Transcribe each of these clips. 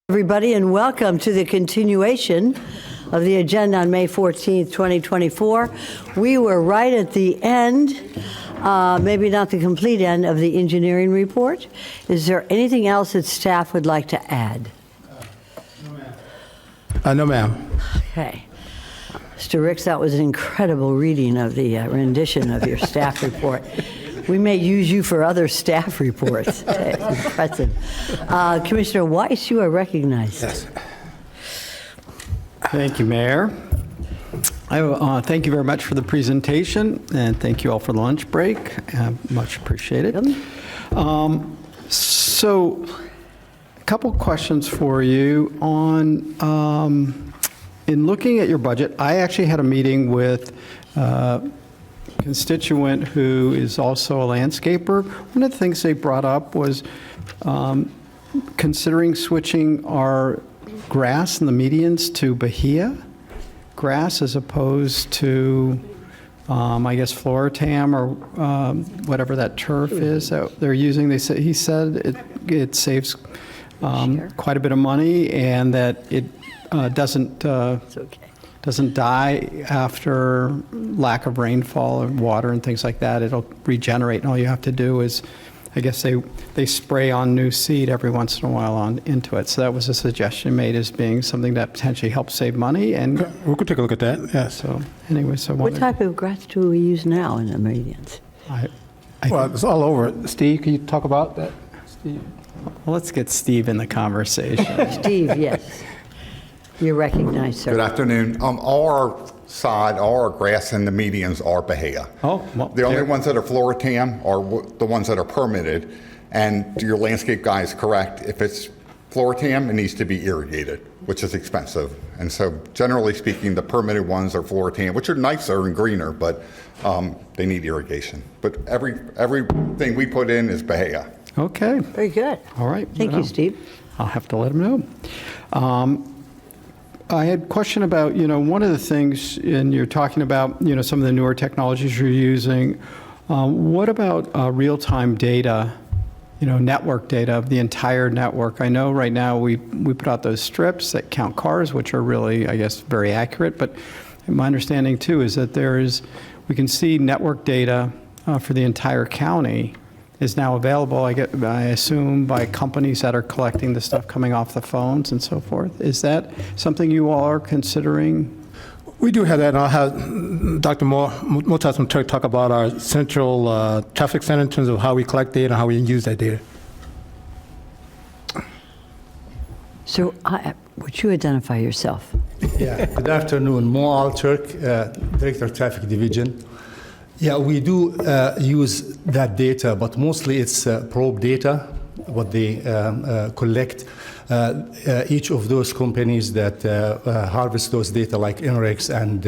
Everybody, and welcome to the continuation of the agenda on May 14th, 2024. We were right at the end, maybe not the complete end, of the engineering report. Is there anything else that staff would like to add? No, ma'am. Okay. Mr. Ricks, that was an incredible reading of the rendition of your staff report. We may use you for other staff reports. Impressive. Commissioner Weiss, you are recognized. Yes. Thank you, Mayor. Thank you very much for the presentation, and thank you all for the lunch break. Much appreciated. So, a couple questions for you on, in looking at your budget, I actually had a meeting with constituent who is also a landscaper. One of the things they brought up was considering switching our grass in the medians to bahia grass as opposed to, I guess, Floratam or whatever that turf is that they're using. He said it saves quite a bit of money and that it doesn't die after lack of rainfall or water and things like that. It'll regenerate, and all you have to do is, I guess they spray on new seed every once in a while into it. So that was a suggestion made as being something that potentially helps save money. And We could take a look at that, yes. so anyway, so What type of grass do we use now in the medians? Well, it's all over. Steve, can you talk about that? Steve? Well, let's get Steve in the conversation. Steve, yes. You're recognized, sir. Good afternoon. All our grass in the medians are bahia. Oh, well, The only ones that are Floratam are the ones that are permitted. And your landscape guy is correct. If it's Floratam, it needs to be irrigated, which is expensive. And so generally speaking, the permitted ones are Floratam, which are nicer and greener, but they need irrigation. But everything we put in is bahia. Okay. Very good. All right. Thank you, Steve. I'll have to let him know. I had a question about, one of the things, and you're talking about, some of the newer technologies you're using. What about real-time data, network data of the entire network? I know right now we put out those strips that count cars, which are really, I guess, very accurate. But my understanding, too, is that we can see network data for the entire county is now available, I assume, by companies that are collecting the stuff coming off the phones and so forth. Is that something you all are considering? We do have that, and I'll have Dr. Motas talk about our central traffic center in terms of how we collect data and how we use that data. So, would you identify yourself? Yeah, good afternoon. Mo Al-Turk, Director of Traffic Division. Yeah, we do use that data, but mostly it's probe data, what they collect. Each of those companies that harvest those data, like NREX and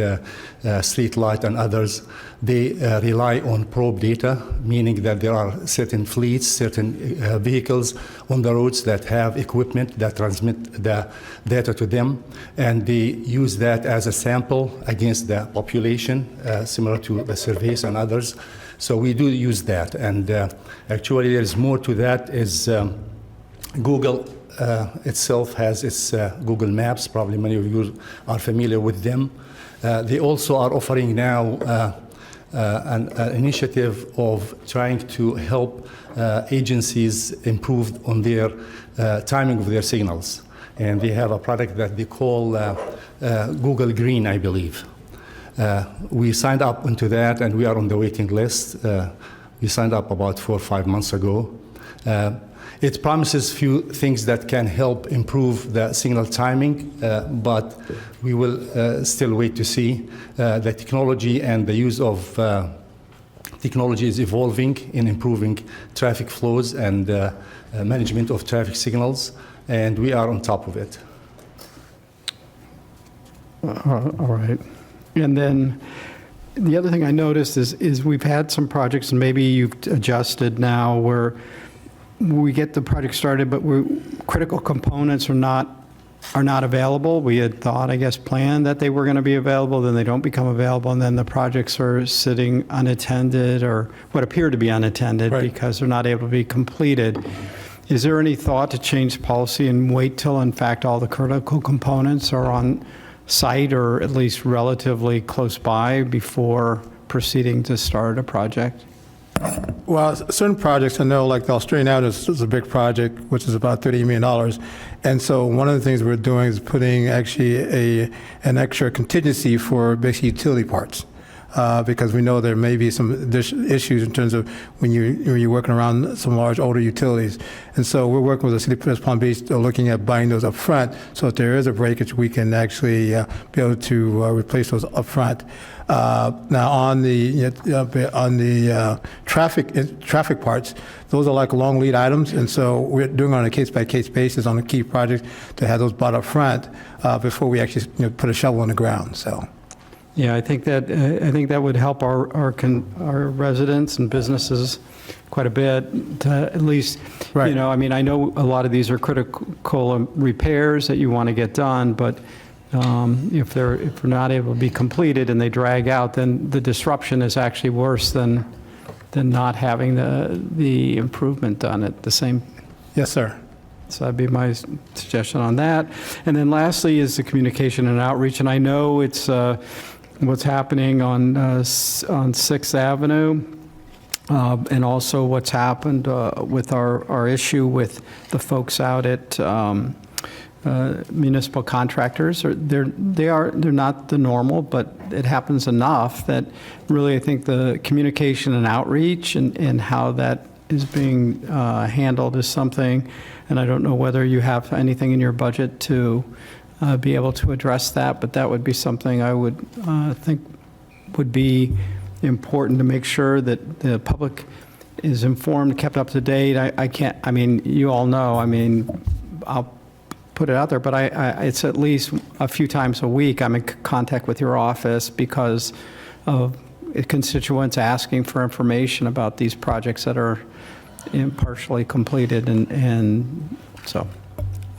Streetlight and others, they rely on probe data, meaning that there are certain fleets, certain vehicles on the roads that have equipment that transmit the data to them, and they use that as a sample against the population, similar to the surveys and others. So we do use that, and actually there's more to that. Is Google itself has its Google Maps. Probably many of you are familiar with them. They also are offering now an initiative of trying to help agencies improve on their timing of their signals. And they have a product that they call Google Green, I believe. We signed up into that, and we are on the waiting list. We signed up about 4 or 5 months ago. It promises few things that can help improve the signal timing, but we will still wait to see. The technology and the use of technology is evolving in improving traffic flows and management of traffic signals, and we are on top of it. All right. And then the other thing I noticed is we've had some projects, and maybe you've adjusted now, where we get the project started, but critical components are not available. We had thought, I guess, planned that they were going to be available, then they don't become available, and then the projects are sitting unattended or what appear to be unattended Right. because they're not able to be completed. Is there any thought to change policy and wait till, in fact, all the critical components are on site or at least relatively close by before proceeding to start a project? Well, certain projects, I know, like the Australian Avenue is a big project, which is about $30 million. And so one of the things we're doing is putting actually an extra contingency for basic utility parts. Because we know there may be some issues in terms of when you're working around some large older utilities. And so we're working with the City of West Palm Beach, looking at buying those up front, so if there is a breakage, we can actually be able to replace those up front. Now on the traffic parts, those are like long lead items, and so we're doing it on a case-by-case basis on the key projects to have those bought up front before we actually put a shovel in the ground. So. Yeah, I think that would help our residents and businesses quite a bit to at least, Right. I mean, I know a lot of these are critical repairs that you want to get done, but if they're not able to be completed and they drag out, then the disruption is actually worse than not having the improvement done at the same. Yes, sir. So that'd be my suggestion on that. And then lastly is the communication and outreach. And I know it's what's happening on 6th Avenue and also what's happened with our issue with the folks out at municipal contractors. They're not the normal, but it happens enough that really I think the communication and outreach and how that is being handled is something, and I don't know whether you have anything in your budget to be able to address that, but that would be something I would think would be important to make sure that the public is informed, kept up to date. I mean, you all know, I mean, I'll put it out there, but it's at least a few times a week I'm in contact with your office because of constituents asking for information about these projects that are partially completed, and so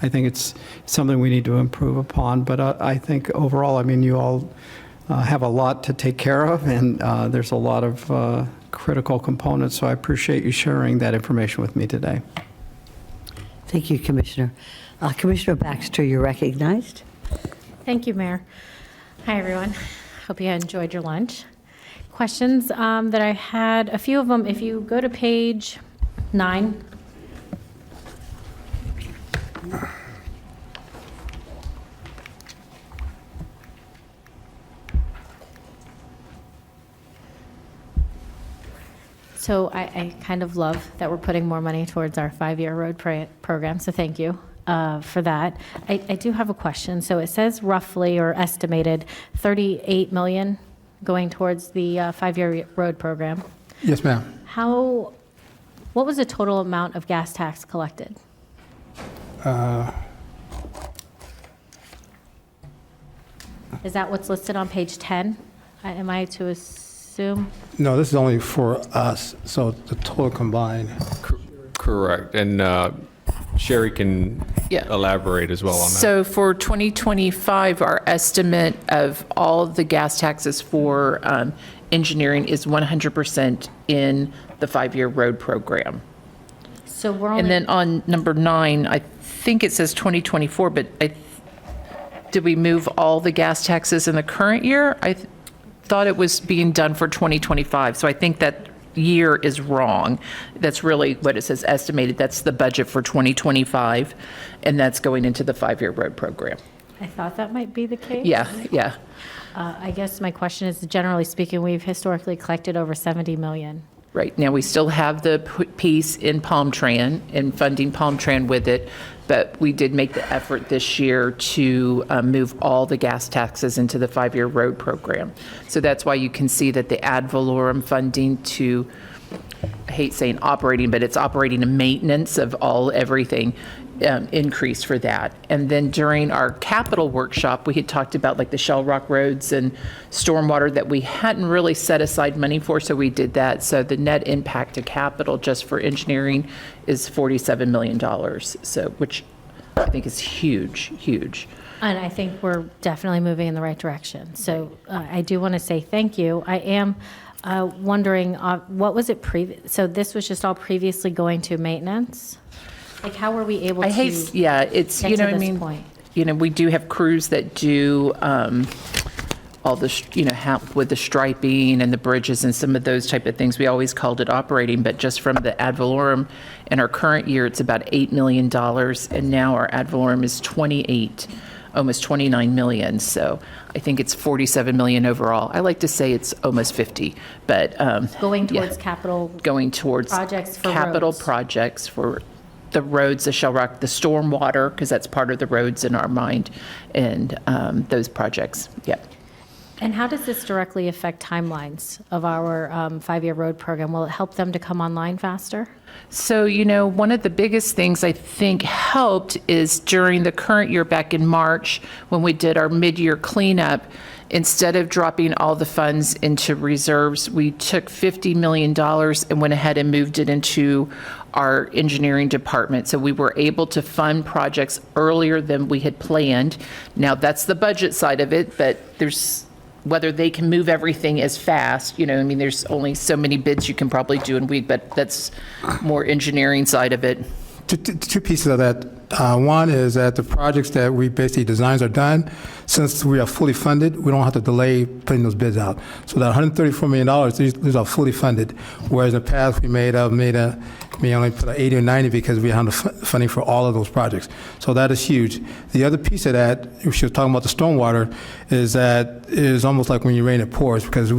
I think it's something we need to improve upon. But I think overall, I mean, you all have a lot to take care of, and there's a lot of critical components, so I appreciate you sharing that information with me today. Thank you, Commissioner. Commissioner Baxter, you're recognized. Thank you, Mayor. Hi, everyone. Hope you enjoyed your lunch. Questions that I had, a few of them, if you go to page 9. So I kind of love that we're putting more money towards our 5-year road program, so thank you for that. I do have a question. So it says roughly or estimated 38 million going towards the 5-year road program. Yes, ma'am. What was the total amount of gas tax collected? Is that what's listed on page 10? Am I to assume? No, this is only for us, so the total combined. Correct. And Sherry can elaborate as well on that. So for 2025, our estimate of all of the gas taxes for engineering is 100% in the 5-year road program. So we're only. And then on number 9, I think it says 2024, but did we move all the gas taxes in the current year? I thought it was being done for 2025, so I think that year is wrong. That's really what it says estimated. That's the budget for 2025, and that's going into the 5-year road program. I thought that might be the case. Yeah. I guess my question is, generally speaking, we've historically collected over 70 million. Right. Now, we still have the piece in Palm Tran and funding Palm Tran with it, but we did make the effort this year to move all the gas taxes into the 5-year road program. So that's why you can see that the ad valorem funding to, I hate saying operating, but it's operating and maintenance of everything increased for that. And then during our capital workshop, we had talked about like the Shell Rock roads and stormwater that we hadn't really set aside money for, so we did that. So the net impact to capital just for engineering is $47 million, so which I think is huge. And I think we're definitely moving in the right direction. So I do want to say thank you. I am wondering, what was it so this was just all previously going to maintenance? Like, how were we able I to hate, yeah, it's, get you know to what I this mean? point? You know, we do have crews that do all the, with the striping and the bridges and some of those type of things. We always called it operating, but just from the ad valorem, in our current year, it's about $8 million, and now our ad valorem is 28, almost 29 million. So I think it's 47 million overall. I like to say it's almost 50, but Going yeah, towards capital going towards projects for capital roads. projects for the roads, the Shell Rock, the storm water, because that's part of the roads in our mind, and those projects. Yep. And how does this directly affect timelines of our 5-year road program? Will it help them to come online faster? So, one of the biggest things I think helped is during the current year, back in March, when we did our mid-year cleanup, instead of dropping all the funds into reserves, we took $50 million and went ahead and moved it into our engineering department. So we were able to fund projects earlier than we had planned. Now, that's the budget side of it, but whether they can move everything as fast, there's only so many bids you can probably do in a week, but that's more engineering side of it. Two pieces of that. One is that the projects that we basically designs are done. Since we are fully funded, we don't have to delay putting those bids out. So that $134 million, these are fully funded. Whereas in the past, we only put 80 or 90 because we had the funding for all of those projects. So that is huge. The other piece of that, if she was talking about the stormwater, is that it is almost like when you rain, it pours, because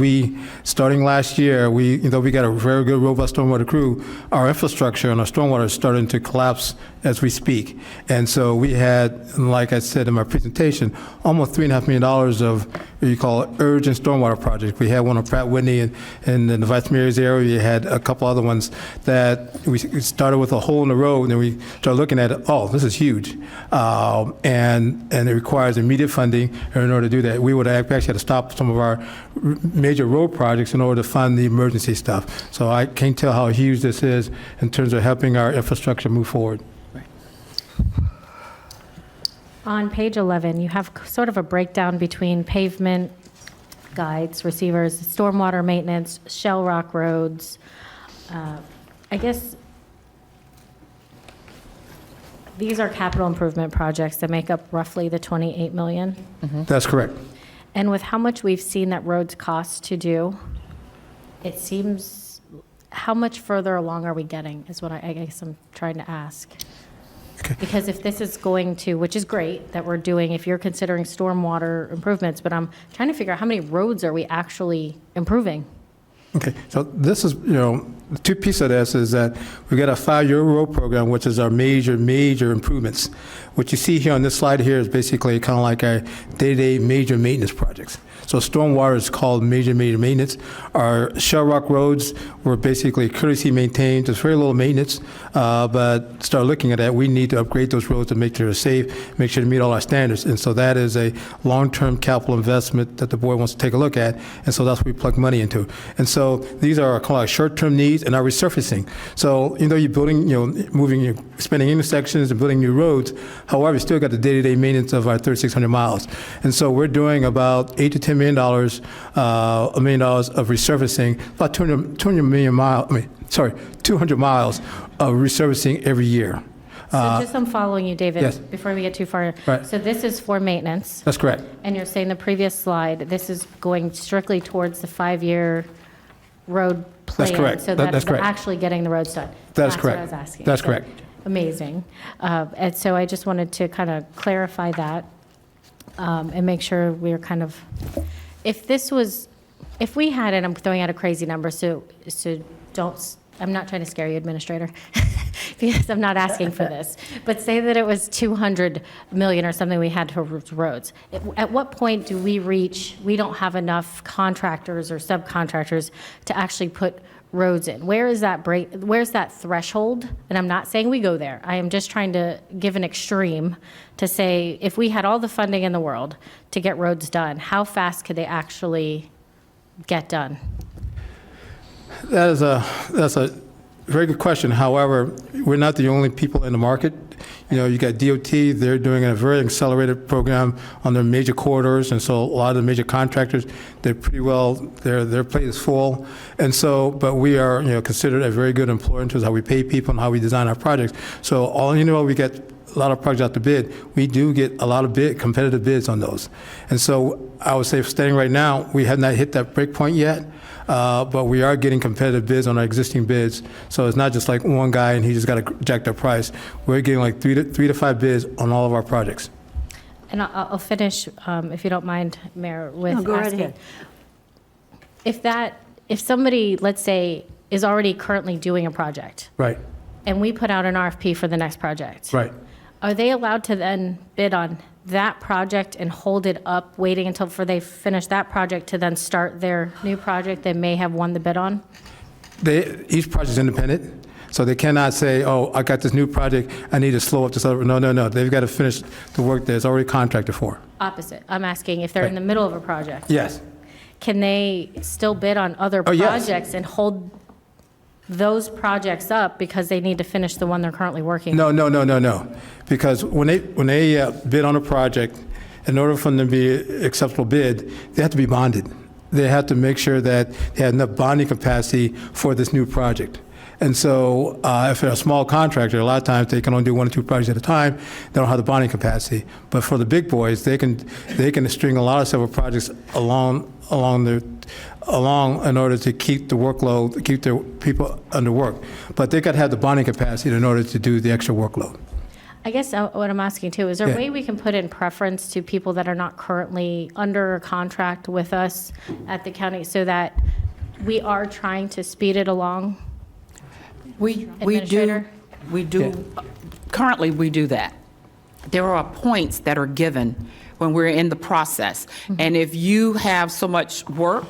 starting last year, we got a very good, robust stormwater crew, our infrastructure and our stormwater is starting to collapse as we speak. And so we had, like I said in my presentation, almost $3.5 million of what you call urgent stormwater projects. We had one on Pratt Whitney and in the Vice Mayor's area. We had a couple other ones that we started with a hole in the road, and then we started looking at it. Oh, this is huge, and it requires immediate funding. And in order to do that, we actually had to stop some of our major road projects in order to fund the emergency stuff. So I can't tell how huge this is in terms of helping our infrastructure move forward. On page 11, you have sort of a breakdown between pavement, guides, receivers, stormwater maintenance, Shell Rock roads. I guess these are capital improvement projects that make up roughly the 28 million. That's correct. And with how much we've seen that roads cost to do, it seems, how much further along are we getting is what I guess I'm trying to ask. Okay. Because if this is going to, which is great that we're doing, if you're considering stormwater improvements, but I'm trying to figure out how many roads are we actually improving? Okay, so this is, the two pieces of this is that we've got a 5-year road program, which is our major improvements. What you see here on this slide here is basically kind of like our day-to-day major maintenance projects. So stormwater is called major maintenance. Our Shell Rock roads were basically courtesy maintained. There's very little maintenance, but start looking at that. We need to upgrade those roads to make sure they're safe, make sure they meet all our standards. And so that is a long-term capital investment that the board wants to take a look at. And so that's what we plug money into. And so these are kind of like short-term needs and our resurfacing. So you're building, moving, expanding intersections and building new roads. However, you still got the day-to-day maintenance of our 3,600 miles. And so we're doing about $8 to $10 million, $1 million of resurfacing, about 200 miles of resurfacing every year. So just I'm following you, David, Yes. before we get too far. Right. So this is for maintenance, That's correct. and you're saying the previous slide, this is going strictly towards the 5-year road plan? That's correct. So That's that's correct. actually getting the roads done? That is That's correct. what I was asking. That's So, correct. Amazing. And so I just wanted to kind of clarify that and make sure we're kind of, if we had, and I'm throwing out a crazy number, so don't, I'm not trying to scare you, Administrator, because I'm not asking for this, but say that it was 200 million or something we had to roads. At what point do we reach, we don't have enough contractors or subcontractors to actually put roads in? Where's that threshold? And I'm not saying we go there. I am just trying to give an extreme to say, if we had all the funding in the world to get roads done, how fast could they actually get done? That's a very good question. However, we're not the only people in the market. You know, you got DOT, they're doing a very accelerated program on their major corridors, and so a lot of the major contractors, they're pretty well, their plate is full. And so, but we are, you know, considered a very good employer in terms of how we pay people and how we design our projects. So all, you know, we get a lot of projects out to bid. We do get a lot of competitive bids on those. And so I would say standing right now, we have not hit that break point yet. But we are getting competitive bids on our existing bids. So it's not just like one guy and he just got to jack the price. We're getting like three to five bids on all of our projects. And I'll finish, if you don't mind, Mayor, with No, go right asking. ahead. If somebody, let's say, is already currently doing a project, Right, and we put out an RFP for the next project. right. Are they allowed to then bid on that project and hold it up, waiting until they finish that project to then start their new project they may have won the bid on? Each project is independent, so they cannot say, oh, I got this new project, I need to slow up this other. No. They've got to finish the work that's already contracted for. Opposite. I'm asking if they're in the middle of a project. Yes. Can they still bid on other Oh, yes. projects and hold those projects up because they need to finish the one they're currently working on? No. Because when they bid on a project, in order for them to be an acceptable bid, they have to be bonded. They have to make sure that they have enough bonding capacity for this new project. And so if they're a small contractor, a lot of times they can only do one or two projects at a time. They don't have the bonding capacity. But for the big boys, they can string a lot of several projects along in order to keep the workload, keep their people under work. But they got to have the bonding capacity in order to do the extra workload. I guess what I'm asking too, is there a Yeah. way we can put in preference to people that are not currently under a contract with us at the county so that we are trying to speed it along? We Administrator? currently, we do that. There are points that are given when we're in the process. And if you have so much work,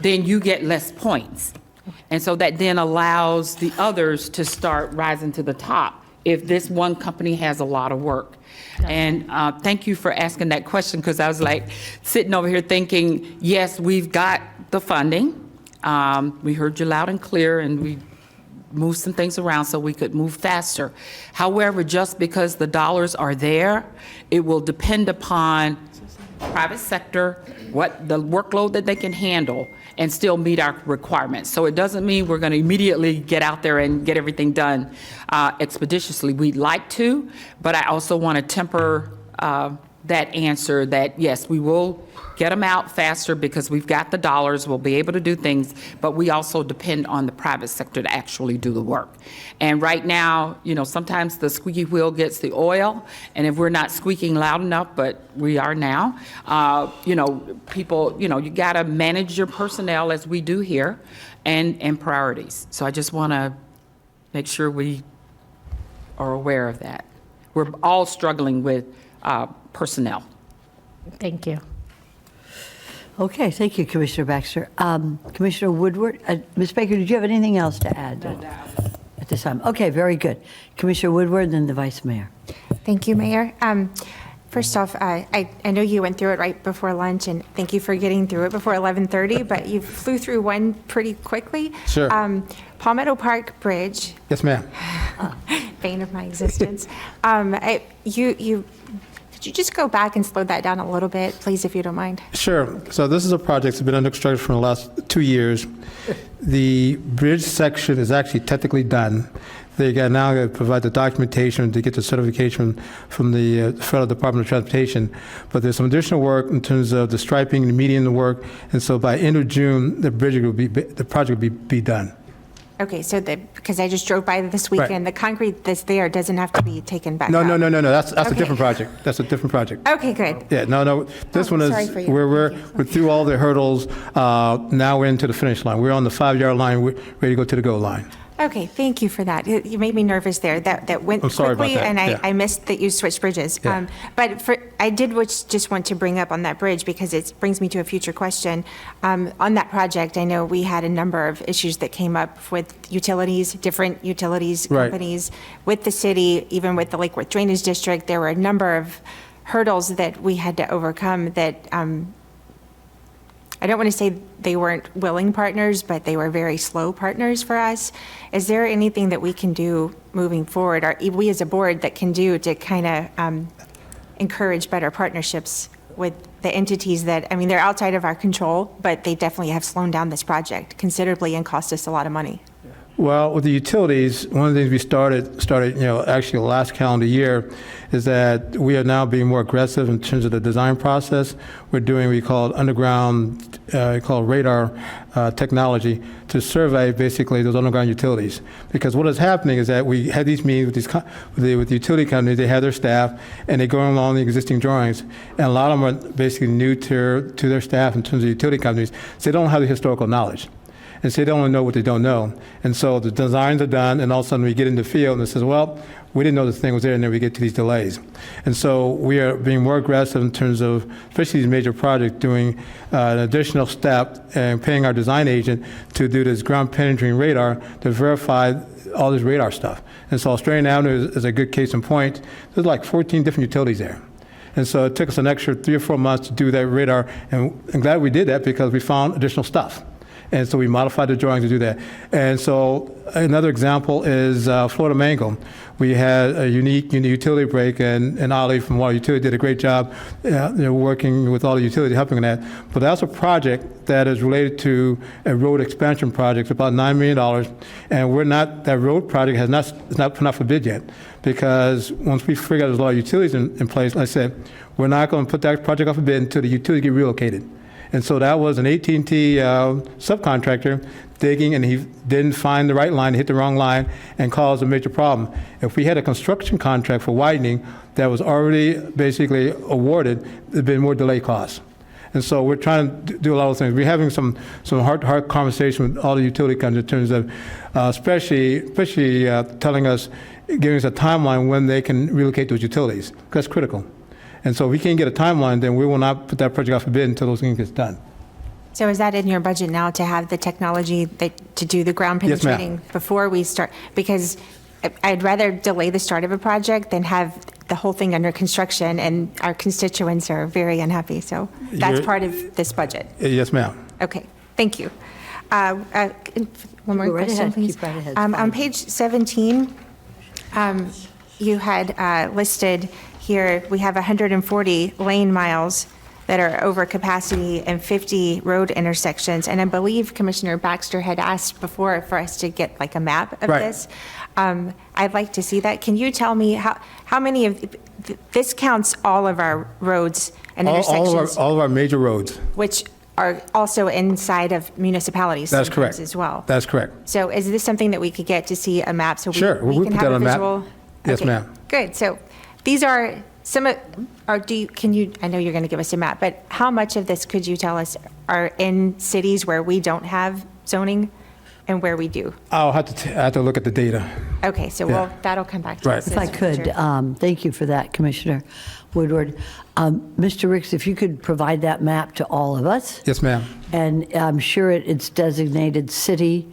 then you get less points. And so that then allows the others to start rising to the top if this one company has a lot of work. And thank you for asking that question, because I was like sitting over here thinking, yes, we've got the funding. We heard you loud and clear, and we moved some things around so we could move faster. However, just because the dollars are there, it will depend upon private sector, what the workload that they can handle, and still meet our requirements. So it doesn't mean we're going to immediately get out there and get everything done expeditiously. We'd like to, but I also want to temper that answer that, yes, we will get them out faster because we've got the dollars, we'll be able to do things, but we also depend on the private sector to actually do the work. And right now, you know, sometimes the squeaky wheel gets the oil, and if we're not squeaking loud enough, but we are now, you know, people, you know, you got to manage your personnel as we do here and priorities. So I just want to make sure we are aware of that. We're all struggling with personnel. Thank you. Okay, thank you, Commissioner Baxter. Commissioner Woodward, Ms. Baker, did you have anything else to add at this time? Okay, very good. Commissioner Woodward, then the Vice Mayor. Thank you, Mayor. First off, I know you went through it right before lunch, and thank you for getting through it before 11:30, but you flew through one pretty quickly. Sure. Palmetto Park Bridge, Yes, ma'am. bane of my existence. Could you just go back and slow that down a little bit, please, if you don't mind? Sure. So this is a project that's been under construction for the last 2 years. The bridge section is actually technically done. They got now to provide the documentation to get the certification from the Federal Department of Transportation. But there's some additional work in terms of the striping, the median, the work, and so by end of June, the project will be done. Okay, so because I just drove by this weekend, the concrete that's there doesn't have to be taken back No. out. That's a Okay. different project. That's a different project. Okay, good. Yeah, no. This one sorry is for you. we're Thank you. we're through all the hurdles. Now we're into the finish line. We're on the 5-yard line. We're ready to go to the goal line. Okay, thank you for that. You made me nervous there. That went I'm sorry about quickly, that. and Yeah. I missed that you switched bridges. Yeah. But I did just want to bring up on that bridge, because it brings me to a future question. On that project, I know we had a number of issues that came up with utilities, different utilities Right. companies, with the city, even with the Lake Worth Drainage District. There were a number of hurdles that we had to overcome that I don't want to say they weren't willing partners, but they were very slow partners for us. Is there anything that we can do moving forward, or we as a board that can do to kind of encourage better partnerships with the entities that, I mean, they're outside of our control, but they definitely have slowed down this project considerably and cost us a lot of money? Well, with the utilities, one of the things we started, actually last calendar year, is that we are now being more aggressive in terms of the design process. We're doing what we call underground, radar technology to survey basically those underground utilities. Because what is happening is that we had these meetings with the utility companies. They have their staff, and they go along the existing drawings. And a lot of them are basically new to their staff in terms of utility companies, so they don't have the historical knowledge. And so they don't know what they don't know. And so the designs are done, and all of a sudden we get in the field and it says, well, we didn't know this thing was there, and then we get to these delays. And so we are being more aggressive in terms of, especially these major projects, doing an additional step and paying our design agent to do this ground penetrating radar to verify all this radar stuff. And so Australian Avenue is a good case in point. There's like 14 different utilities there. And so it took us an extra 3 or 4 months to do that radar, and I'm glad we did that because we found additional stuff. And so we modified the drawings to do that. And so another example is Florida Mango. We had a unique utility break, and Ali from Water Utility did a great job working with all the utilities, helping in that. But that's a project that is related to a road expansion project, about $9 million. And that road project is not put out for bid yet, because once we figure out there's a lot of utilities in place, like I said, we're not going to put that project off for bid until the utilities get relocated. And so that was an AT&T subcontractor digging, and he didn't find the right line, hit the wrong line, and caused a major problem. If we had a construction contract for widening that was already basically awarded, there'd been more delay costs. And so we're trying to do a lot of things. We're having some heart-to-heart conversation with all the utility companies in terms of, especially telling us, giving us a timeline when they can relocate those utilities. That's critical. And so if we can't get a timeline, then we will not put that project out for bid until those things get done. So is that in your budget now to have the technology to do the ground Yes, ma'am. penetrating before we start? Because I'd rather delay the start of a project than have the whole thing under construction, and our constituents are very unhappy. So that's part of this budget. Yes, ma'am. Okay, thank you. One more Go right question, ahead. please. Keep right ahead. On page 17, you had listed here, we have 140 lane miles that are over capacity and 50 road intersections. And I believe Commissioner Baxter had asked before for us to get like a map of Right. this. I'd like to see that. Can you tell me how many of, this counts all of our roads and intersections, All of our major roads. which are also inside of municipalities That's sometimes correct. as well? That's correct. So is this something that we could get to see a map so Sure, we we'll can put have that a on a map. visual? Yes, Okay, ma'am. Good. So these are some of, I know you're going to give us a map, but how much of this could you tell us are in cities where we don't have zoning and where we do? I'll have to look at the data. Okay, so Yeah. that'll come back to Right. us. If I as a could, future- thank you for that, Commissioner Woodward. Mr. Ricks, if you could provide that map to all of us. Yes, ma'am. And I'm sure it's designated city,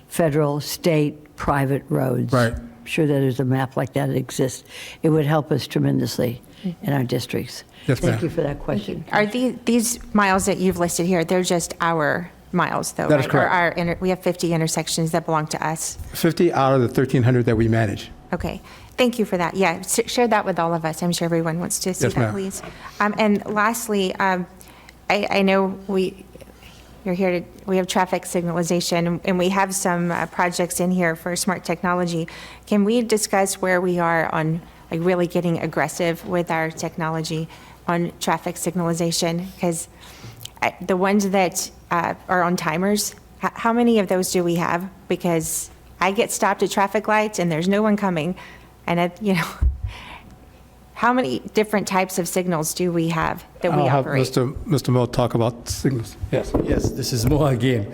federal, state, private roads. Right. I'm sure that there's a map like that exists. It would help us tremendously in our districts. Yes, Thank ma'am. you for that question. Are these miles that you've listed here, they're just our miles though, That is right? correct. Or we have 50 intersections that belong to us? 50 out of the 1,300 that we manage. Okay, thank you for that. Yeah, share that with all of us. I'm sure everyone wants to see Yes, that, ma'am. please. And lastly, I know you're here to, we have traffic signalization, and we have some projects in here for smart technology. Can we discuss where we are on like really getting aggressive with our technology on traffic signalization? Because the ones that are on timers, how many of those do we have? Because I get stopped at traffic lights and there's no one coming, and how many different types of signals do we have that we I'll have operate? Mr. Mo talk about signals. Yes. Yes, this is Mo again.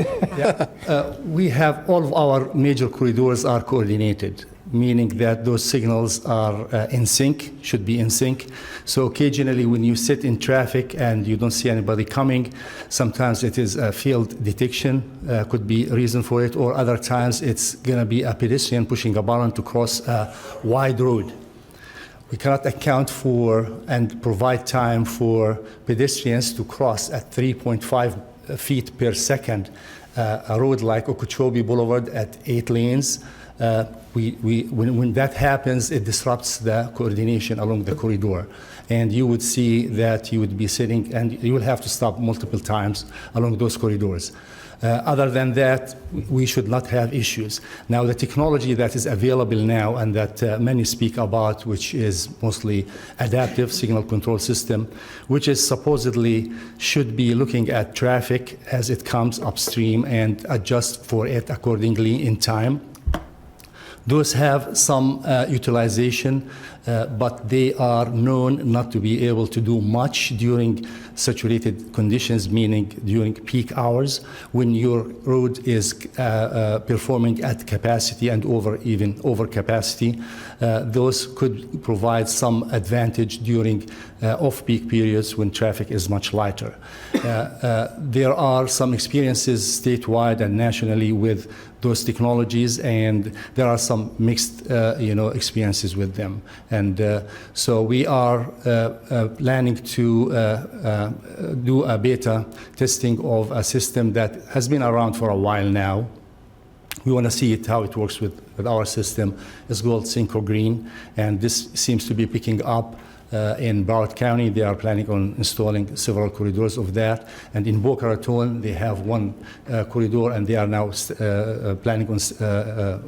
We have all of our major corridors are coordinated, meaning that those signals are in sync, should be in sync. So occasionally when you sit in traffic and you don't see anybody coming, sometimes it is a field detection, could be a reason for it, or other times it's going to be a pedestrian pushing a button to cross a wide road. We cannot account for and provide time for pedestrians to cross at 3.5 feet per second. A road like Okeechobee Boulevard at 8 lanes, when that happens, it disrupts the coordination along the corridor. And you would see that you would be sitting and you will have to stop multiple times along those corridors. Other than that, we should not have issues. Now, the technology that is available now and that many speak about, which is mostly adaptive signal control system, which is supposedly should be looking at traffic as it comes upstream and adjust for it accordingly in time. Those have some utilization, but they are known not to be able to do much during saturated conditions, meaning during peak hours when your road is performing at capacity and even over capacity. Those could provide some advantage during off-peak periods when traffic is much lighter. There are some experiences statewide and nationally with those technologies, and there are some mixed, experiences with them. And so we are planning to do a beta testing of a system that has been around for a while now. We want to see how it works with our system. It's called Synchro Green, and this seems to be picking up. In Broward County, they are planning on installing several corridors of that. And in Boca Raton, they have one corridor, and they are now planning on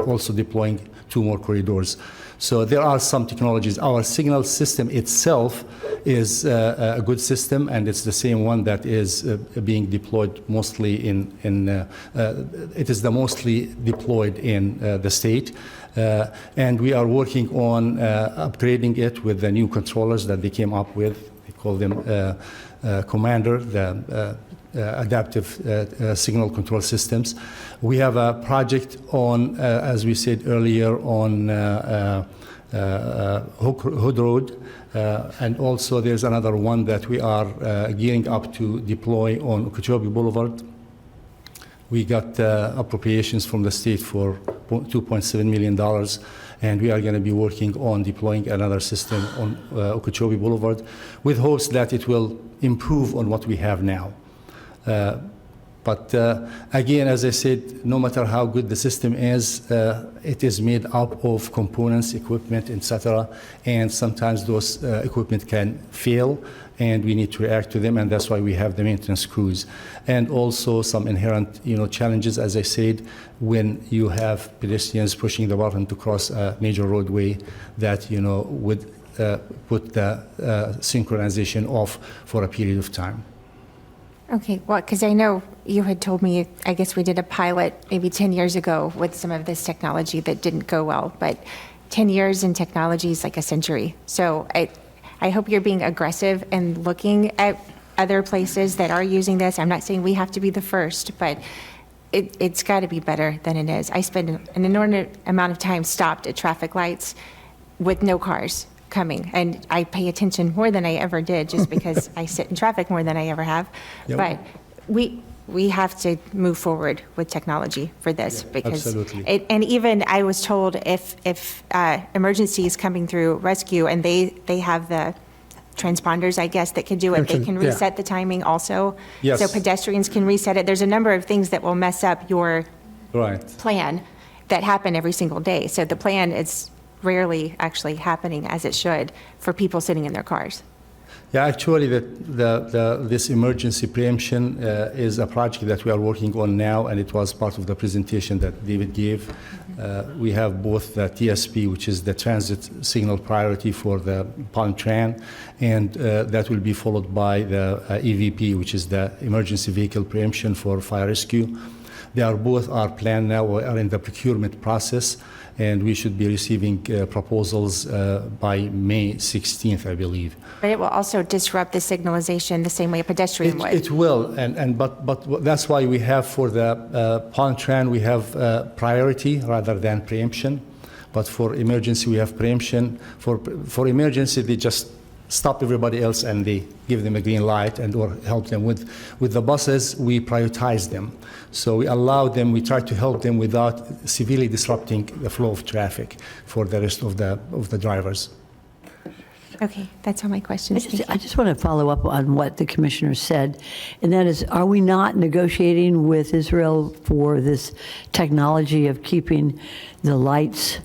also deploying 2 more corridors. So there are some technologies. Our signal system itself is a good system, and it's the same one that is being deployed mostly it is the mostly deployed in the state. And we are working on upgrading it with the new controllers that they came up with. They call them Commander, the adaptive signal control systems. We have a project on, as we said earlier, on Hood Road. And also there's another one that we are gearing up to deploy on Okeechobee Boulevard. We got appropriations from the state for $2.7 million, and we are going to be working on deploying another system on Okeechobee Boulevard with hopes that it will improve on what we have now. But again, as I said, no matter how good the system is, it is made up of components, equipment, etc. And sometimes those equipment can fail, and we need to react to them, and that's why we have the maintenance crews. And also some inherent, challenges, as I said, when you have pedestrians pushing the button to cross a major roadway that, would put the synchronization off for a period of time. Okay, well, because I know you had told me, I guess we did a pilot maybe 10 years ago with some of this technology that didn't go well, but 10 years in technology is like a century. So I hope you're being aggressive and looking at other places that are using this. I'm not saying we have to be the first, but it's got to be better than it is. I spend an inordinate amount of time stopped at traffic lights with no cars coming, and I pay attention more than I ever did just because I sit in traffic more than I ever have. Yep. But we have to move forward with technology for this, because absolutely. and even I was told if emergencies coming through rescue and they have the transponders, I guess, that can do it, they can reset the timing also. Yes. So pedestrians can reset it. There's a number of things that will mess up your plan that happen every single day. So the plan is rarely actually happening as it should for people sitting in their cars. Yeah, actually, this emergency preemption is a project that we are working on now, and it was part of the presentation that David gave. We have both the TSP, which is the transit signal priority for the Palm Tran, and that will be followed by the EVP, which is the emergency vehicle preemption for fire rescue. They are both are planned now, or are in the procurement process, and we should be receiving proposals by May 16th, I believe. But it will also disrupt the signalization the same way a pedestrian would. It will, but that's why we have for the Palm Tran, we have priority rather than preemption. But for emergency, we have preemption. For emergency, they just stop everybody else and they give them a green light and or help them with the buses. We prioritize them, so we allow them. We try to help them without severely disrupting the flow of traffic for the rest of the drivers. Okay, that's all my questions. Thank you. I just want to follow up on what the commissioner said, and that is, are we not negotiating with Israel for this technology of keeping the lights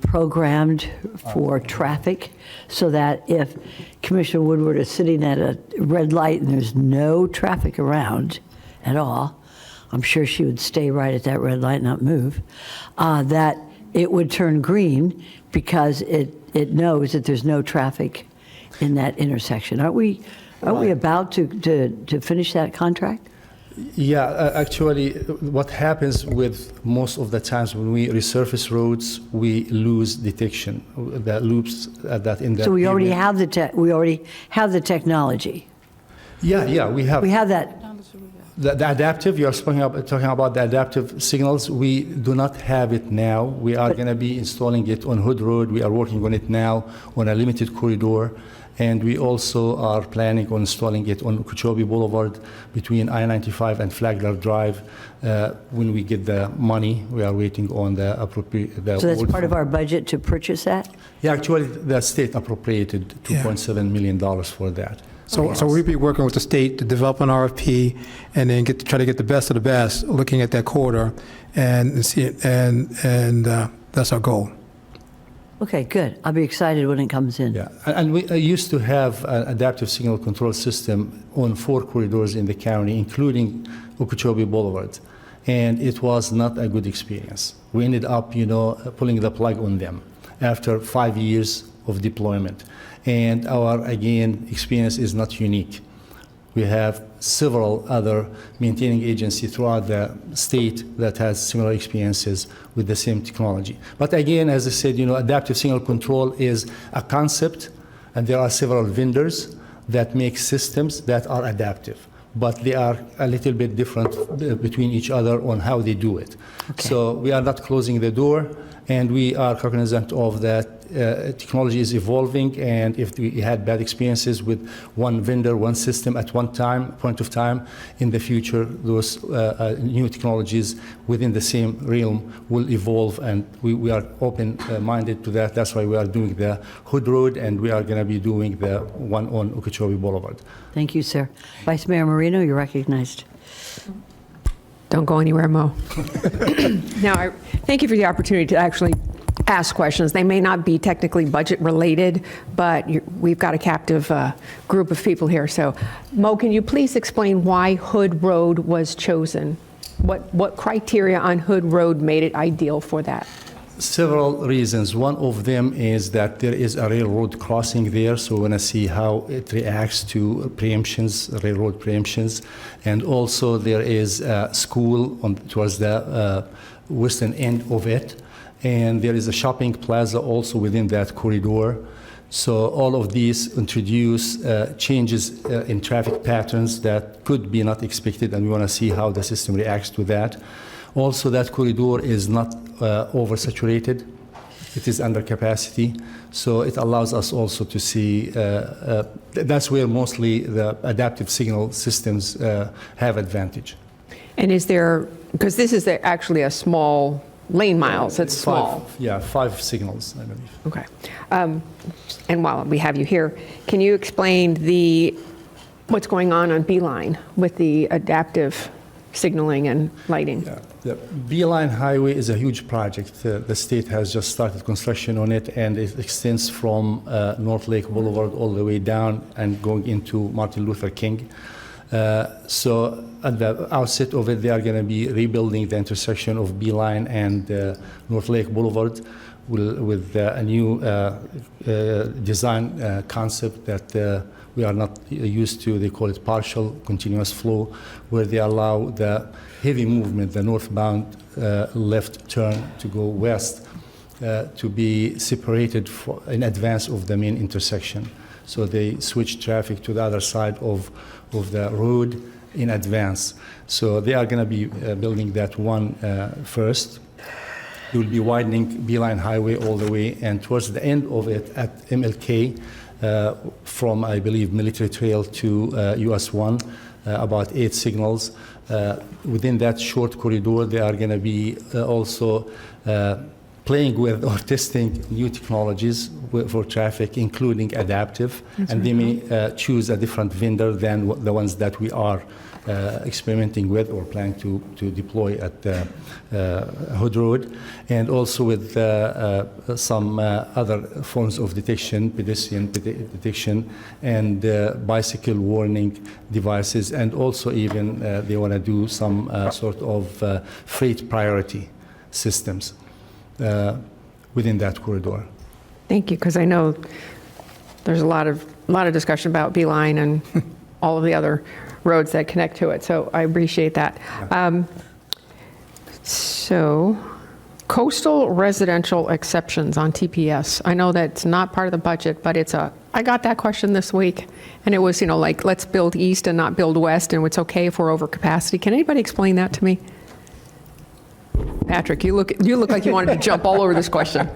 programmed for traffic, so that if Commissioner Woodward is sitting at a red light and there's no traffic around at all, I'm sure she would stay right at that red light and not move, that it would turn green because it knows that there's no traffic in that intersection. Aren't we about to finish that contract? Yeah, actually, what happens with most of the times when we resurface roads, we lose detection. The loops that in the So we already area- have the technology. Yeah, we have. We have that. The adaptive, you're talking about the adaptive signals. We do not have it now. We are going to be installing it on Hood Road. We are working on it now on a limited corridor. And we also are planning on installing it on Okeechobee Boulevard between I-95 and Flagler Drive. When we get the money, we are waiting on the appropriate. So that's part of our budget to purchase that? Yeah, actually, the state appropriated $2.7 million for that. So we'd be working with the state to develop an RFP and then try to get the best of the best, looking at that corridor and see it, and that's our goal. Okay, good. I'll be excited when it comes in. Yeah, and we used to have an adaptive signal control system on 4 corridors in the county, including Okeechobee Boulevard, and it was not a good experience. We ended up, pulling the plug on them after 5 years of deployment. And our, again, experience is not unique. We have several other maintaining agencies throughout the state that has similar experiences with the same technology. But again, as I said, adaptive signal control is a concept, and there are several vendors that make systems that are adaptive, but they are a little bit different between each other on how they do it. Okay. So we are not closing the door, and we are cognizant of that. Technology is evolving, and if we had bad experiences with one vendor, one system at one point of time, in the future, those new technologies within the same realm will evolve, and we are open-minded to that. That's why we are doing the Hood Road, and we are going to be doing the one on Okeechobee Boulevard. Thank you, sir. Vice Mayor Marino, you're recognized. Don't go anywhere, Mo. Now, I thank you for the opportunity to actually ask questions. They may not be technically budget related, but we've got a captive group of people here. So, Mo, can you please explain why Hood Road was chosen? What criteria on Hood Road made it ideal for that? Several reasons. One of them is that there is a railroad crossing there, so we want to see how it reacts to preemptions, railroad preemptions. And also there is a school towards the western end of it. And there is a shopping plaza also within that corridor. So all of these introduce changes in traffic patterns that could be not expected, and we want to see how the system reacts to that. Also, that corridor is not oversaturated. It is under capacity. So it allows us also to see, that's where mostly the adaptive signal systems have advantage. And is there, because this is actually a small lane miles, it's small. 5 signals, I believe. Okay. And while we have you here, can you explain what's going on Beeline with the adaptive signaling and lighting? Yeah. The Beeline Highway is a huge project. The state has just started construction on it, and it extends from North Lake Boulevard all the way down and going into Martin Luther King. So at the outset of it, they are going to be rebuilding the intersection of Beeline and North Lake Boulevard with a new design concept that we are not used to. They call it partial continuous flow, where they allow the heavy movement, the northbound left turn to go west, to be separated in advance of the main intersection. So they switch traffic to the other side of the road in advance. So they are going to be building that one first. They will be widening Beeline Highway all the way, and towards the end of it at MLK, from, I believe, Military Trail to US 1, about 8 signals. Within that short corridor, they are going to be also playing with or testing new technologies for traffic, including adaptive, and they may choose a different vendor than the ones that we are experimenting with or planning to deploy at Hood Road, and also with some other forms of detection, pedestrian detection, and bicycle warning devices, and also even they want to do some sort of freight priority systems within that corridor. Thank you, because I know there's a lot of discussion about Beeline and all of the other roads that connect to it, so I appreciate that. So, coastal residential exceptions on TPS. I know that's not part of the budget, but I got that question this week, and it was, like, let's build east and not build west, and it's okay if we're over capacity. Can anybody explain that to me? Patrick, you look like you wanted to jump all over this question.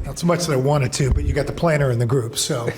Not so much that I wanted to, but you got the planner in the group, so.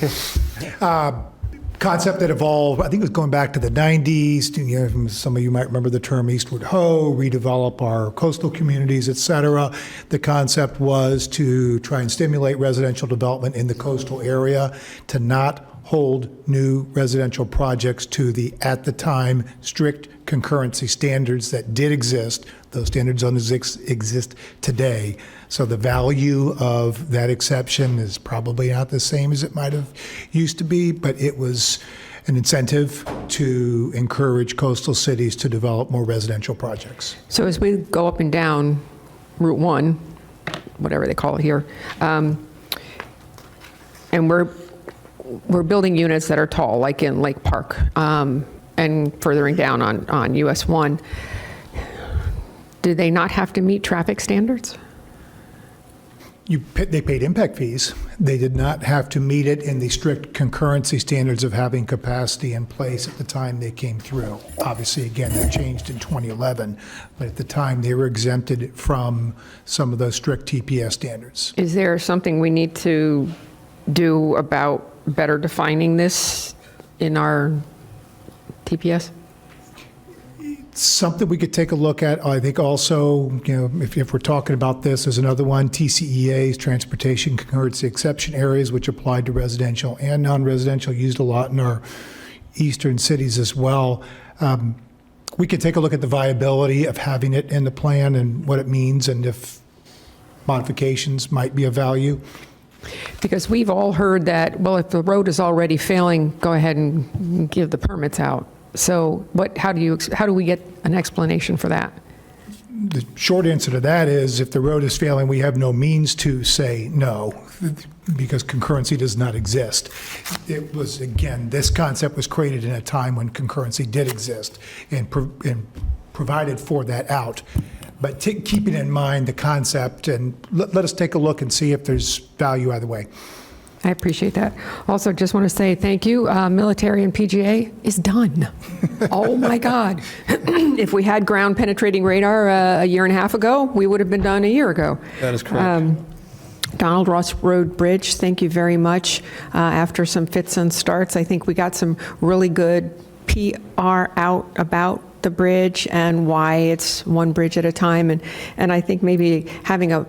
Concept that evolved, I think it was going back to the 90s. Some of you might remember the term Eastward Ho, redevelop our coastal communities, et cetera. The concept was to try and stimulate residential development in the coastal area, to not hold new residential projects to the, at the time, strict concurrency standards that did exist. Those standards don't exist today. So the value of that exception is probably not the same as it might have used to be, but it was an incentive to encourage coastal cities to develop more residential projects. So as we go up and down Route 1, whatever they call it here, and we're building units that are tall, like in Lake Park, and furthering down on US 1, do they not have to meet traffic standards? They paid impact fees. They did not have to meet it in the strict concurrency standards of having capacity in place at the time they came through. Obviously, again, that changed in 2011, but at the time they were exempted from some of those strict TPS standards. Is there something we need to do about better defining this in our TPS? Something we could take a look at. I think also, if we're talking about this, there's another one, TCEAs, Transportation Concurrency Exception Areas, which applied to residential and non-residential, used a lot in our eastern cities as well. We could take a look at the viability of having it in the plan and what it means, and if modifications might be of value. Because we've all heard that, well, if the road is already failing, go ahead and give the permits out. So how do we get an explanation for that? The short answer to that is, if the road is failing, we have no means to say no, because concurrency does not exist. It was, again, this concept was created in a time when concurrency did exist and provided for that out. But keeping in mind the concept, and let us take a look and see if there's value either way. I appreciate that. Also, just want to say thank you. Military and PGA is done. Oh my God. If we had ground penetrating radar a year and a half ago, we would have been done a year ago. That is correct. Donald Ross Road Bridge, thank you very much. After some fits and starts, I think we got some really good PR out about the bridge and why it's one bridge at a time. And I think maybe having a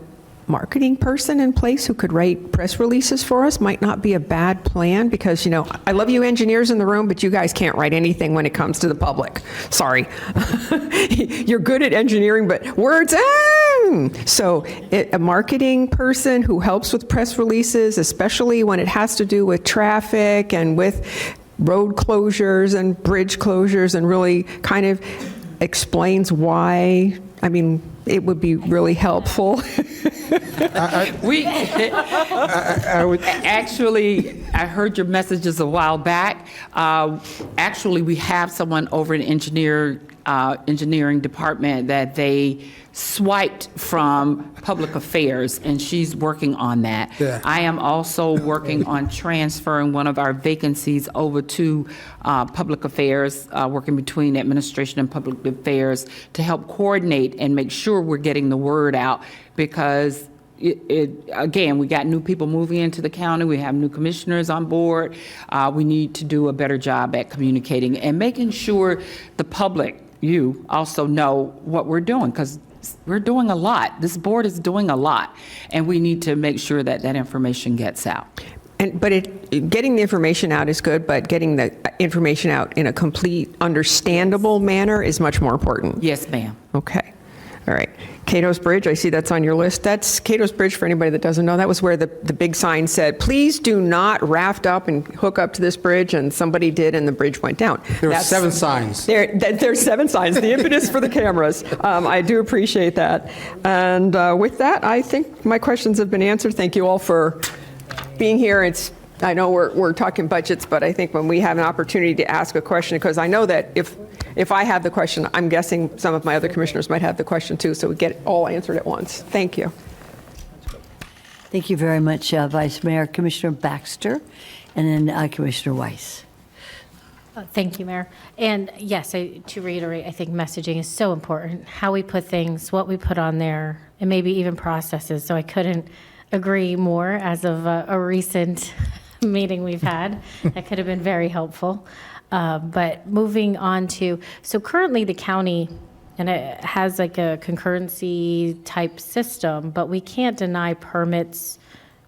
marketing person in place who could write press releases for us might not be a bad plan, because, I love you engineers in the room, but you guys can't write anything when it comes to the public. Sorry. You're good at engineering, but words, So a marketing person who helps with press releases, especially when it has to do with traffic and with road closures and bridge closures, and really kind of explains why. It would be really helpful. I heard your messages a while back. Actually, we have someone over in engineering department that they swiped from public affairs, and she's working on that. Yeah. I am also working on transferring one of our vacancies over to public affairs, working between administration and public affairs to help coordinate and make sure we're getting the word out, because again, we got new people moving into the county. We have new commissioners on board. We need to do a better job at communicating and making sure the public, you also know what we're doing, because we're doing a lot. This board is doing a lot, and we need to make sure that that information gets out. But getting the information out is good, but getting the information out in a complete, understandable manner is much more important. Yes, ma'am. Okay. All right. Cato's Bridge, I see that's on your list. That's Cato's Bridge, for anybody that doesn't know. That was where the big sign said, please do not raft up and hook up to this bridge, and somebody did, and the bridge went down. There were 7 signs. There's 7 signs, the impetus for the cameras. I do appreciate that. And with that, I think my questions have been answered. Thank you all for being here. I know we're talking budgets, but I think when we have an opportunity to ask a question, because I know that if I have the question, I'm guessing some of my other commissioners might have the question too, so we get it all answered at once. Thank you. Thank you very much, Vice Mayor. Commissioner Baxter, and then Commissioner Weiss. Thank you, Mayor. And yes, to reiterate, I think messaging is so important. How we put things, what we put on there, and maybe even processes. So I couldn't agree more as of a recent meeting we've had. That could have been very helpful. But moving on to, so currently the county, and it has like a concurrency type system, but we can't deny permits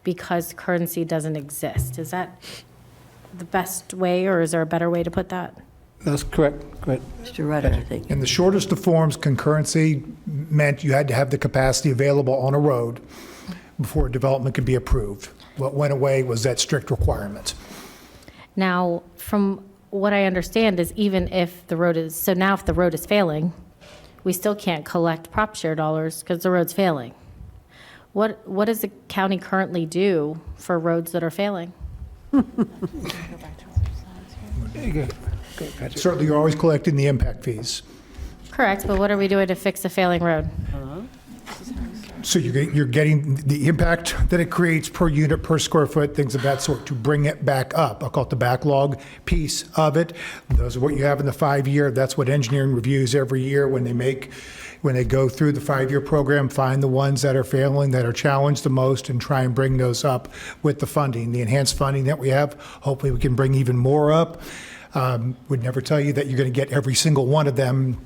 because currency doesn't exist. Is that the best way, or is there a better way to put that? That's correct. Correct. Mr. Rutter, I think. In the shortest of forms, concurrency meant you had to have the capacity available on a road before development could be approved. What went away was that strict requirement. Now, from what I understand is even if the road is, so now if the road is failing, we still can't collect prop share dollars because the road's failing. What does the county currently do for roads that are failing? Certainly, you're always collecting the impact fees. Correct, but what are we doing to fix a failing road? So you're getting the impact that it creates per unit, per square foot, things of that sort, to bring it back up. I'll call it the backlog piece of it. Those are what you have in the 5-year. That's what engineering reviews every year when they go through the 5-year program, find the ones that are failing, that are challenged the most, and try and bring those up with the funding. The enhanced funding that we have, hopefully we can bring even more up. Would never tell you that you're going to get every single one of them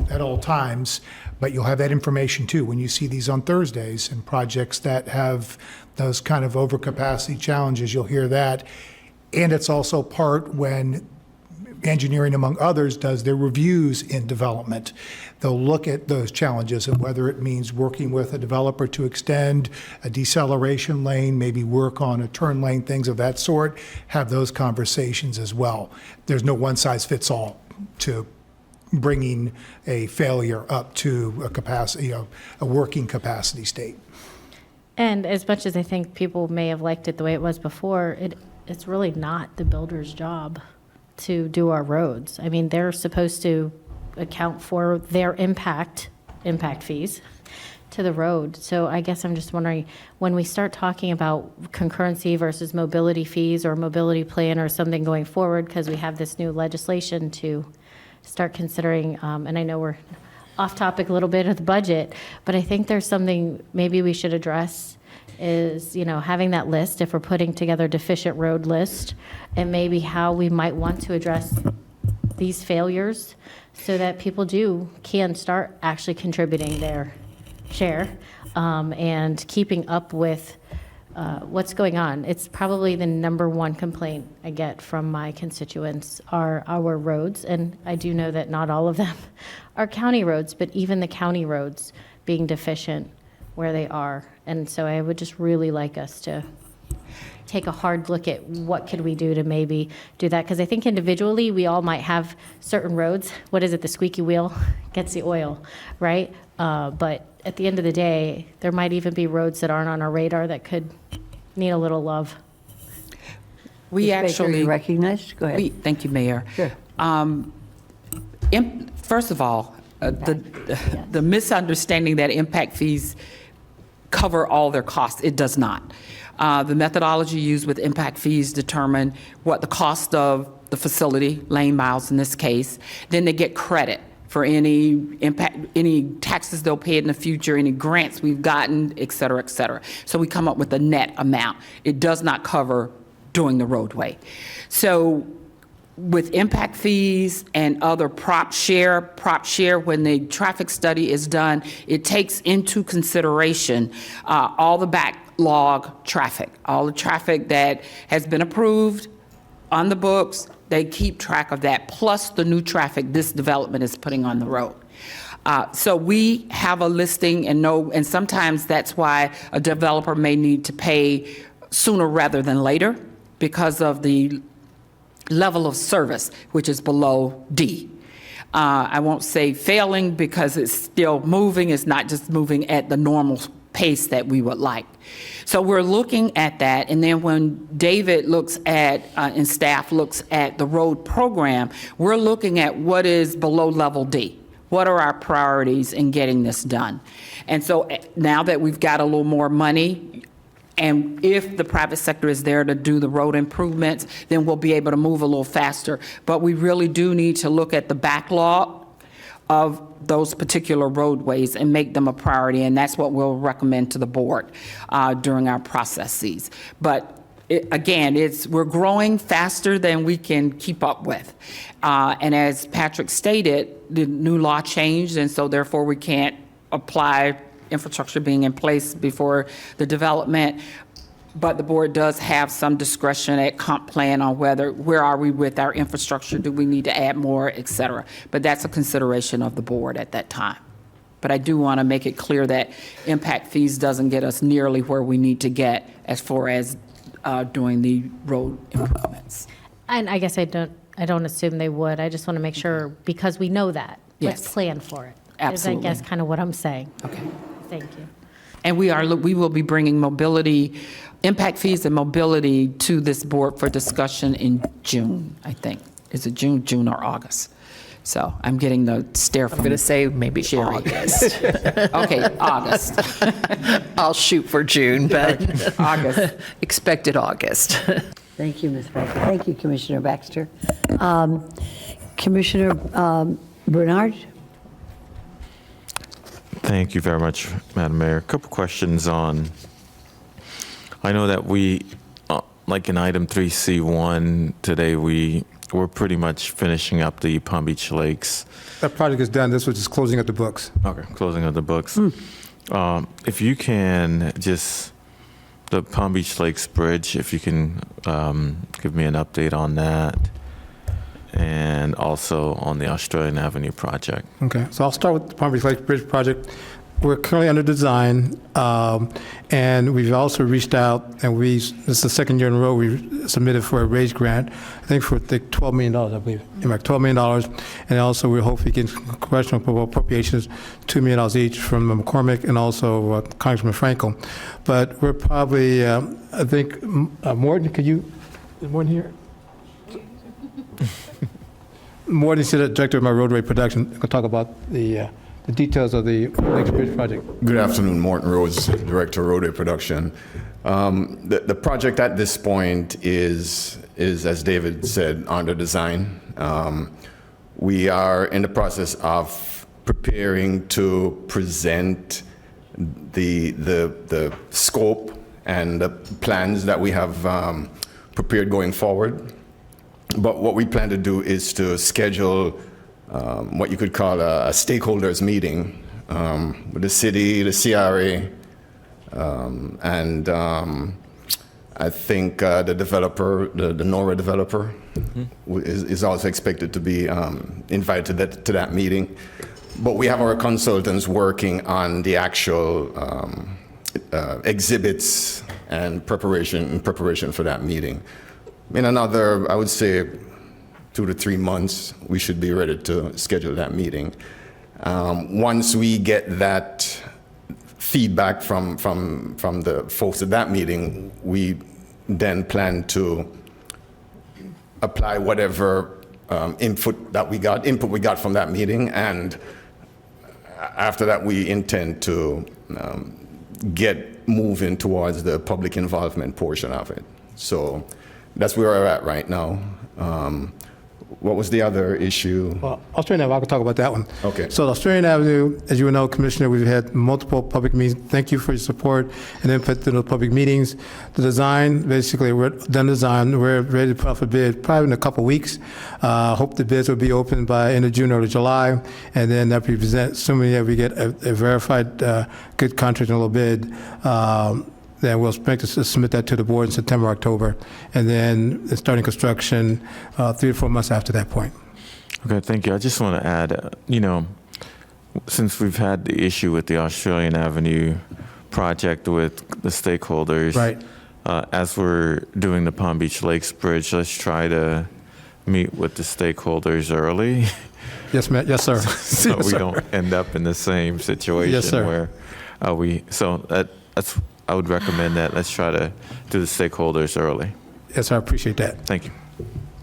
at all times, but you'll have that information too when you see these on Thursdays and projects that have those kind of overcapacity challenges. You'll hear that. And it's also part when engineering, among others, does their reviews in development. They'll look at those challenges and whether it means working with a developer to extend a deceleration lane, maybe work on a turn lane, things of that sort, have those conversations as well. There's no one size fits all to bringing a failure up to a capacity, a working capacity state. And as much as I think people may have liked it the way it was before, it's really not the builder's job to do our roads. I mean, they're supposed to account for their impact fees to the road. So I guess I'm just wondering, when we start talking about concurrency versus mobility fees or mobility plan or something going forward, because we have this new legislation to start considering, and I know we're off topic a little bit of the budget, but I think there's something maybe we should address is, having that list, if we're putting together a deficient road list, and maybe how we might want to address these failures so that people can start actually contributing their share and keeping up with what's going on. It's probably the number one complaint I get from my constituents are our roads, and I do know that not all of them are county roads, but even the county roads being deficient where they are. And so I would just really like us to take a hard look at what could we do to maybe do that, because I think individually we all might have certain roads. What is it? The squeaky wheel gets the oil, right? But at the end of the day, there might even be roads that aren't on our radar that could need a little love. We Ms. Baker, actually you're recognized. Go ahead. Thank you, Mayor. Sure. First of all, the misunderstanding that impact fees cover all their costs, it does not. The methodology used with impact fees determine what the cost of the facility, lane miles in this case, then they get credit for any impact, any taxes they'll pay in the future, any grants we've gotten, et cetera, et cetera. So we come up with a net amount. It does not cover doing the roadway. So with impact fees and other prop share, when the traffic study is done, it takes into consideration all the backlog traffic, all the traffic that has been approved on the books. They keep track of that, plus the new traffic this development is putting on the road. So we have a listing and sometimes that's why a developer may need to pay sooner rather than later because of the level of service, which is below D. I won't say failing because it's still moving. It's not just moving at the normal pace that we would like. So we're looking at that. And then when David looks at, and staff looks at the road program, we're looking at what is below level D. What are our priorities in getting this done? And so now that we've got a little more money, and if the private sector is there to do the road improvements, then we'll be able to move a little faster. But we really do need to look at the backlog of those particular roadways and make them a priority, and that's what we'll recommend to the board during our processes. But again, we're growing faster than we can keep up with. And as Patrick stated, the new law changed, and so therefore we can't apply infrastructure being in place before the development. But the board does have some discretion at comp plan on where are we with our infrastructure, do we need to add more, et cetera. But that's a consideration of the board at that time. But I do want to make it clear that impact fees doesn't get us nearly where we need to get as far as doing the road improvements. And I guess I don't assume they would. I just want to make sure, because we know that. Yes. Let's plan for it. Absolutely. Is I guess kind of what I'm saying. Okay. Thank you. And we will be bringing impact fees and mobility to this board for discussion in June, I think. Is it June or August? So I'm getting the stare from I'm going to say maybe Sherry. August. Okay, August. I'll shoot for June, but August. expected August. Thank you, Ms. Baxter. Thank you, Commissioner Baxter. Commissioner Bernard? Thank you very much, Madam Mayor. A couple questions on, I know that we, like in item 3C1 today, we're pretty much finishing up the Palm Beach Lakes. That project is done. This was just closing up the books. Okay, closing of the books. If you can just, the Palm Beach Lakes Bridge, if you can give me an update on that, and also on the Australian Avenue project. Okay, so I'll start with the Palm Beach Lake Bridge project. We're currently under design, and we've also reached out, and this is the second year in a row we've submitted for a raise grant, I think for $12 million, I believe, $12 million. And also we're hopefully getting congressional appropriations, $2 million each from McCormick and also Congressman Frankel. But we're probably, I think, Morton, is Morton here? Morton is the director of my roadway production. I'm going to talk about the details of the Lakes Bridge project. Good afternoon, Morton Rhodes, Director of Roadway Production. The project at this point is, as David said, under design. We are in the process of preparing to present the scope and the plans that we have prepared going forward. But what we plan to do is to schedule what you could call a stakeholders meeting with the city, the CRA, and I think the developer, the NORA developer, is also expected to be invited to that meeting. But we have our consultants working on the actual exhibits and preparation for that meeting. In another, I would say, 2 to 3 months, we should be ready to schedule that meeting. Once we get that feedback from the folks at that meeting, we then plan to apply whatever input we got from that meeting, and after that, we intend to get moving towards the public involvement portion of it. So that's where we're at right now. what was the other issue? Well, Australian Avenue, I can talk about that one. Okay. So Australian Avenue, as you know, Commissioner, we've had multiple public meetings. Thank you for your support and input to those public meetings. The design, basically, we're done design. We're ready to put out for bid probably in a couple weeks. Hope the bids will be open by end of June, early July. And then after we present, assuming that we get a verified good contract and a little bid, then we'll expect to submit that to the board in September, October, and then starting construction 3 to 4 months after that point. Okay, thank you. I just want to add, since we've had the issue with the Australian Avenue project with the stakeholders, Right. As we're doing the Palm Beach Lakes Bridge, let's try to meet with the stakeholders early. Yes, ma'am. Yes, sir. So Yes, we sir. don't end up in the same situation Yes, sir. where that's I would recommend that. Let's try to do the stakeholders early. Yes, sir. I appreciate that. Thank you.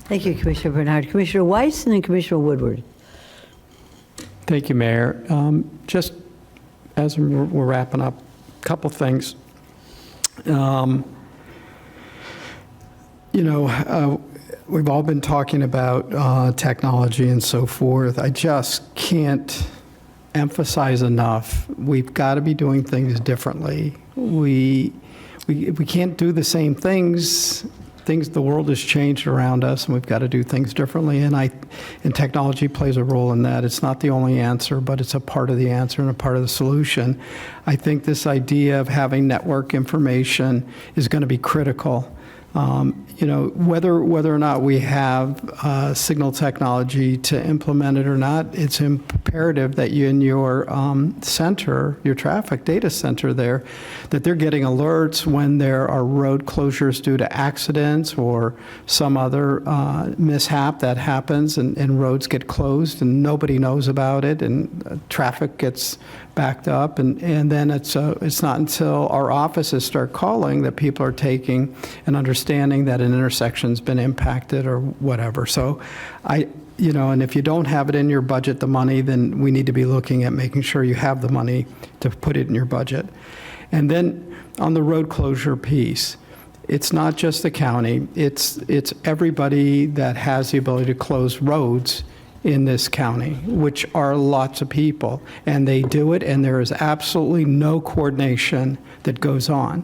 Thank you, Commissioner Bernard. Commissioner Weiss and then Commissioner Woodward. Thank you, Mayor. Just as we're wrapping up, a couple things. We've all been talking about technology and so forth. I just can't emphasize enough, we've got to be doing things differently. We can't do the same things. The world has changed around us, and we've got to do things differently. And technology plays a role in that. It's not the only answer, but it's a part of the answer and a part of the solution. I think this idea of having network information is going to be critical. Whether or not we have signal technology to implement it or not, it's imperative that you in your center, your traffic data center there, that they're getting alerts when there are road closures due to accidents or some other mishap that happens and roads get closed and nobody knows about it and traffic gets backed up, and then it's not until our offices start calling that people are taking and understanding that an intersection's been impacted or whatever. So and if you don't have it in your budget, the money, then we need to be looking at making sure you have the money to put it in your budget. And then on the road closure piece, it's not just the county, it's everybody that has the ability to close roads in this county, which are lots of people, and they do it, and there is absolutely no coordination that goes on.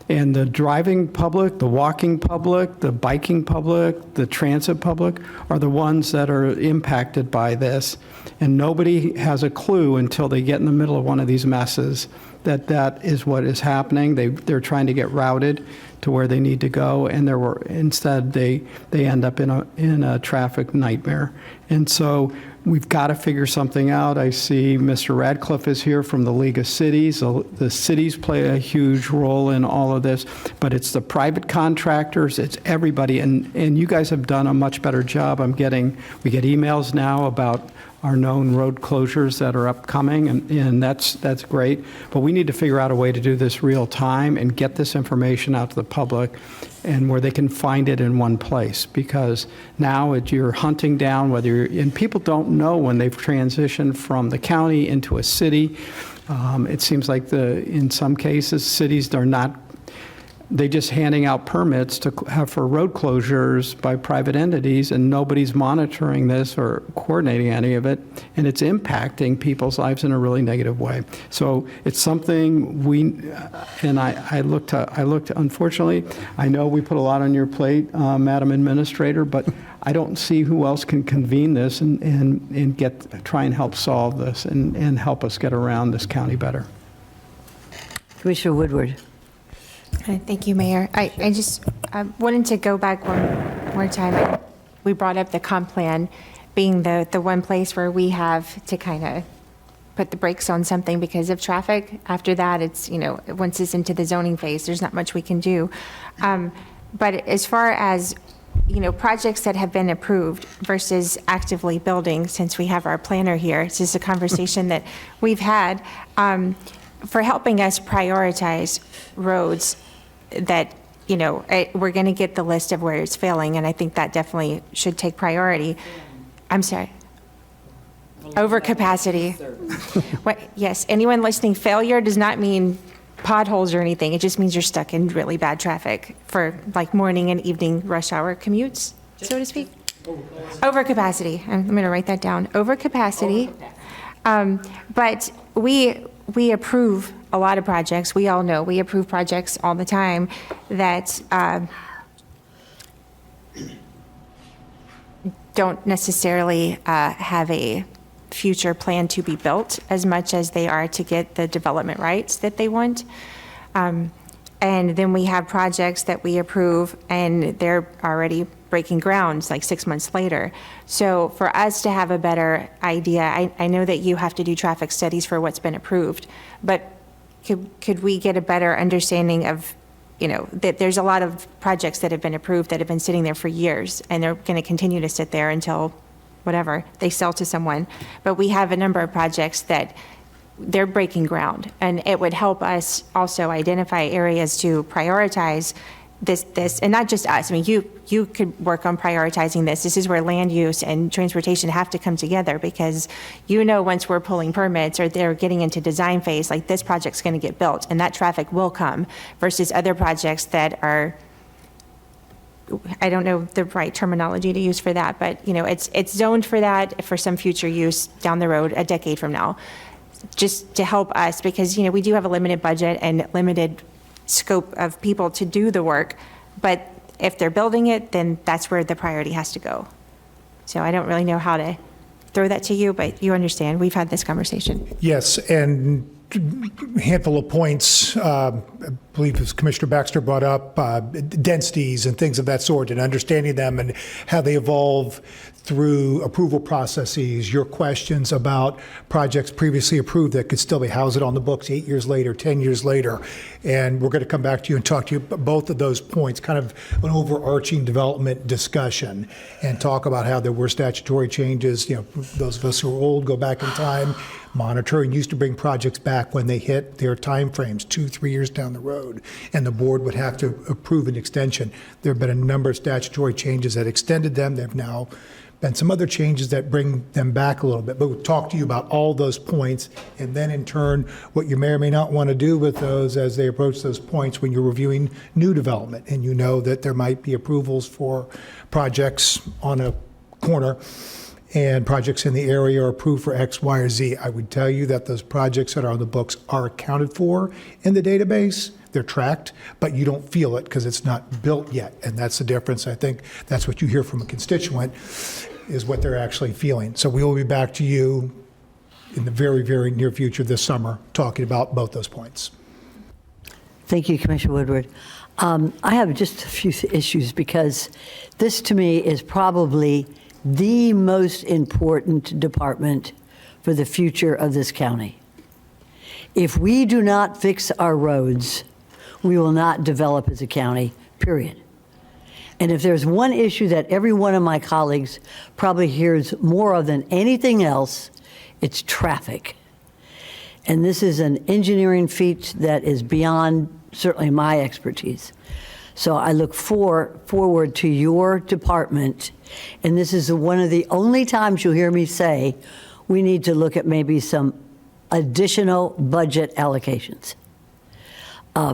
And the driving public, the walking public, the biking public, the transit public are the ones that are impacted by this. And nobody has a clue until they get in the middle of one of these messes that is what is happening. They're trying to get routed to where they need to go, and instead they end up in a traffic nightmare. And so we've got to figure something out. I see Mr. Radcliffe is here from the League of Cities. The cities play a huge role in all of this, but it's the private contractors, it's everybody, and you guys have done a much better job. We get emails now about our known road closures that are upcoming, and that's great. But we need to figure out a way to do this real time and get this information out to the public and where they can find it in one place. Because now you're hunting down and people don't know when they've transitioned from the county into a city. It seems like in some cases, cities are not, they just handing out permits for road closures by private entities, and nobody's monitoring this or coordinating any of it, and it's impacting people's lives in a really negative way. So it's something I looked, unfortunately, I know we put a lot on your plate, Madam Administrator, but I don't see who else can convene this and try and help solve this and help us get around this county better. Commissioner Woodward. Thank you, Mayor. I just wanted to go back one more time. We brought up the comp plan being the one place where we have to kind of put the brakes on something because of traffic. After that, it's, once it's into the zoning phase, there's not much we can do. But as far as, projects that have been approved versus actively building, since we have our planner here, it's just a conversation that we've had for helping us prioritize roads that, we're going to get the list of where it's failing, and I think that definitely should take priority. I'm sorry. Overcapacity. Yes, anyone listening, failure does not mean potholes or anything. It just means you're stuck in really bad traffic for like morning and evening rush hour commutes, so to speak. Overcapacity. I'm going to write that down. Overcapacity. But we approve a lot of projects. We all know we approve projects all the time that don't necessarily have a future plan to be built as much as they are to get the development rights that they want. And then we have projects that we approve and they're already breaking grounds like 6 months later. So for us to have a better idea, I know that you have to do traffic studies for what's been approved, but could we get a better understanding of, that there's a lot of projects that have been approved that have been sitting there for years and they're going to continue to sit there until whatever, they sell to someone. But we have a number of projects that they're breaking ground, and it would help us also identify areas to prioritize this, and not just us. I mean, you could work on prioritizing this. This is where land use and transportation have to come together, because once we're pulling permits or they're getting into design phase, like this project's going to get built, and that traffic will come, versus other projects that are, I don't know the right terminology to use for that, but it's zoned for that for some future use down the road, a decade from now, just to help us, because we do have a limited budget and limited scope of people to do the work, but if they're building it, then that's where the priority has to go. So I don't really know how to throw that to you, but you understand, we've had this conversation. Yes, and a handful of points, I believe as Commissioner Baxter brought up, densities and things of that sort, and understanding them and how they evolve through approval processes, your questions about projects previously approved that could still be housed on the books 8 years later, 10 years later. And we're going to come back to you and talk to you about both of those points, kind of an overarching development discussion, and talk about how there were statutory changes. Those of us who are old go back in time. Monitoring used to bring projects back when they hit their timeframes, 2-3 years down the road, and the board would have to approve an extension. There have been a number of statutory changes that extended them. There have now been some other changes that bring them back a little bit. But we'll talk to you about all those points, and then in turn, what you may or may not want to do with those as they approach those points when you're reviewing new development, and that there might be approvals for projects on a corner, and projects in the area are approved for X, Y, or Z. I would tell you that those projects that are on the books are accounted for in the database. They're tracked, but you don't feel it because it's not built yet. And that's the difference. I think that's what you hear from a constituent, is what they're actually feeling. So we will be back to you in the very, very near future this summer talking about both those points. Thank you, Commissioner Woodward. I have just a few issues, because this to me is probably the most important department for the future of this county. If we do not fix our roads, we will not develop as a county, period. And if there's one issue that every one of my colleagues probably hears more of than anything else, it's traffic. And this is an engineering feat that is beyond certainly my expertise. So I look forward to your department, and this is one of the only times you'll hear me say we need to look at maybe some additional budget allocations.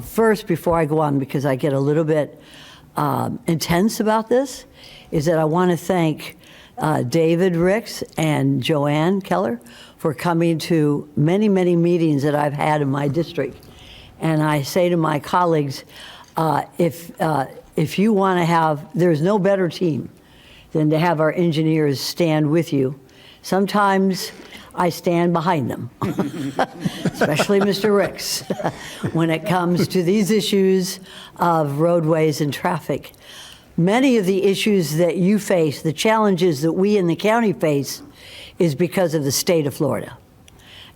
First, before I go on, because I get a little bit intense about this, is that I want to thank David Ricks and Joanne Keller for coming to many, many meetings that I've had in my district. And I say to my colleagues, if you want to have, there's no better team than to have our engineers stand with you. Sometimes I stand behind them, especially Mr. Ricks, when it comes to these issues of roadways and traffic. Many of the issues that you face, the challenges that we in the county face, is because of the state of Florida.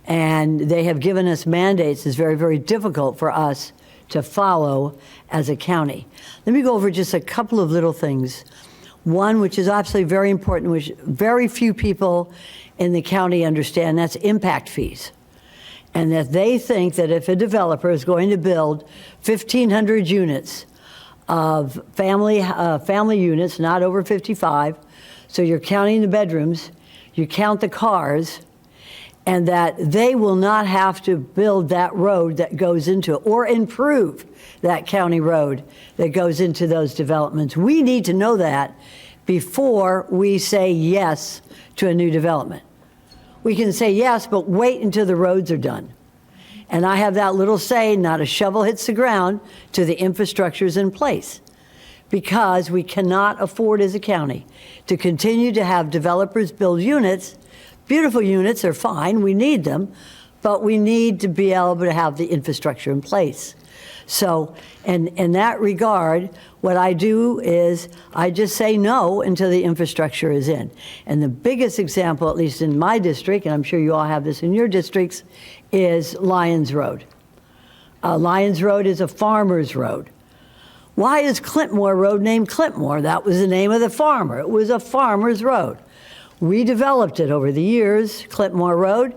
And they have given us mandates. It's very, very difficult for us to follow as a county. Let me go over just a couple of little things. One, which is absolutely very important, which very few people in the county understand, that's impact fees. And that they think that if a developer is going to build 1,500 units of family units, not over 55, so you're counting the bedrooms, you count the cars, and that they will not have to build that road that goes into it, or improve that county road that goes into those developments. We need to know that, before we say yes to a new development. We can say yes, but wait until the roads are done. And I have that little saying, not a shovel hits the ground till the infrastructure is in place. Because we cannot afford as a county to continue to have developers build units. Beautiful units are fine, we need them, but we need to be able to have the infrastructure in place. So, in that regard, what I do is I just say no until the infrastructure is in. And the biggest example, at least in my district, and I'm sure you all have this in your districts, is Lyons Road. Lyons Road is a farmer's road. Why is Clintmore Road named Clintmore? That was the name of the farmer. It was a farmer's road. We developed it over the years, Clintmore Road,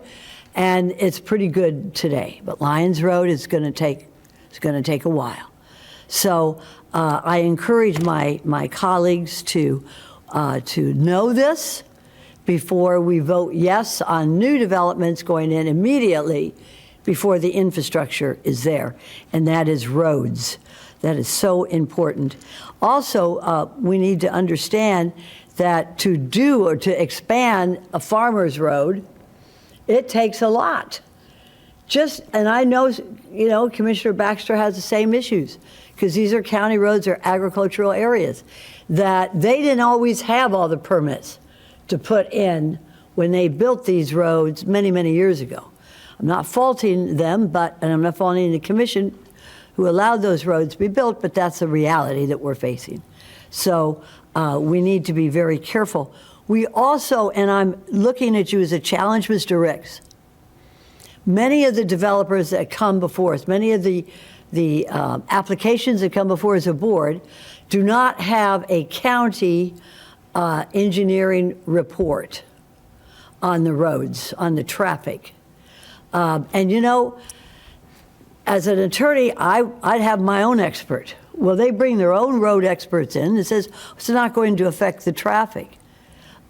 and it's pretty good today. But Lyons Road is going to take a while. So I encourage my colleagues to know this before we vote yes on new developments going in immediately before the infrastructure is there, and that is roads. That is so important. Also, we need to understand that to do or to expand a farmer's road, it takes a lot. And I know, Commissioner Baxter has the same issues, because these are county roads or agricultural areas, that they didn't always have all the permits to put in when they built these roads many, many years ago. I'm not faulting them, and I'm not faulting the commission who allowed those roads to be built, but that's the reality that we're facing. So we need to be very careful. We also, and I'm looking at you as a challenge, Mr. Ricks, many of the developers that come before us, many of the applications that come before us as a board do not have a county engineering report on the roads, on the traffic. And as an attorney, I'd have my own expert. Well, they bring their own road experts in and says, it's not going to affect the traffic.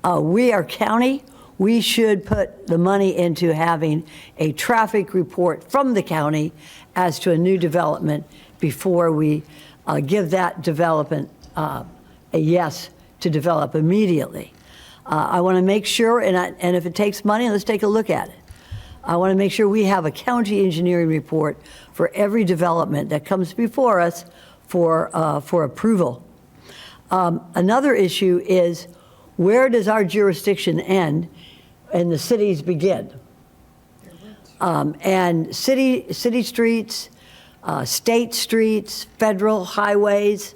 We are county. We should put the money into having a traffic report from the county as to a new development before we give that development a yes to develop immediately. I want to make sure, and if it takes money, let's take a look at it. I want to make sure we have a county engineering report for every development that comes before us for approval. Another issue is, where does our jurisdiction end and the cities begin? And city streets, state streets, federal highways,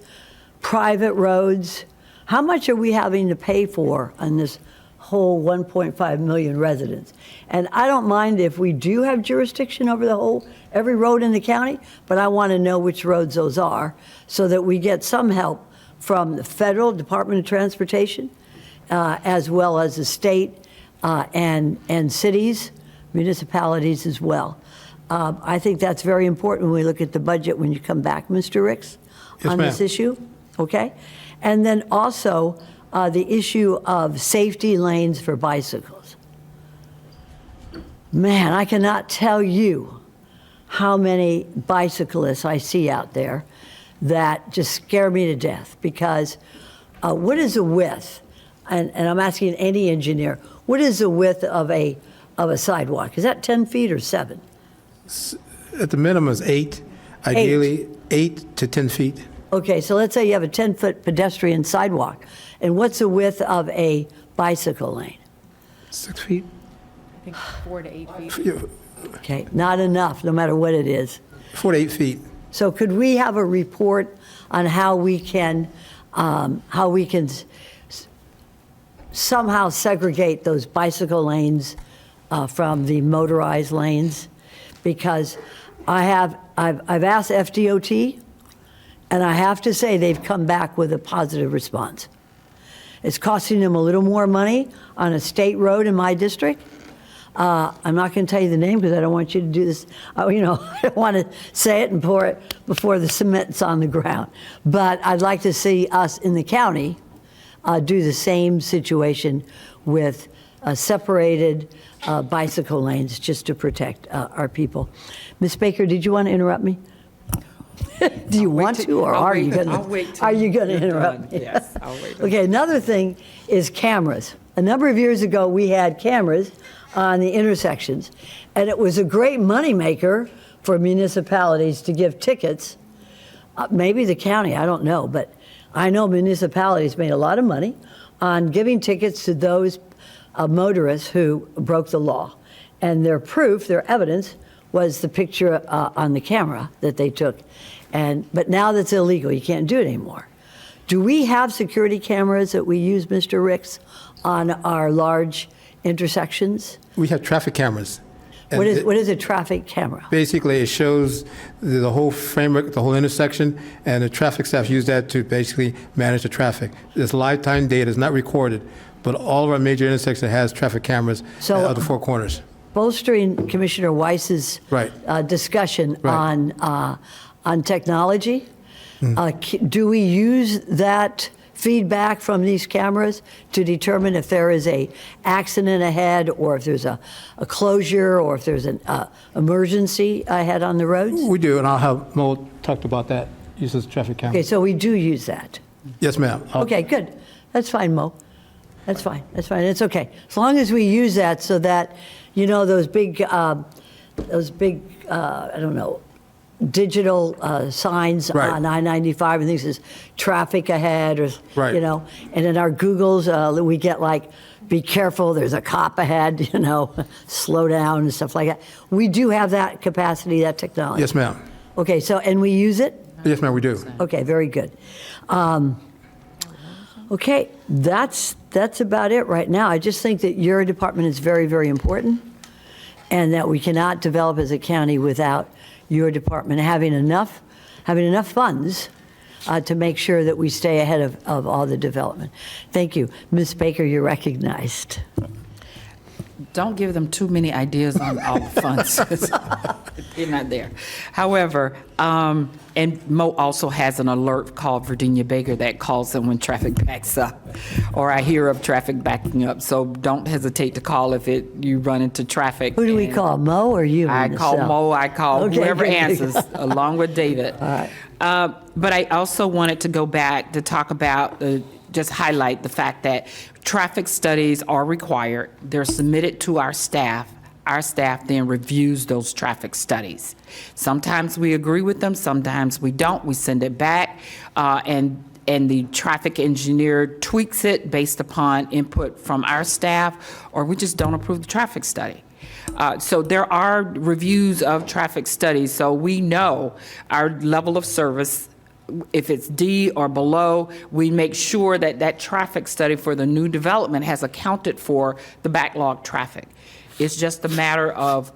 private roads, how much are we having to pay for on this whole 1.5 million residents? And I don't mind if we do have jurisdiction over every road in the county, but I want to know which roads those are so that we get some help from the federal Department of Transportation, as well as the state and cities, municipalities as well. I think that's very important when we look at the budget when you come back, Mr. Ricks, on this issue. Okay? And then also the issue of safety lanes for bicycles. Man, I cannot tell you how many bicyclists I see out there that just scare me to death, because what is the width? And I'm asking any engineer, what is the width of a sidewalk? Is that 10 feet or 7? At the minimum is 8, ideally 8 to 10 feet. Okay, so let's say you have a 10-foot pedestrian sidewalk. And what's the width of a bicycle lane? 6 feet. I think 4 to 8 feet. Okay, not enough, no matter what it is. 4 to 8 feet. So could we have a report on how we can somehow segregate those bicycle lanes from the motorized lanes? Because I've asked FDOT, and I have to say they've come back with a positive response. It's costing them a little more money on a state road in my district. I'm not going to tell you the name because I don't want you to do this. I don't want to say it and pour it before the cement's on the ground. But I'd like to see us in the county do the same situation with separated bicycle lanes just to protect our people. Ms. Baker, did you want to interrupt me? Do you want to, or are you going I'll wait to? till Are you going to you're interrupt done. me? Yes, I'll wait. Okay, another thing is cameras. A number of years ago, we had cameras on the intersections, and it was a great moneymaker for municipalities to give tickets. Maybe the county, I don't know, but I know municipalities made a lot of money on giving tickets to those motorists who broke the law. And their proof, their evidence, was the picture on the camera that they took. But now that's illegal, you can't do it anymore. Do we have security cameras that we use, Mr. Ricks, on our large intersections? We have traffic cameras. And What is a traffic camera? basically, it shows the whole framework, the whole intersection, and the traffic staff use that to basically manage the traffic. This lifetime data is not recorded, but all of our major intersections has traffic cameras at the four corners. Bolstering Commissioner Weiss's Right. discussion Right. on technology, do we use that feedback from these cameras to determine if there is a accident ahead, or if there's a closure, or if there's an emergency ahead on the roads? We do, and I'll have Mo talk about that, uses traffic cameras. Okay, so we do use that. Yes, ma'am. Okay, good. That's fine, Mo. That's fine. That's fine. It's okay. As long as we use that so that, you know, those big, I don't know, digital signs Right. on I-95 and things, is traffic ahead, or, Right. you know, and in our Googles, we get like, be careful, there's a cop ahead, you know, slow down and stuff like that. We do have that capacity, that technology. Yes, ma'am. Okay, so, and we use it? Yes, ma'am, we do. Okay, very good. Okay, that's about it right now. I just think that your department is very, very important, and that we cannot develop as a county without your department having enough funds to make sure that we stay ahead of all the development. Thank you. Ms. Baker, you're recognized. Don't give them too many ideas on all the funds. They're not there. However, and Mo also has an alert called Virginia Baker that calls them when traffic backs up, or I hear of traffic backing up. So don't hesitate to call if you run into traffic. Who do we And call, Mo or you? I in the call cell? Mo, I call Okay, whoever good. answers, along with David. All right. But I also wanted to go back to talk about, just highlight the fact that traffic studies are required. They're submitted to our staff. Our staff then reviews those traffic studies. Sometimes we agree with them, sometimes we don't. We send it back, and the traffic engineer tweaks it based upon input from our staff, or we just don't approve the traffic study. So there are reviews of traffic studies, so we know our level of service. If it's D or below, we make sure that that traffic study for the new development has accounted for the backlog traffic. It's just a matter of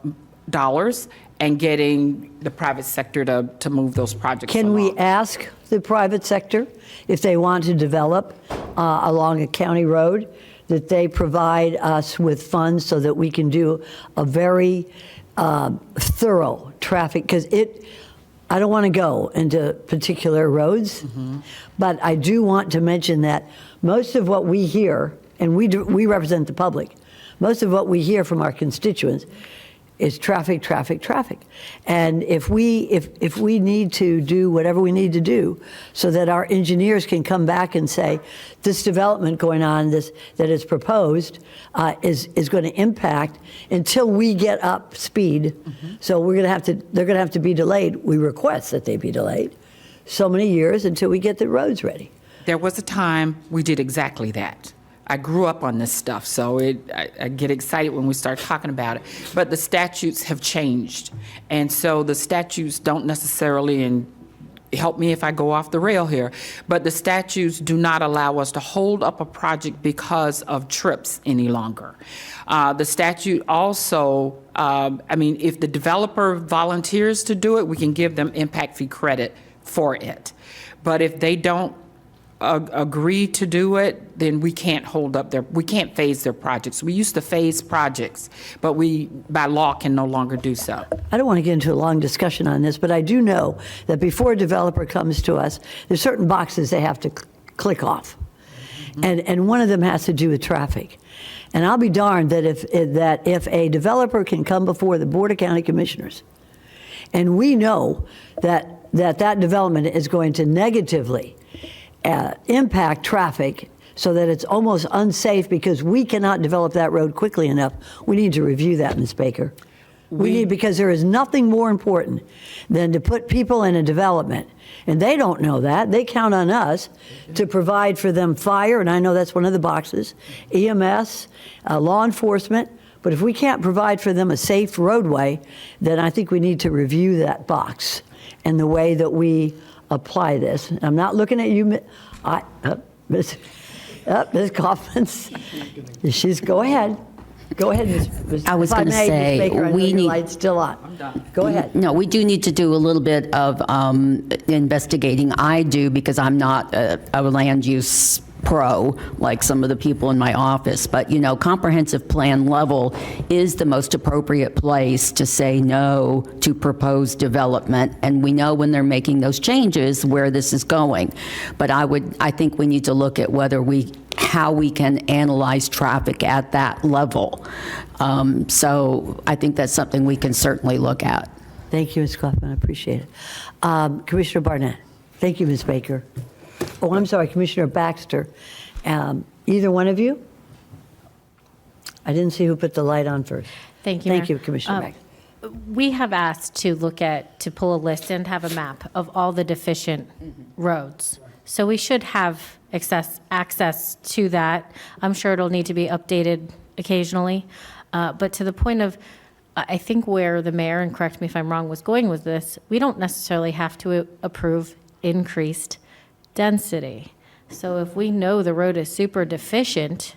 dollars and getting the private sector to move those projects Can we along. ask the private sector if they want to develop along a county road, that they provide us with funds so that we can do a very thorough traffic? Because I don't want to go into particular roads, but I do want to mention that most of what we hear, and we represent the public, most of what we hear from our constituents is traffic, traffic, traffic. And if we need to do whatever we need to do so that our engineers can come back and say, this development going on, that is proposed, is going to impact until we get up speed. So they're going to have to be delayed. We request that they be delayed so many years until we get the roads ready. There was a time we did exactly that. I grew up on this stuff, so I get excited when we start talking about it. But the statutes have changed, and so the statutes don't necessarily, and help me if I go off the rail here, but the statutes do not allow us to hold up a project because of trips any longer. The statute also, if the developer volunteers to do it, we can give them impact fee credit for it. But if they don't agree to do it, then we can't we can't phase their projects. We used to phase projects, but we, by law, can no longer do so. I don't want to get into a long discussion on this, but I do know that before a developer comes to us, there's certain boxes they have to click off. And one of them has to do with traffic. And I'll be darned that if a developer can come before the Board of County Commissioners, and we know that that development is going to negatively impact traffic so that it's almost unsafe because we cannot develop that road quickly enough, we need to review that, Ms. Baker. We need, because there is nothing more important than to put people in a development. And they don't know that. They count on us to provide for them fire, and I know that's one of the boxes, EMS, law enforcement. But if we can't provide for them a safe roadway, then I think we need to review that box and the way that we apply this. I'm not looking at you, Ms. Kaufman. She's, go ahead. Go ahead, Ms. I was going to say, we need. Light's still on. Go ahead. No, we do need to do a little bit of investigating. I do, because I'm not a land use pro like some of the people in my office. But, you know, comprehensive plan level is the most appropriate place to say no to proposed development. And we know when they're making those changes where this is going. But I think we need to look at how we can analyze traffic at that level. So I think that's something we can certainly look at. Thank you, Ms. Kaufman. I appreciate it. Commissioner Barnett. Thank you, Ms. Baker. Oh, I'm sorry, Commissioner Baxter. Either one of you? I didn't see who put the light on first. Thank you, Thank Mayor. you, Commissioner Baxter. We have asked to pull a list and have a map of all the deficient roads. So we should have access to that. I'm sure it'll need to be updated occasionally. But to the point of, I think where the mayor, and correct me if I'm wrong, was going with this, we don't necessarily have to approve increased density. So if we know the road is super deficient,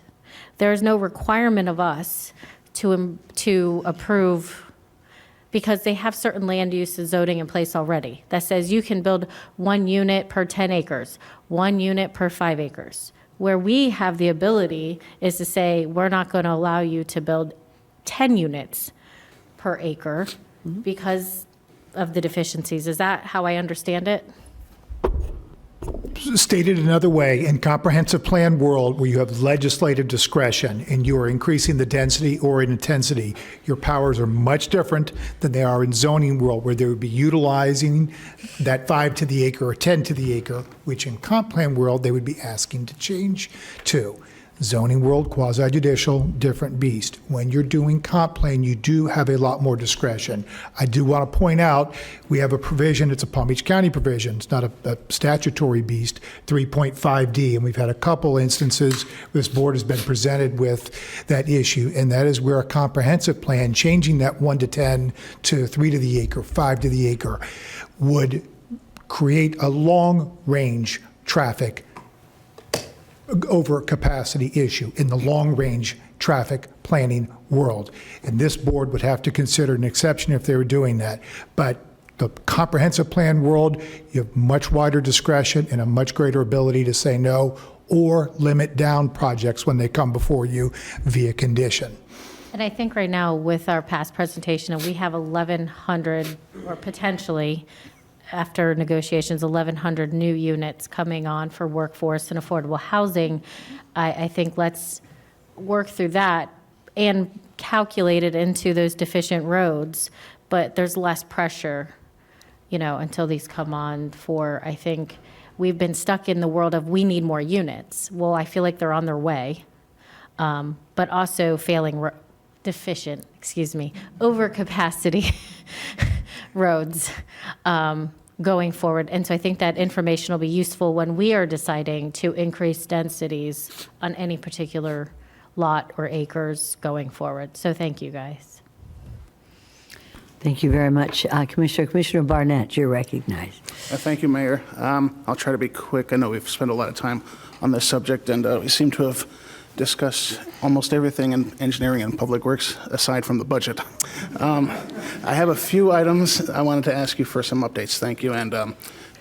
there's no requirement of us to approve, because they have certain land use zoning in place already that says you can build 1 unit per 10 acres, 1 unit per 5 acres. Where we have the ability is to say, we're not going to allow you to build 10 units per acre because of the deficiencies. Is that how I understand it? Stated another way, in comprehensive plan world where you have legislative discretion and you are increasing the density or intensity, your powers are much different than they are in zoning world where they would be utilizing that 5 to the acre or 10 to the acre, which in comp plan world they would be asking to change to. Zoning world, quasi-judicial, different beast. When you're doing comp plan, you do have a lot more discretion. I do want to point out, we have a provision, it's a Palm Beach County provision, it's not a statutory beast, 3.5D, and we've had a couple instances this board has been presented with that issue, and that is where a comprehensive plan, changing that 1 to 10 to 3 to the acre, 5 to the acre, would create a long-range traffic over capacity issue in the long-range traffic planning world. And this board would have to consider an exception if they were doing that. But the comprehensive plan world, you have much wider discretion and a much greater ability to say no or limit down projects when they come before you via condition. And I think right now with our past presentation, we have 1,100 or potentially after negotiations, 1,100 new units coming on for workforce and affordable housing. I think let's work through that and calculate it into those deficient roads, but there's less pressure, until these come on for, I think, we've been stuck in the world of we need more units. Well, I feel like they're on their way, but also overcapacity roads going forward. And so I think that information will be useful when we are deciding to increase densities on any particular lot or acres going forward. So thank you, guys. Thank you very much. Commissioner Barnett, you're recognized. Thank you, Mayor. I'll try to be quick. I know we've spent a lot of time on this subject, and we seem to have discussed almost everything in engineering and public works aside from the budget. I have a few items I wanted to ask you for some updates. Thank you. And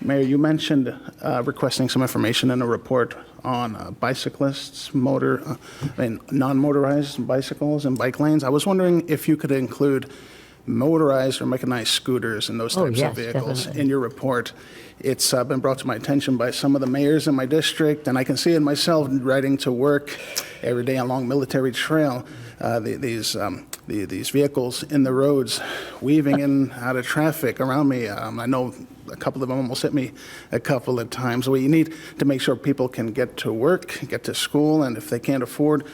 Mayor, you mentioned requesting some information in a report on bicyclists, non-motorized bicycles and bike lanes. I was wondering if you could include motorized or mechanized scooters and those types of vehicles in your report. It's been brought to my attention by some of the mayors in my district, and I can see it myself riding to work every day along Military Trail. These these vehicles in the roads, weaving in and out of traffic around me. I know a couple of them almost hit me a couple of times. We need to make sure people can get to work, get to school, and if they can't afford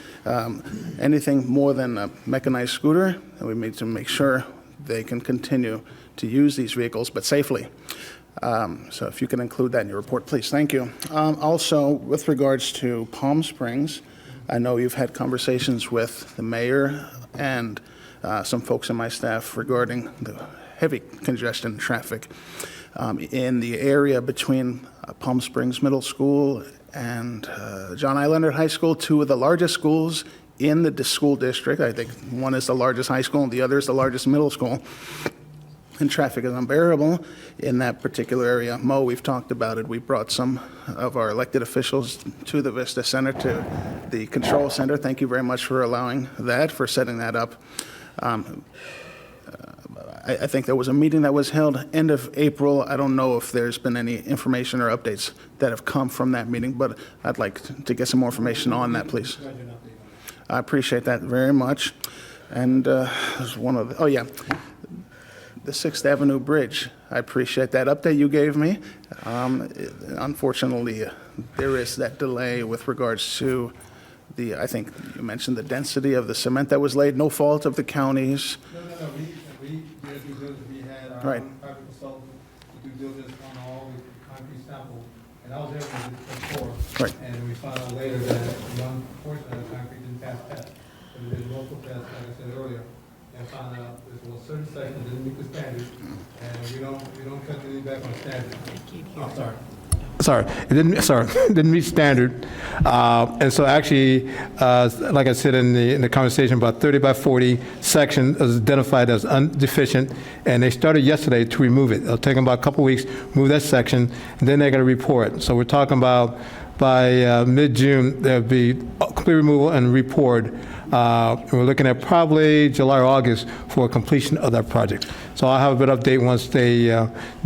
anything more than a mechanized scooter, then we need to make sure they can continue to use these vehicles, but safely. So if you can include that in your report, please. Thank you. Also, with regards to Palm Springs, I know you've had conversations with the mayor and some folks in my staff regarding the heavy congestion and traffic in the area between Palm Springs Middle School and John I. Leonard High School, two of the largest schools in the school district. I think one is the largest high school and the other is the largest middle school. And traffic is unbearable in that particular area. Mo, we've talked about it. We brought some of our elected officials to the Vista Center, to the control center. Thank you very much for allowing that, for setting that up. I think there was a meeting that was held end of April. I don't know if there's been any information or updates that have come from that meeting, but I'd like to get some more information on that, please. I appreciate that very much. And there's one of the, oh yeah, the 6th Avenue Bridge. I appreciate that update you gave me. Unfortunately, there is that delay with regards to I think you mentioned the density of the cement that was laid, no fault of the counties. No, we did due diligence. We had our Right. private consultant do diligence on all the concrete samples, and I was there before. Right. And we found out later that one portion of the concrete didn't pass test. So we did multiple tests, like I said earlier, and found out there was a certain section that didn't meet the standards, and we don't cut anything back on standards. I'm sorry. It didn't meet standard. And so actually, like I said in the conversation, about 30 by 40 section is identified as deficient, and they started yesterday to remove it. It'll take them about a couple weeks, move that section, and then they're going to report. So we're talking about by mid-June, there'll be complete removal and report. We're looking at probably July or August for completion of that project. So I'll have a bit of update once they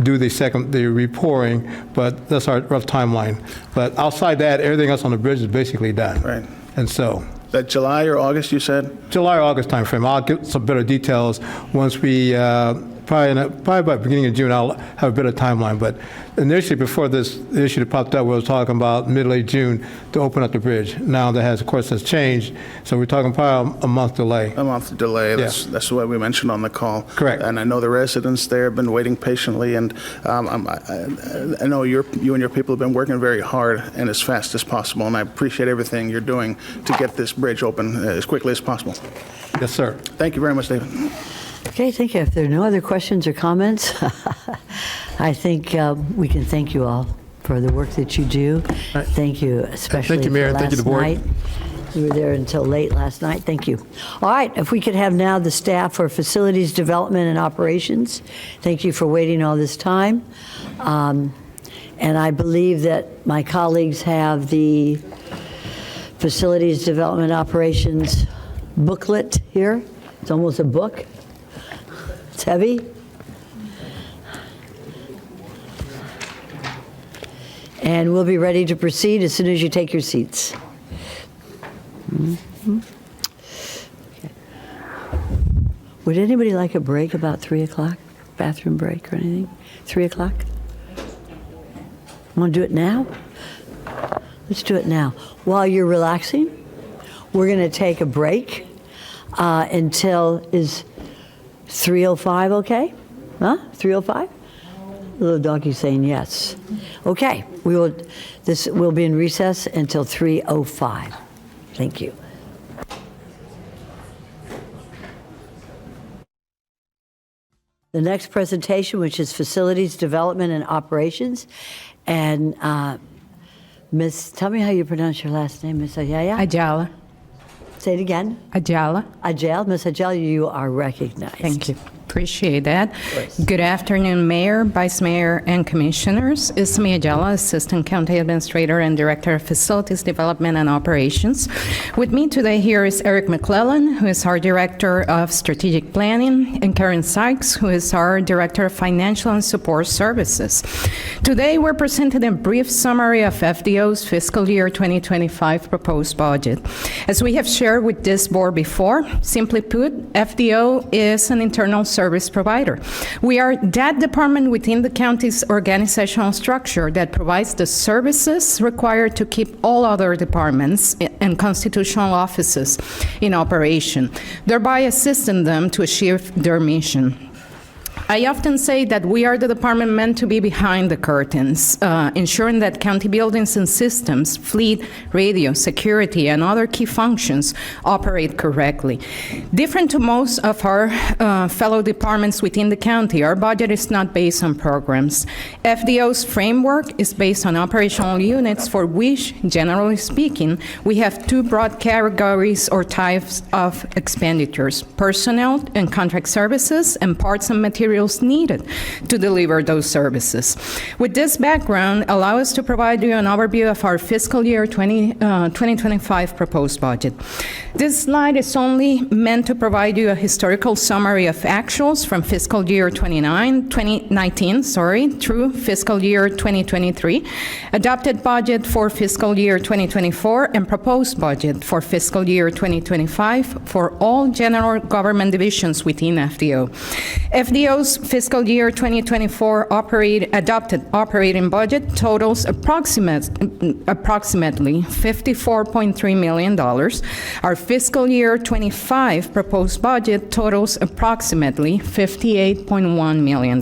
do the reporting, but that's our rough timeline. But outside that, everything else on the bridge is basically done. Right. And so, That July or August, you said? July or August timeframe. I'll get some better details once we, probably by the beginning of June, I'll have a better timeline. But initially, before this issue that popped up, we were talking about mid-late June to open up the bridge. Now that of course, has changed. So we're talking probably a month delay. A month delay, that's what we mentioned on the call. Correct. And I know the residents there have been waiting patiently, and I know you and your people have been working very hard and as fast as possible, and I appreciate everything you're doing to get this bridge open as quickly as possible. Yes, sir. Thank you very much, David. Okay, thank you. If there are no other questions or comments, I think we can thank you all for the work that you do. Thank you, especially Thank you, Mayor. for Thank you, the last board. night. You were there until late last night. Thank you. All right, if we could have now the staff for Facilities Development and Operations. Thank you for waiting all this time. And I believe that my colleagues have the Facilities Development Operations booklet here. It's almost a book. It's heavy. And we'll be ready to proceed as soon as you take your seats. Okay. Would anybody like a break about 3 o'clock? Bathroom break or anything? 3 o'clock? Want to do it now? Let's do it now. While you're relaxing, we're going to take a break until, is 3:05 okay? Huh? 3:05? Little doggy saying yes. Okay, this will be in recess until 3:05. Thank you. The next presentation, which is Facilities Development and Operations, and Miss, tell me how you pronounce your last name, Miss Ayala? Ajala. Say it again. Ajala. Ajal, Miss Ajal, you are recognized. Thank you. Appreciate that. Good afternoon, Mayor, Vice Mayor, and Commissioners. Ismi Ajala, Assistant County Administrator and Director of Facilities Development and Operations. With me today here is Eric McClellan, who is our Director of Strategic Planning, and Karen Sykes, who is our Director of Financial and Support Services. Today, we're presenting a brief summary of FDO's fiscal year 2025 proposed budget. As we have shared with this board before, simply put, FDO is an internal service provider. We are that department within the county's organizational structure that provides the services required to keep all other departments and constitutional offices in operation, thereby assisting them to achieve their mission. I often say that we are the department meant to be behind the curtains, ensuring that county buildings and systems, fleet, radio, security, and other key functions operate correctly. Different to most of our fellow departments within the county, our budget is not based on programs. FDO's framework is based on operational units for which, generally speaking, we have two broad categories or types of expenditures: personnel and contract services, and parts and materials needed to deliver those services. With this background, allow us to provide you an overview of our fiscal year 2025 proposed budget. This slide is only meant to provide you a historical summary of actuals from fiscal year 2019 through fiscal year 2023, adopted budget for fiscal year 2024, and proposed budget for fiscal year 2025 for all general government divisions within FDO. FDO's fiscal year 2024 adopted operating budget totals approximately $54.3 million. Our fiscal year 25 proposed budget totals approximately $58.1 million.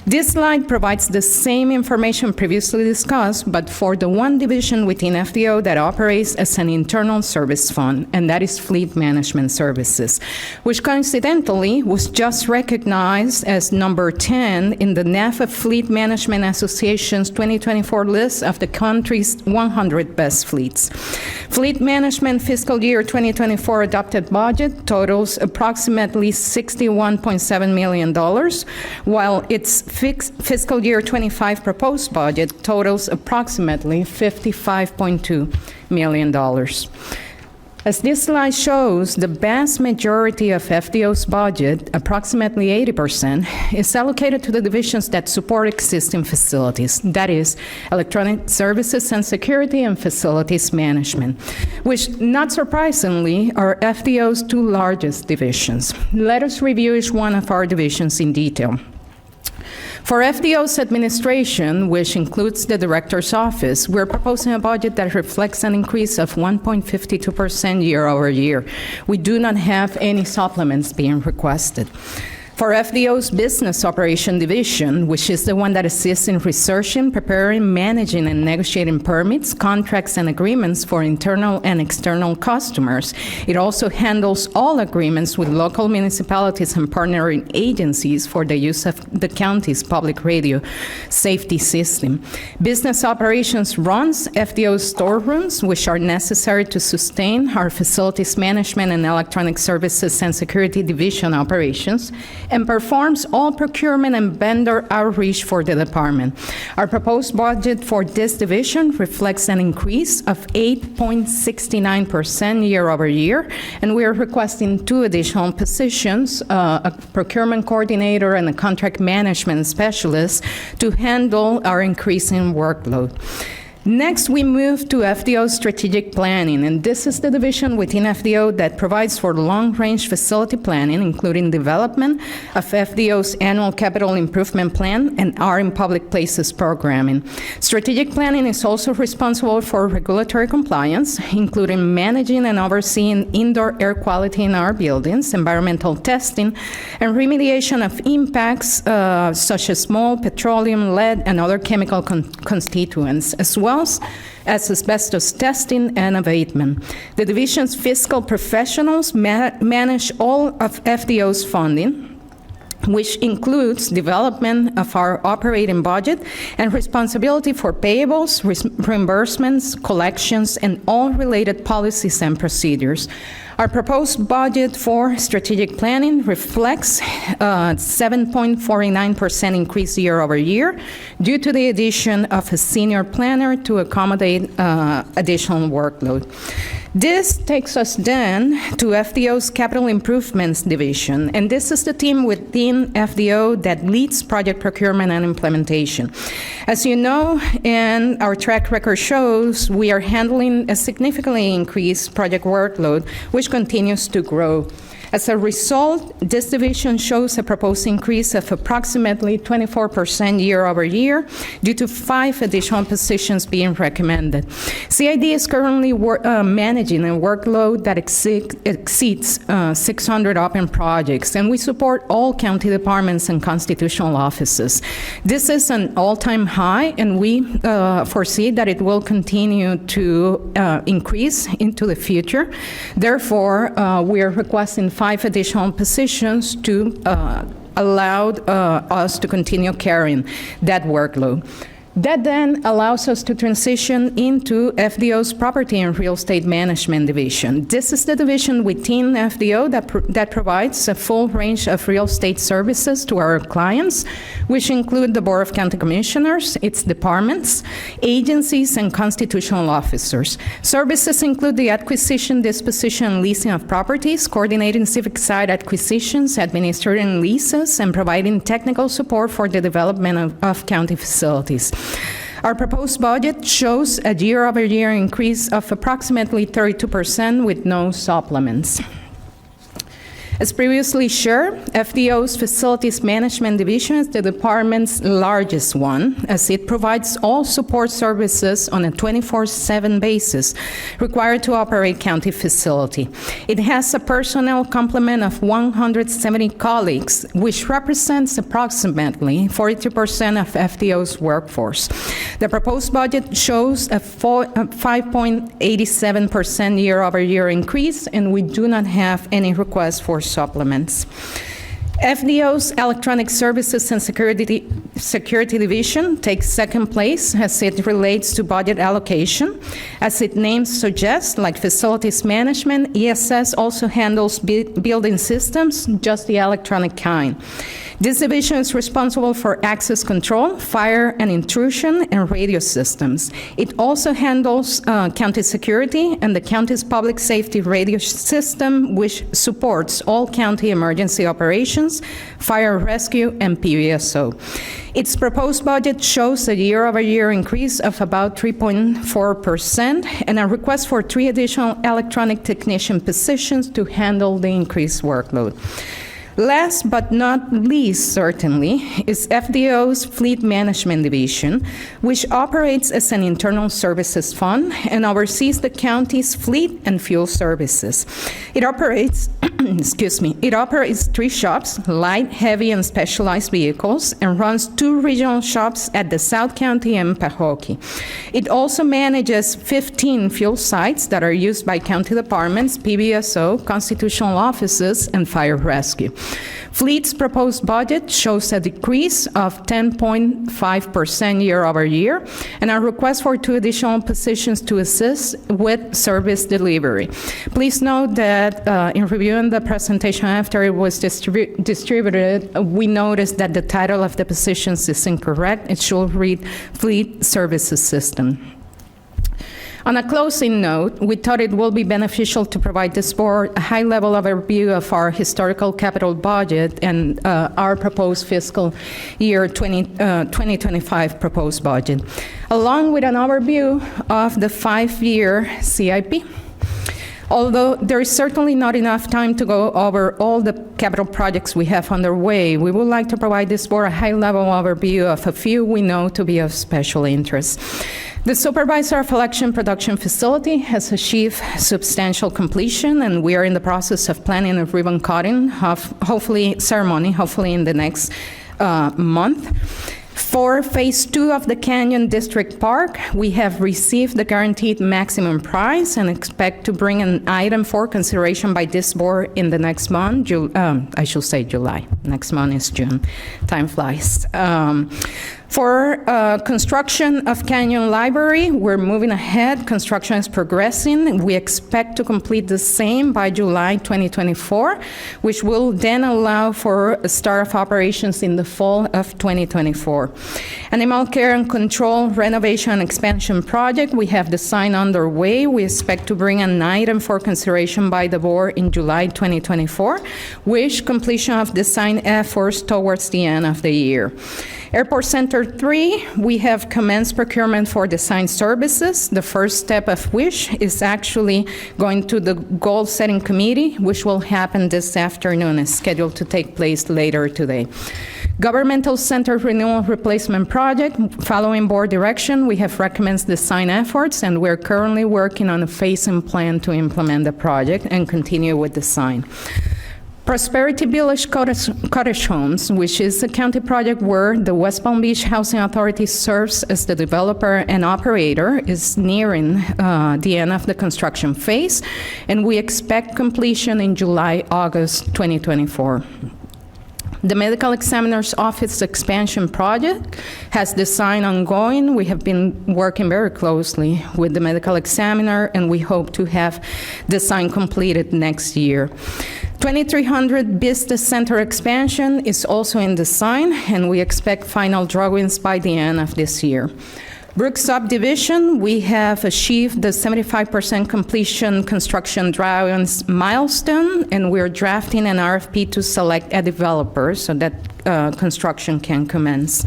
This slide provides the same information previously discussed, but for the one division within FDO that operates as an internal service fund, and that is Fleet Management Services, which coincidentally was just recognized as number 10 in the NAFA Fleet Management Association's 2024 list of the country's 100 best fleets. Fleet Management fiscal year 2024 adopted budget totals approximately $61.7 million, while its fiscal year 25 proposed budget totals approximately $55.2 million. As this slide shows, the vast majority of FDO's budget, approximately 80%, is allocated to the divisions that support existing facilities, that is, electronic services and security and facilities management, which, not surprisingly, are FDO's two largest divisions. Let us review each one of our divisions in detail. For FDO's administration, which includes the Director's Office, we're proposing a budget that reflects an increase of 1.52% year over year. We do not have any supplements being requested. For FDO's Business Operation Division, which is the one that assists in researching, preparing, managing, and negotiating permits, contracts, and agreements for internal and external customers, it also handles all agreements with local municipalities and partnering agencies for the use of the county's public radio safety system. Business Operations runs FDO's storerooms, which are necessary to sustain our facilities management and electronic services and security division operations, and performs all procurement and vendor outreach for the department. Our proposed budget for this division reflects an increase of 8.69% year over year, and we are requesting two additional positions, a procurement coordinator and a contract management specialist, to handle our increasing workload. Next, we move to FDO strategic planning, and this is the division within FDO that provides for long-range facility planning, including development of FDO's annual capital improvement plan and our in public places programming. Strategic planning is also responsible for regulatory compliance, including managing and overseeing indoor air quality in our buildings, environmental testing, and remediation of impacts such as mold, petroleum, lead, and other chemical constituents, as well as asbestos testing and abatement. The division's fiscal professionals manage all of FDO's funding, which includes development of our operating budget and responsibility for payables, reimbursements, collections, and all related policies and procedures. Our proposed budget for strategic planning reflects a 7.49% increase year over year due to the addition of a senior planner to accommodate additional workload. This takes us then to FDO's Capital Improvements Division, and this is the team within FDO that leads project procurement and implementation. As you know, and our track record shows, we are handling a significantly increased project workload, which continues to grow. As a result, this division shows a proposed increase of approximately 24% year over year due to 5 additional positions being recommended. CID is currently managing a workload that exceeds 600 open projects, and we support all county departments and constitutional offices. This is an all-time high, and we foresee that it will continue to increase into the future. Therefore, we are requesting 5 additional positions to allow us to continue carrying that workload. That then allows us to transition into FDO's Property and Real Estate Management Division. This is the division within FDO that provides a full range of real estate services to our clients, which include the Board of County Commissioners, its departments, agencies, and constitutional officers. Services include the acquisition, disposition, and leasing of properties, coordinating civic site acquisitions, administering leases, and providing technical support for the development of county facilities. Our proposed budget shows a year-over-year increase of approximately 32% with no supplements. As previously shared, FDO's Facilities Management Division is the department's largest one, as it provides all support services on a 24/7 basis required to operate county facility. It has a personnel complement of 170 colleagues, which represents approximately 42% of FDO's workforce. The proposed budget shows a 5.87% year-over-year increase, and we do not have any requests for supplements. FDO's Electronic Services and Security Division takes second place as it relates to budget allocation. As its name suggests, like facilities management, ESS also handles building systems, just the electronic kind. This division is responsible for access control, fire and intrusion, and radio systems. It also handles county security and the county's public safety radio system, which supports all county emergency operations, fire rescue, and PBSO. Its proposed budget shows a year-over-year increase of about 3.4% and a request for 3 additional electronic technician positions to handle the increased workload. Last but not least, certainly, is FDO's Fleet Management Division, which operates as an internal services fund and oversees the county's fleet and fuel services. It operates, it operates 3 shops, light, heavy, and specialized vehicles, and runs 2 regional shops at the South County and Pahokee. It also manages 15 fuel sites that are used by county departments, PBSO, constitutional offices, and fire rescue. Fleet's proposed budget shows a decrease of 10.5% year over year, and a request for 2 additional positions to assist with service delivery. Please note that in reviewing the presentation after it was distributed, we noticed that the title of the positions is incorrect. It should read Fleet Service Assistant. On a closing note, we thought it will be beneficial to provide this board a high-level overview of our historical capital budget and our proposed fiscal year 2025 proposed budget, along with an overview of the 5-year CIP. Although there is certainly not enough time to go over all the capital projects we have underway, we would like to provide this board a high-level overview of a few we know to be of special interest. The Supervisor of Election Production Facility has achieved substantial completion, and we are in the process of planning a ribbon cutting ceremony, hopefully in the next month. For Phase 2 of the Canyon District Park, we have received the guaranteed maximum price and expect to bring an item for consideration by this board in the next month. I should say July. Next month is June. Time flies. For construction of Canyon Library, we're moving ahead. Construction is progressing. We expect to complete the same by July 2024, which will then allow for a start of operations in the fall of 2024. Animal Care and Control Renovation and Expansion Project, we have design underway. We expect to bring an item for consideration by the board in July 2024, with completion of design efforts towards the end of the year. Airport Center 3, we have commenced procurement for design services, the first step of which is actually going to the goal setting committee, which will happen this afternoon, is scheduled to take place later today. Governmental Center Renewal Replacement Project, following board direction, we have recommended design efforts, and we're currently working on a phasing plan to implement the project and continue with design. Prosperity Village Cottage Homes, which is a county project where the West Palm Beach Housing Authority serves as the developer and operator, is nearing the end of the construction phase, and we expect completion in July, August 2024. The Medical Examiner's Office expansion project has design ongoing. We have been working very closely with the medical examiner, and we hope to have design completed next year. 2300 Business Center expansion is also in design, and we expect final drawings by the end of this year. Brooks Subdivision, we have achieved the 75% completion construction drawings milestone, and we're drafting an RFP to select a developer so that construction can commence.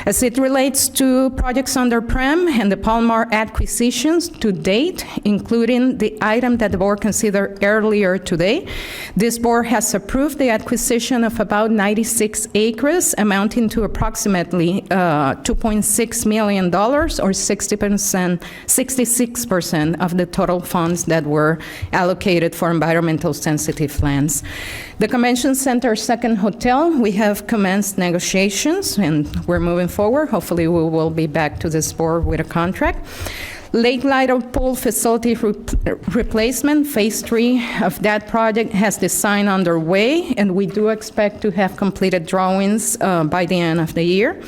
As it relates to projects under PREM and the Palmar acquisitions to date, including the item that the board considered earlier today, this board has approved the acquisition of about 96 acres, amounting to approximately $2.6 million, or 66% of the total funds that were allocated for environmental sensitive lands. The Convention Center Second Hotel, we have commenced negotiations, and we're moving forward. Hopefully, we will be back to this board with a contract. Lake Lido Pool Facility Replacement, Phase 3 of that project has design underway, and we do expect to have completed drawings by the end of the year.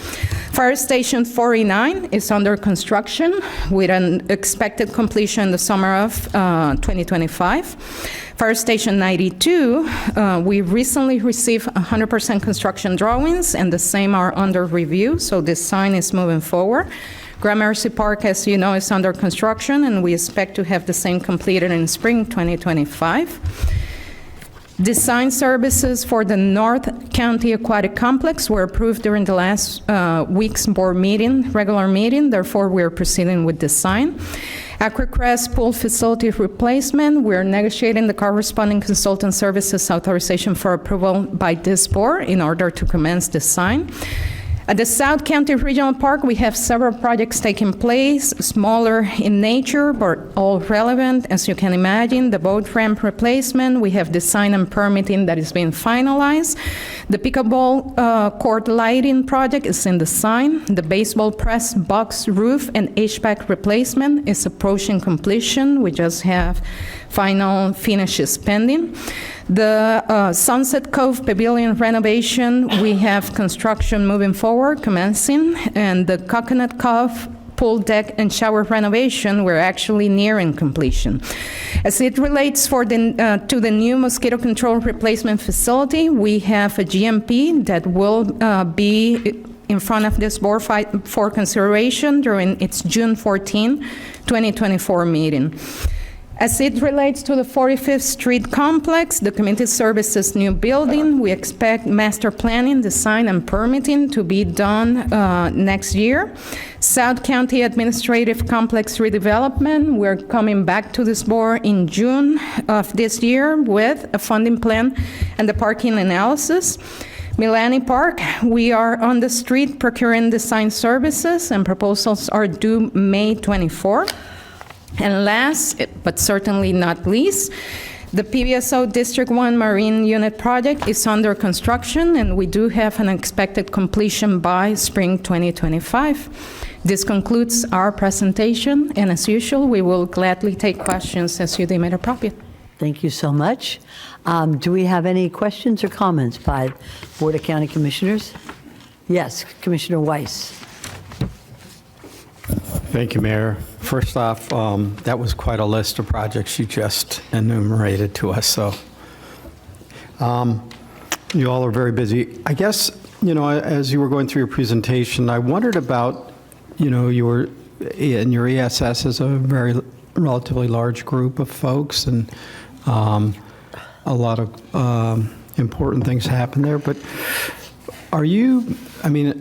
Fire Station 49 is under construction with an expected completion in the summer of 2025. Fire Station 92, we recently received 100% construction drawings, and the same are under review, so design is moving forward. Gramercy Park, as you know, is under construction, and we expect to have the same completed in spring 2025. Design services for the North County Aquatic Complex were approved during the last week's board meeting, regular meeting, therefore we're proceeding with design. Aquacrest Pool Facility Replacement, we're negotiating the corresponding consultant services authorization for approval by this board in order to commence design. At the South County Regional Park, we have several projects taking place, smaller in nature, but all relevant, as you can imagine. The boat ramp replacement, we have design and permitting that is being finalized. The pickleball court lighting project is in design. The baseball press box roof and HVAC replacement is approaching completion. We just have final finishes pending. The Sunset Cove Pavilion renovation, we have construction moving forward, commencing, and the Coconut Cove pool deck and shower renovation, we're actually nearing completion. As it relates to the new mosquito control replacement facility, we have a GMP that will be in front of this board for consideration during its June 14, 2024 meeting. As it relates to the 45th Street complex, the community services new building, we expect master planning, design, and permitting to be done next year. South County Administrative Complex redevelopment, we're coming back to this board in June of this year with a funding plan and the parking analysis. Milani Park, we are on the street procuring design services, and proposals are due May 24. And last, but certainly not least, The PBSO District 1 Marine Unit project is under construction, and we do have an expected completion by spring 2025. This concludes our presentation, and as usual, we will gladly take questions as you deem it appropriate. Thank you so much. Do we have any questions or comments by Board of County Commissioners? Yes, Commissioner Weiss. Thank you, Mayor. First off, that was quite a list of projects you just enumerated to us, so you all are very busy. I guess, as you were going through your presentation, I wondered about, your ESS is a very relatively large group of folks, and a lot of important things happen there, but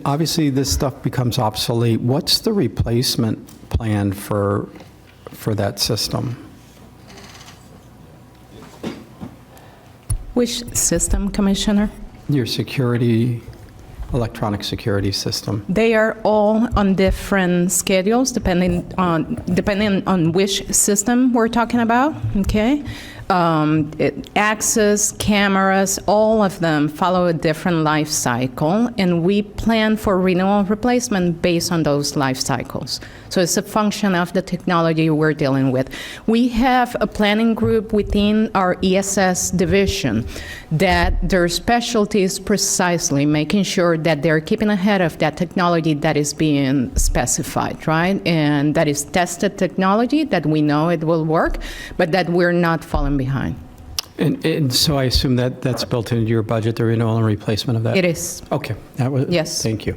obviously this stuff becomes obsolete. What's the replacement plan for that system? Which system, Commissioner? Your electronic security system. They are all on different schedules depending on which system we're talking about, okay? Access, cameras, all of them follow a different life cycle, and we plan for renewal and replacement based on those life cycles. So it's a function of the technology we're dealing with. We have a planning group within our ESS division that their specialty is precisely making sure that they're keeping ahead of that technology that is being specified, right? And that is tested technology that we know it will work, but that we're not falling behind. And so I assume that that's built into your budget, the renewal and replacement of that? It is. Okay. Yes. Thank you.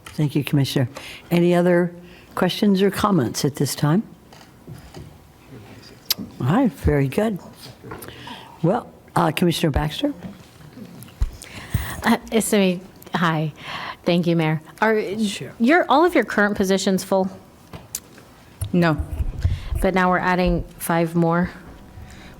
Thank you, Commissioner. Any other questions or comments at this time? All right, very good. Well, Commissioner Baxter? It's me. Hi. Thank you, Mayor. Are all of your current positions full? No. But now we're adding 5 more?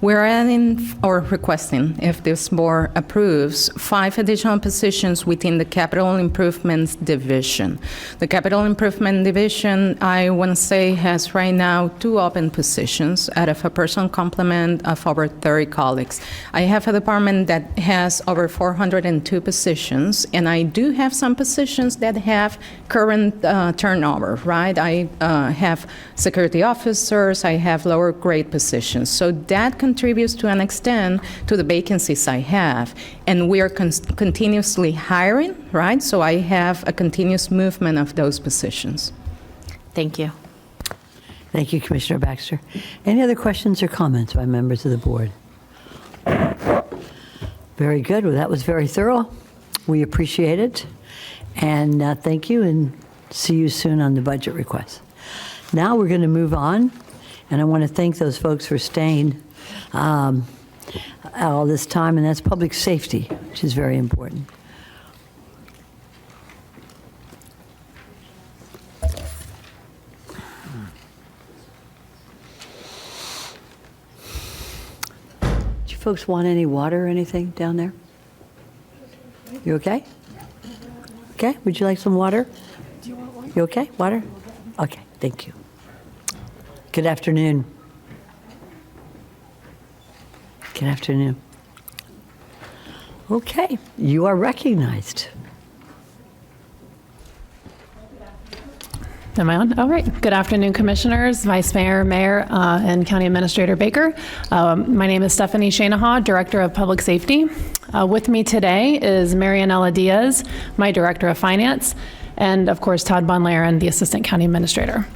We're adding or requesting, if this board approves, 5 additional positions within the Capital Improvements Division. The Capital Improvement Division, I want to say, has right now 2 open positions out of a personal complement of over 30 colleagues. I have a department that has over 402 positions, and I do have some positions that have current turnover, right? I have security officers, I have lower grade positions. So that contributes to an extent to the vacancies I have. And we are continuously hiring, right? So I have a continuous movement of those positions. Thank you. Thank you, Commissioner Baxter. Any other questions or comments by members of the board? Very good. Well, that was very thorough. We appreciate it. And thank you, and see you soon on the budget request. Now we're going to move on, and I want to thank those folks for staying all this time, and that's public safety, which is very important. Do you folks want any water or anything down there? You okay? Okay, would you like some water? You okay? Water? Okay, thank you. Good afternoon. Good afternoon. Okay, you are recognized. Am I on? All right. Good afternoon, Commissioners, Vice Mayor, Mayor, and County Administrator Baker. My name is Stephanie Shanahaw, Director of Public Safety. With me today is Marianella Diaz, my Director of Finance, and of course Todd Bonlaren, the Assistant County Administrator.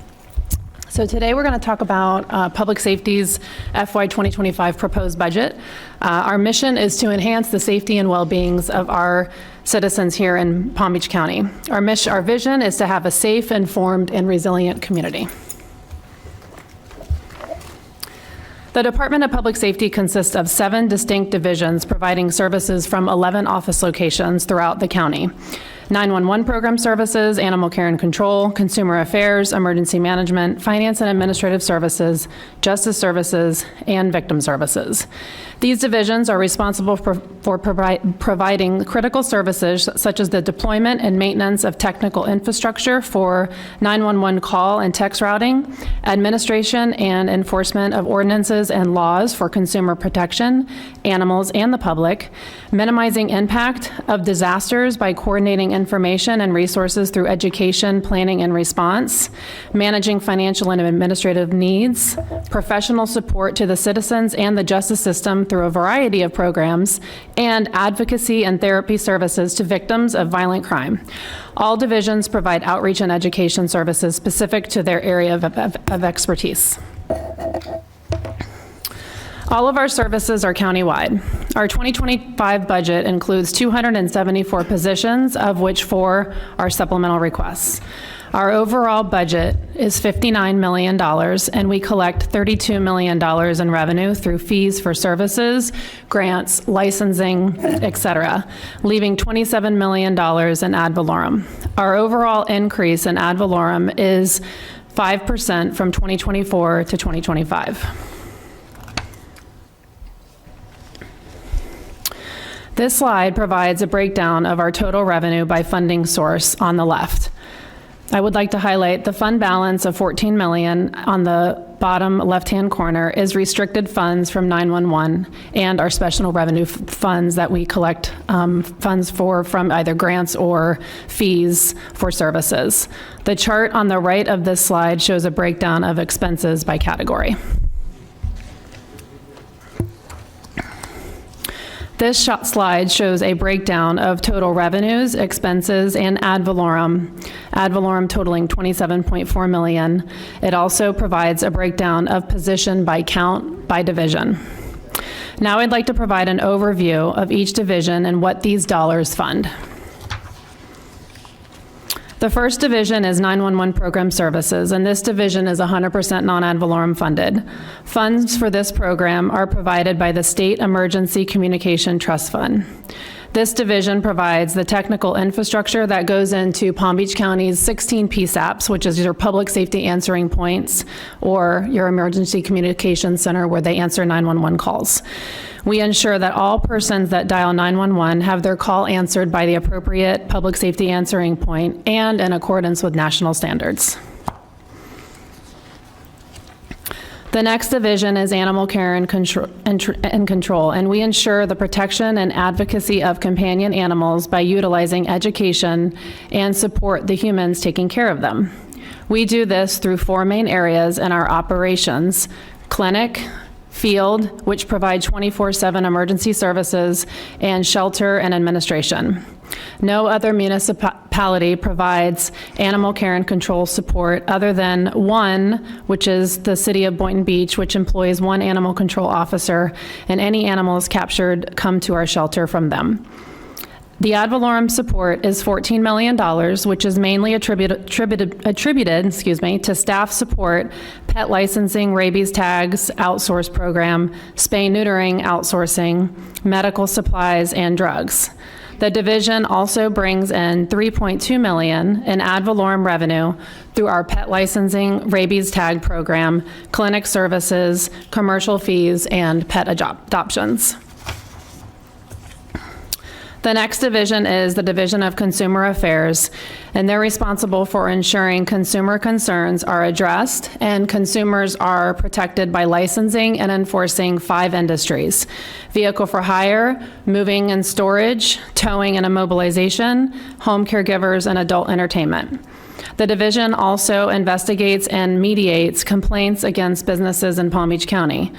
So today we're going to talk about Public Safety's FY 2025 proposed budget. Our mission is to enhance the safety and well-beings of our citizens here in Palm Beach County. Our vision is to have a safe, informed, and resilient community. The Department of Public Safety consists of 7 distinct divisions providing services from 11 office locations throughout the county. 911 program services, animal care and control, consumer affairs, emergency management, finance and administrative services, justice services, and victim services. These divisions are responsible for providing critical services such as the deployment and maintenance of technical infrastructure for 911 call and text routing, administration and enforcement of ordinances and laws for consumer protection, animals, and the public, minimizing impact of disasters by coordinating information and resources through education, planning, and response, managing financial and administrative needs, professional support to the citizens and the justice system through a variety of programs, and advocacy and therapy services to victims of violent crime. All divisions provide outreach and education services specific to their area of expertise. All of our services are countywide. Our 2025 budget includes 274 positions, of which 4 are supplemental requests. Our overall budget is $59 million, and we collect $32 million in revenue through fees for services, grants, licensing, etc., leaving $27 million in ad valorem. Our overall increase in ad valorem is 5% from 2024 to 2025. This slide provides a breakdown of our total revenue by funding source on the left. I would like to highlight the fund balance of $14 million on the bottom left-hand corner is restricted funds from 911 and our special revenue funds that we collect funds for from either grants or fees for services. The chart on the right of this slide shows a breakdown of expenses by category. This slide shows a breakdown of total revenues, expenses, and ad valorem totaling $27.4 million. It also provides a breakdown of position by count by division. Now I'd like to provide an overview of each division and what these dollars fund. The first division is 911 program services, and this division is 100% non-ad valorem funded. Funds for this program are provided by the State Emergency Communication Trust Fund. This division provides the technical infrastructure that goes into Palm Beach County's 16 PSAPs, which is your public safety answering points or your emergency communication center where they answer 911 calls. We ensure that all persons that dial 911 have their call answered by the appropriate public safety answering point and in accordance with national standards. The next division is animal care and control, and we ensure the protection and advocacy of companion animals by utilizing education and support the humans taking care of them. We do this through 4 main areas in our operations: clinic, field, which provide 24/7 emergency services, and shelter and administration. No other municipality provides animal care and control support other than one, which is the city of Boynton Beach, which employs 1 animal control officer, and any animals captured come to our shelter from them. The ad valorem support is $14 million, which is mainly attributed to staff support, pet licensing, rabies tags, outsource program, spay-neutering outsourcing, medical supplies, and drugs. The division also brings in $3.2 million in ad valorem revenue through our pet licensing, rabies tag program, clinic services, commercial fees, and pet adoptions. The next division is the Division of Consumer Affairs, and they're responsible for ensuring consumer concerns are addressed and consumers are protected by licensing and enforcing 5 industries: vehicle for hire, moving and storage, towing and immobilization, home caregivers, and adult entertainment. The division also investigates and mediates complaints against businesses in Palm Beach County.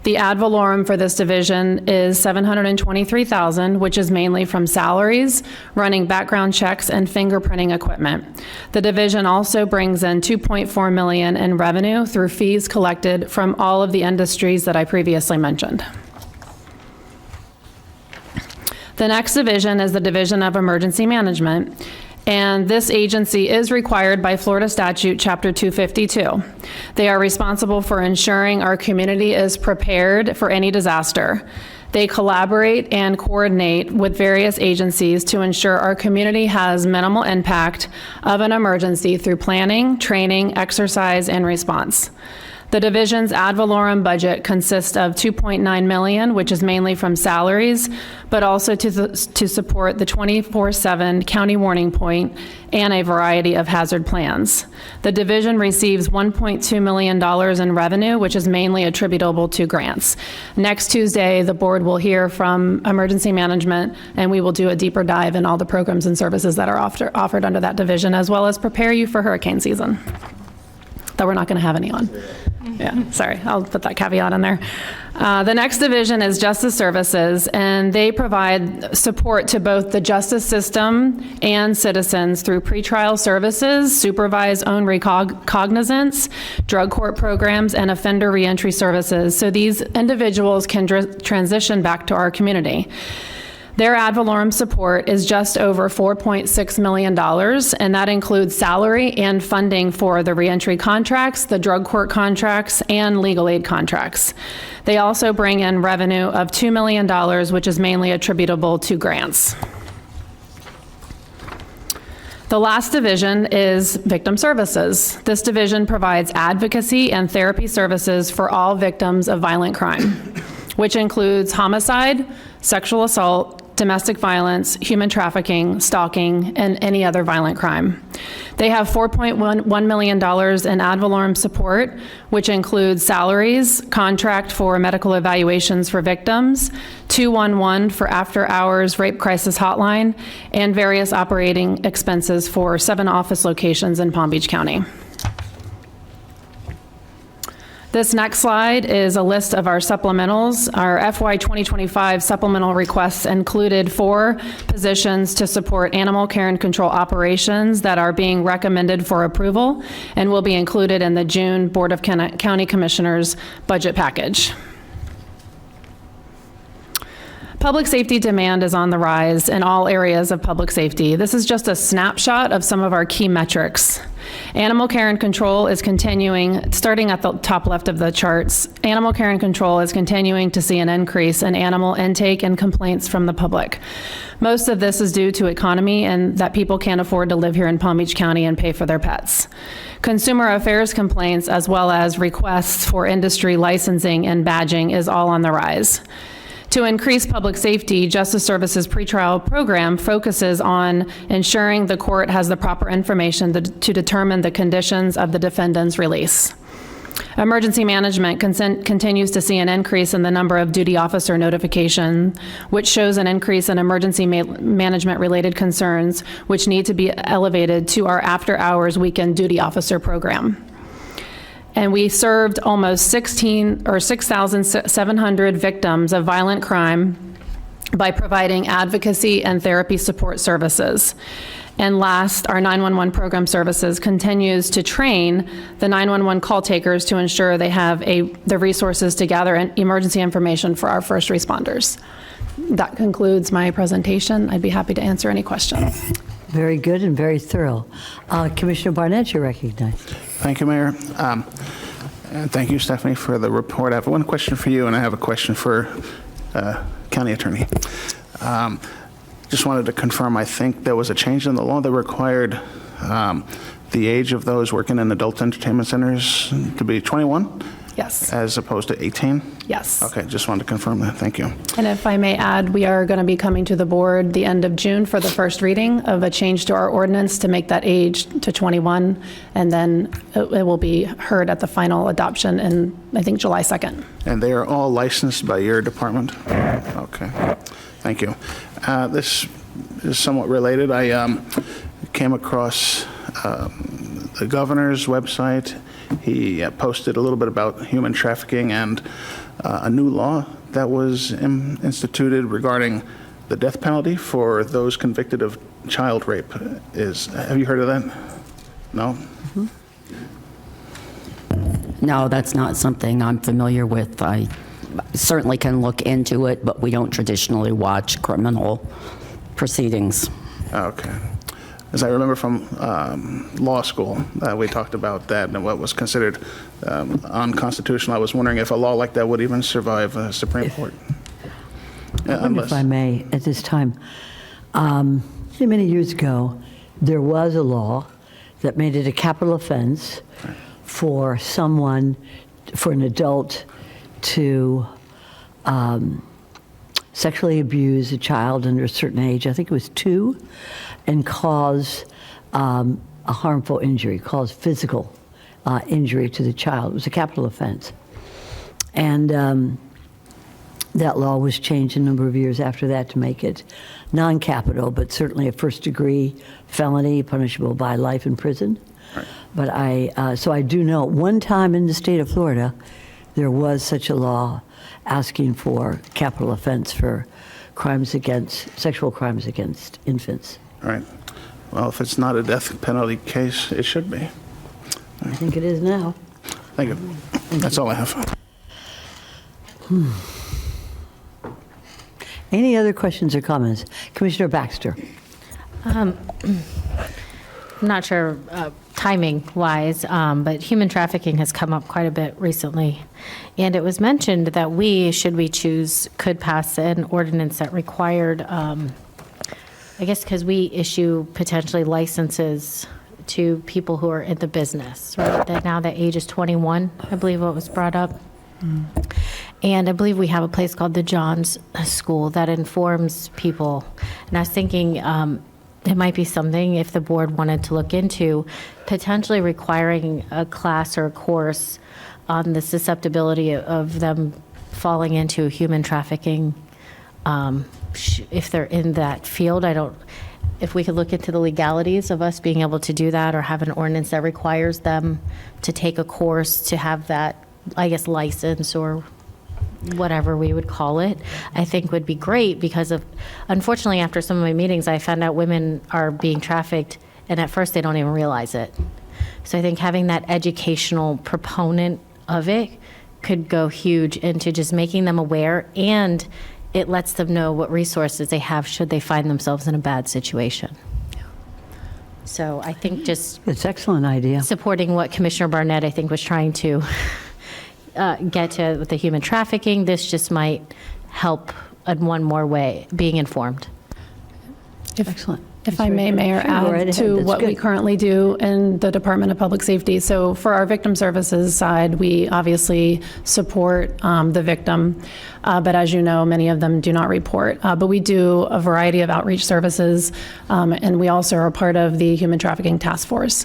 The ad valorem for this division is $723,000, which is mainly from salaries, running background checks, and fingerprinting equipment. The division also brings in $2.4 million in revenue through fees collected from all of the industries that I previously mentioned. The next division is the Division of Emergency Management, and this agency is required by Florida Statute Chapter 252. They are responsible for ensuring our community is prepared for any disaster. They collaborate and coordinate with various agencies to ensure our community has minimal impact of an emergency through planning, training, exercise, and response. The division's ad valorem budget consists of $2.9 million, which is mainly from salaries, but also to support the 24/7 county warning point and a variety of hazard plans. The division receives $1.2 million in revenue, which is mainly attributable to grants. Next Tuesday, the board will hear from emergency management, and we will do a deeper dive in all the programs and services that are offered under that division, as well as prepare you for hurricane season, that we're not going to have any on. Yeah, sorry, I'll put that caveat in there. The next division is Justice Services, and they provide support to both the justice system and citizens through pretrial services, supervised own recognizance, drug court programs, and offender reentry services, so these individuals can transition back to our community. Their ad valorem support is just over $4.6 million, and that includes salary and funding for the reentry contracts, the drug court contracts, and legal aid contracts. They also bring in revenue of $2 million, which is mainly attributable to grants. The last division is Victim Services. This division provides advocacy and therapy services for all victims of violent crime, which includes homicide, sexual assault, domestic violence, human trafficking, stalking, and any other violent crime. They have $4.1 million in ad valorem support, which includes salaries, contract for medical evaluations for victims, 211 for after-hours rape crisis hotline, and various operating expenses for 7 office locations in Palm Beach County. This next slide is a list of our supplementals. Our FY 2025 supplemental requests included 4 positions to support animal care and control operations that are being recommended for approval and will be included in the June Board of County Commissioners budget package. Public safety demand is on the rise in all areas of public safety. This is just a snapshot of some of our key metrics. Animal care and control is continuing, starting at the top left of the charts, animal care and control is continuing to see an increase in animal intake and complaints from the public. Most of this is due to economy and that people can't afford to live here in Palm Beach County and pay for their pets. Consumer affairs complaints, as well as requests for industry licensing and badging, is all on the rise. To increase public safety, Justice Services pretrial program focuses on ensuring the court has the proper information to determine the conditions of the defendant's release. Emergency management continues to see an increase in the number of duty officer notification, which shows an increase in emergency management related concerns, which need to be elevated to our after-hours weekend duty officer program. And we served almost 6,700 victims of violent crime by providing advocacy and therapy support services. And last, our 911 program services continues to train the 911 call takers to ensure they have the resources to gather emergency information for our first responders. That concludes my presentation. I'd be happy to answer any questions. Very good and very thorough. Commissioner Barnett, you're recognized. Thank you, Mayor. And thank you, Stephanie, for the report. I have one question for you, and I have a question for County Attorney. Just wanted to confirm, I think there was a change in the law that required the age of those working in adult entertainment centers to be 21? Yes. As opposed to 18? Yes. Okay, just wanted to confirm that. Thank you. And if I may add, we are going to be coming to the board the end of June for the first reading of a change to our ordinance to make that age to 21, and then it will be heard at the final adoption in, I think, July 2nd. And they are all licensed by your department? Okay, thank you. This is somewhat related. I came across the governor's website. He posted a little bit about human trafficking and a new law that was instituted regarding the death penalty for those convicted of child rape. Have you heard of that? No? No, that's not something I'm familiar with. I certainly can look into it, but we don't traditionally watch criminal proceedings. Okay. As I remember from law school, we talked about that and what was considered unconstitutional. I was wondering if a law like that would even survive Supreme Court. I wonder if I may, at this time, many years ago, there was a law that made it a capital offense for someone, for an adult to sexually abuse a child under a certain age, I think it was 2, and cause a harmful injury, cause physical injury to the child. It was a capital offense. And that law was changed a number of years after that to make it non-capital, but certainly a first-degree felony punishable by life in prison. Right. But so I do know, one time in the state of Florida, there was such a law asking for capital offense for sexual crimes against infants. All right. Well, if it's not a death penalty case, it should be. I think it is now. Thank you. That's all I have. Any other questions or comments? Commissioner Baxter. I'm not sure timing-wise, but human trafficking has come up quite a bit recently. And it was mentioned that we, should we choose, could pass an ordinance that required, I guess because we issue potentially licenses to people who are in the business, right? That now that age is 21, I believe what was brought up. And I believe we have a place called the Johns School that informs people. And I was thinking it might be something, if the board wanted to look into, potentially requiring a class or a course on the susceptibility of them falling into human trafficking. If they're in that field, if we could look into the legalities of us being able to do that, or have an ordinance that requires them to take a course to have that, I guess, license or whatever we would call it, I think would be great, because unfortunately, after some of my meetings, I found out women are being trafficked, and at first they don't even realize it. So I think having that educational proponent of it could go huge into just making them aware, and it lets them know what resources they have should they find themselves in a bad situation. So I think just... It's an excellent idea. Supporting what Commissioner Barnett, I think, was trying to get to with the human trafficking, this just might help in one more way, being informed. Excellent. If I may, Mayor, Sure, go right add ahead. to That's what we good. currently do in the Department of Public Safety. So for our victim services side, we obviously support the victim, but as you know, many of them do not report. But we do a variety of outreach services, and we also are part of the Human Trafficking Task Force.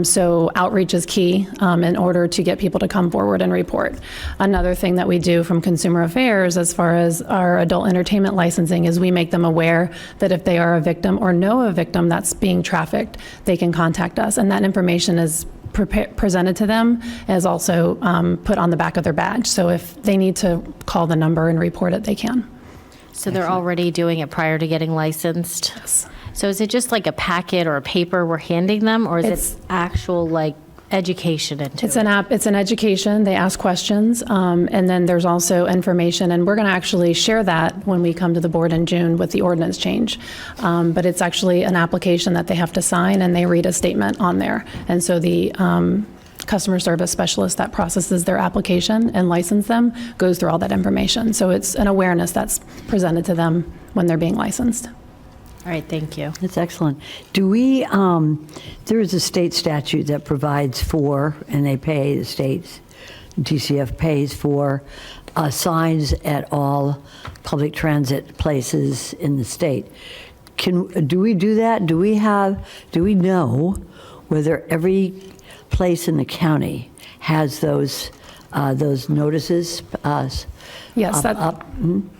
So outreach is key in order to get people to come forward and report. Another thing that we do from Consumer Affairs, as far as our adult entertainment licensing, is we make them aware that if they are a victim or know a victim that's being trafficked, they can contact us, and that information is presented to them, is also put on the back of their badge. So if they need to call the number and report it, they can. So they're already doing it prior to getting licensed? Yes. So is it just like a packet or a paper we're handing them, or is it actual like education into It's an app. It's an education. They ask questions, and then there's also information. And we're going to actually share that when we come to the board in June with the ordinance change. But it's actually an application that they have to sign, and they read a statement on there. And so the customer service specialist that processes their application and license them goes through all that information. So it's an awareness that's presented to them when they're being licensed. All right, thank you. That's excellent. Do we, there is a state statute that provides for, and they pay, the states, DCF pays for signs at all public transit places in the state. Do we do that? Do we know whether every place in the county has those notices? Yes,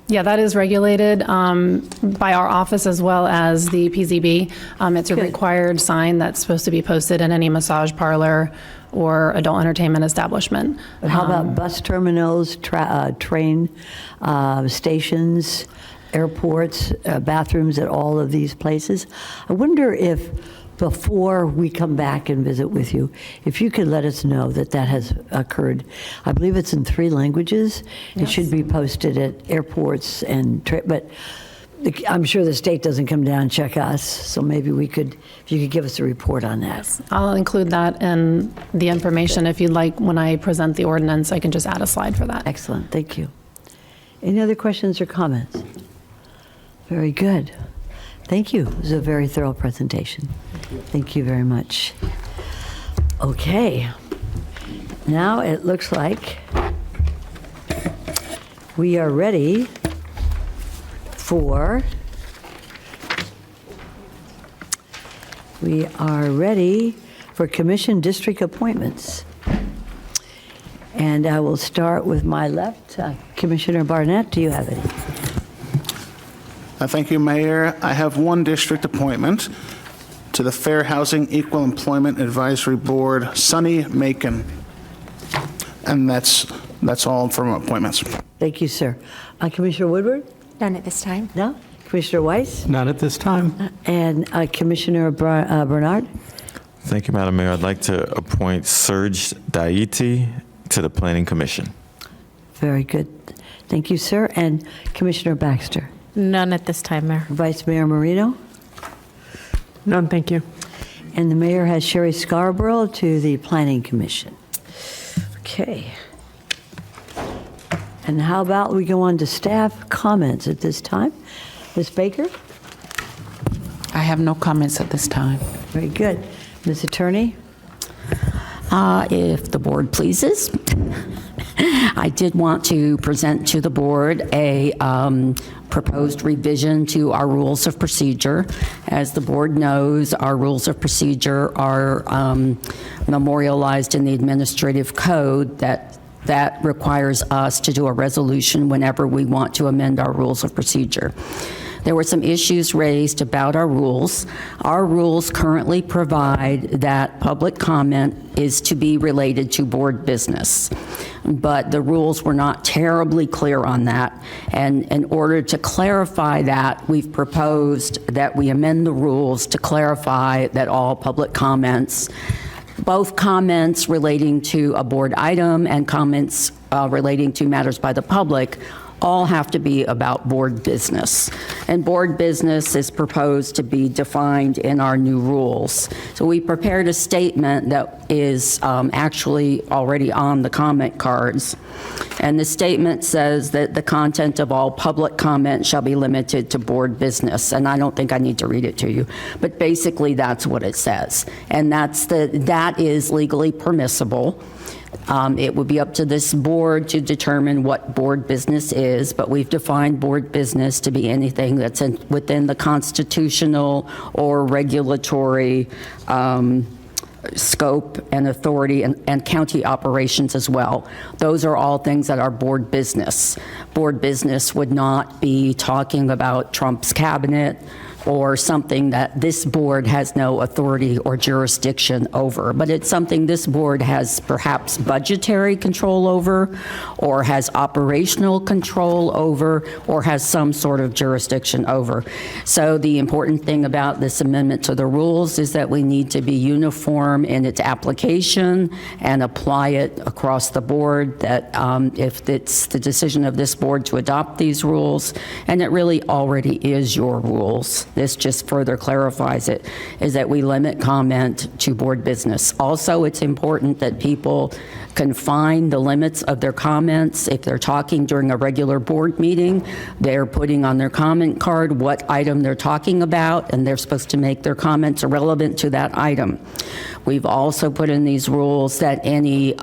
yeah, that is regulated by our office as well as the PZB. It's a required sign that's supposed to be posted in any massage parlor or adult entertainment establishment. But how about bus terminals, train stations, airports, bathrooms at all of these places? I wonder if, before we come back and visit with you, if you could let us know that that has occurred. I believe it's in 3 languages. Yes. It should be posted at airports but I'm sure the state doesn't come down and check us, so maybe if you could give us a report on that. Yes, I'll include that in the information. If you'd like, when I present the ordinance, I can just add a slide for that. Excellent, thank you. Any other questions or comments? Very good. Thank you. It was a very thorough presentation. Thank you very much. Okay. Now it looks like we are ready for commission district appointments. And I will start with my left. Commissioner Barnett, do you have any? Thank you, Mayor. I have one district appointment to the Fair Housing Equal Employment Advisory Board, Sunny Macon. And that's all from appointments. Thank you, sir. Commissioner Woodward? None at this time. No? Commissioner Weiss? Not at this time. And Commissioner Bernard? Thank you, Madam Mayor. I'd like to appoint Serge Daiti to the Planning Commission. Very good. Thank you, sir. And Commissioner Baxter? None at this time, Mayor. Vice Mayor Marino? None, thank you. And the mayor has Sherry Scarborough to the Planning Commission. Okay. And how about we go on to staff comments at this time? Ms. Baker? I have no comments at this time. Very good. Ms. Attorney? If the board pleases, I did want to present to the board a proposed revision to our rules of procedure. As the board knows, our rules of procedure are memorialized in the administrative code that requires us to do a resolution whenever we want to amend our rules of procedure. There were some issues raised about our rules. Our rules currently provide that public comment is to be related to board business, but the rules were not terribly clear on that. And in order to clarify that, we've proposed that we amend the rules to clarify that all public comments, both comments relating to a board item and comments relating to matters by the public, all have to be about board business. And board business is proposed to be defined in our new rules. So we prepared a statement that is actually already on the comment cards. And the statement says that the content of all public comment shall be limited to board business. And I don't think I need to read it to you, but basically that's what it says. And that is legally permissible. It would be up to this board to determine what board business is, but we've defined board business to be anything that's within the constitutional or regulatory scope and authority and county operations as well. Those are all things that are board business. Board business would not be talking about Trump's cabinet or something that this board has no authority or jurisdiction over, but it's something this board has perhaps budgetary control over, or has operational control over, or has some sort of jurisdiction over. So the important thing about this amendment to the rules is that we need to be uniform in its application and apply it across the board, that if it's the decision of this board to adopt these rules, and it really already is your rules, this just further clarifies it, is that we limit comment to board business. Also, it's important that people confine the limits of their comments. If they're talking during a regular board meeting, they're putting on their comment card what item they're talking about, and they're supposed to make their comments irrelevant to that item. We've also put in these rules that any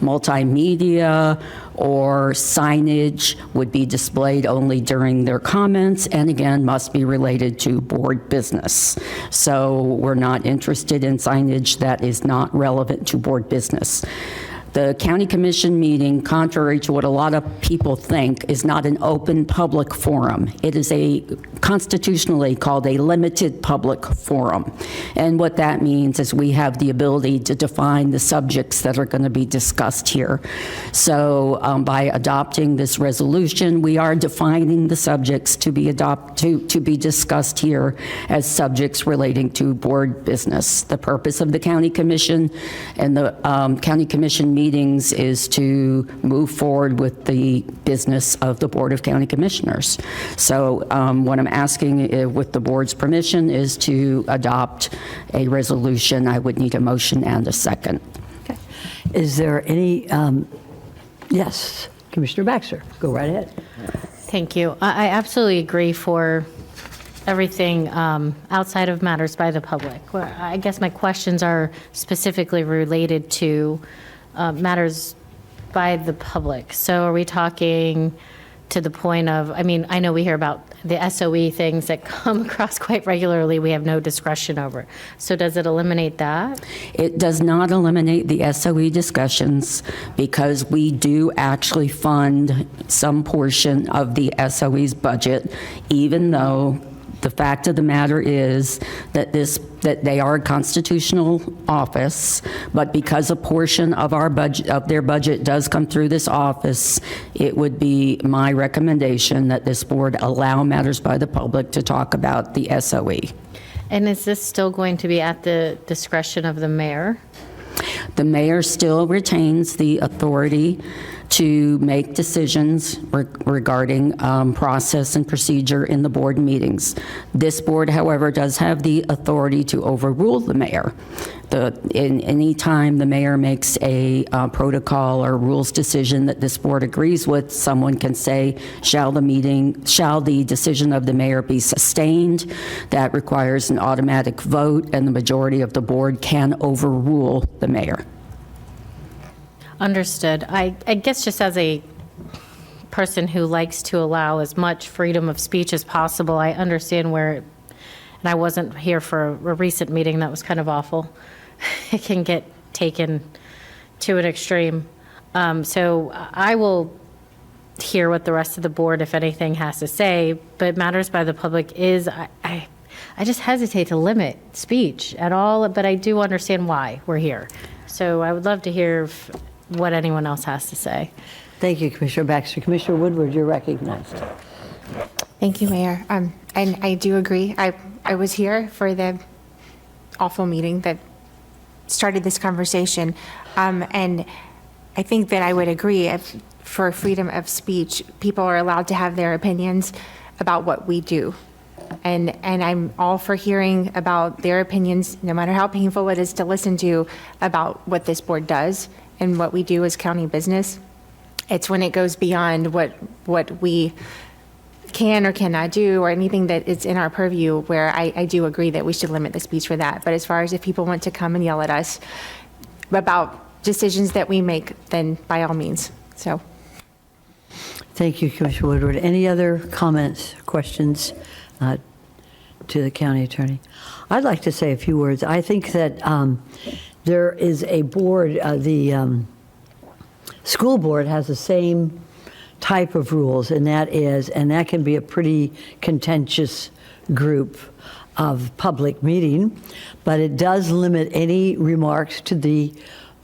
multimedia or signage would be displayed only during their comments, and again, must be related to board business. So we're not interested in signage that is not relevant to board business. The county commission meeting, contrary to what a lot of people think, is not an open public forum. It is constitutionally called a limited public forum. And what that means is we have the ability to define the subjects that are going to be discussed here. So by adopting this resolution, we are defining the subjects to be discussed here as subjects relating to board business. The purpose of the county commission and the county commission meetings is to move forward with the business of the Board of County Commissioners. So what I'm asking with the board's permission is to adopt a resolution. I would need a motion and a second. Okay. Is there any, yes, Commissioner Baxter, go right ahead. Thank you. I absolutely agree for everything outside of matters by the public. Well, I guess my questions are specifically related to matters by the public. So are we talking to the point of, I mean, I know we hear about the SOE things that come across quite regularly we have no discretion over. So does it eliminate that? It does not eliminate the SOE discussions because we do actually fund some portion of the SOE's budget, even though the fact of the matter is that they are a constitutional office, but because a portion of our budget, of their budget does come through this office, it would be my recommendation that this board allow matters by the public to talk about the SOE. And is this still going to be at the discretion of the mayor? The mayor still retains the authority to make decisions regarding process and procedure in the board meetings. This board, however, does have the authority to overrule the mayor. In any time the mayor makes a protocol or rules decision that this board agrees with, someone can say, shall the decision of the mayor be sustained? That requires an automatic vote, and the majority of the board can overrule the mayor. Understood. I guess just as a person who likes to allow as much freedom of speech as possible, I understand where, and I wasn't here for a recent meeting that was kind of awful. It can get taken to an extreme. So I will hear what the rest of the board, if anything, has to say, but matters by the public is, I just hesitate to limit speech at all, but I do understand why we're here. So I would love to hear what anyone else has to say. Thank you, Commissioner Baxter. Commissioner Woodward, you're recognized. Thank you, Mayor. And I do agree. I was here for the awful meeting that started this conversation. And I think that I would agree if for freedom of speech, people are allowed to have their opinions about what we do. And I'm all for hearing about their opinions, no matter how painful it is to listen to, about what this board does and what we do as county business. It's when it goes beyond what we can or cannot do, or anything that is in our purview, where I do agree that we should limit the speech for that. But as far as if people want to come and yell at us about decisions that we make, then by all means. So. Thank you, Commissioner Woodward. Any other comments, questions to the county attorney? I'd like to say a few words. I think that there is a board, the school board has the same type of rules, and that can be a pretty contentious group of public meeting, but it does limit any remarks to the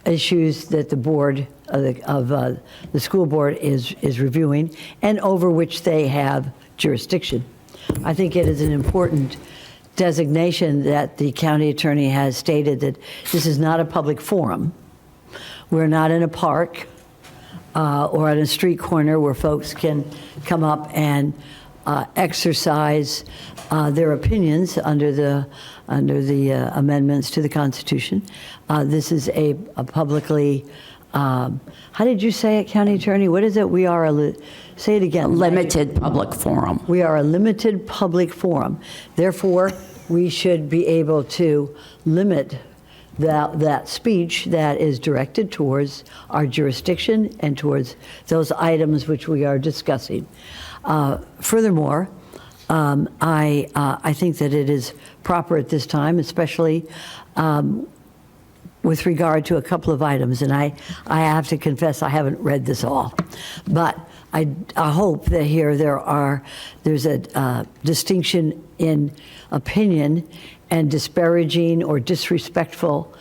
issues that the board of the school board is reviewing and over which they have jurisdiction. I think it is an important designation that the county attorney has stated that this is not a public forum. We're not in a park or at a street corner where folks can come up and exercise their opinions under the amendments to the Constitution. This is a publicly, how did you say it, County Attorney? What is it? We are say it again. Limited public forum. We are a limited public forum. Therefore, we should be able to limit that speech that is directed towards our jurisdiction and towards those items which we are discussing. Furthermore, I think that it is proper at this time, especially with regard to a couple of items, and I have to confess I haven't read this all, but I hope that here there's a distinction in opinion and disparaging or disrespectful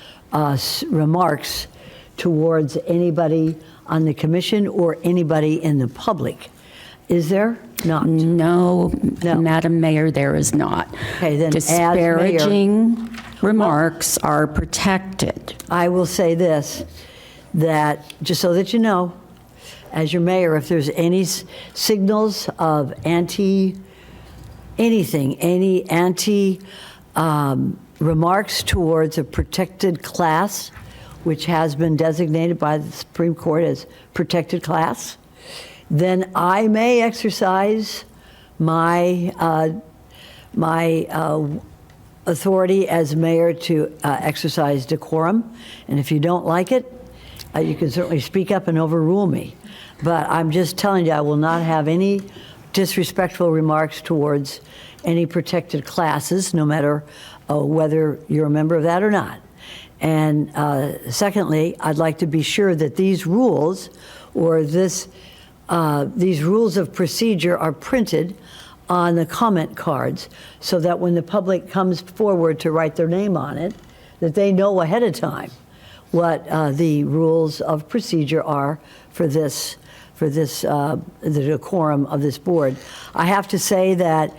remarks towards anybody on the commission or anybody in the public. Is there not? No, Madam Mayor, there is not. Okay, then disparaging remarks are protected. I will say this, that just so that you know, as your mayor, if there's any signals of any anti remarks towards a protected class, which has been designated by the Supreme Court as protected class, then I may exercise my authority as mayor to exercise decorum. And if you don't like it, you can certainly speak up and overrule me. But I'm just telling you, I will not have any disrespectful remarks towards any protected classes, no matter whether you're a member of that or not. And secondly, I'd like to be sure that these rules or these rules of procedure are printed on the comment cards so that when the public comes forward to write their name on it, that they know ahead of time what the rules of procedure are for this, the decorum of this board. I have to say that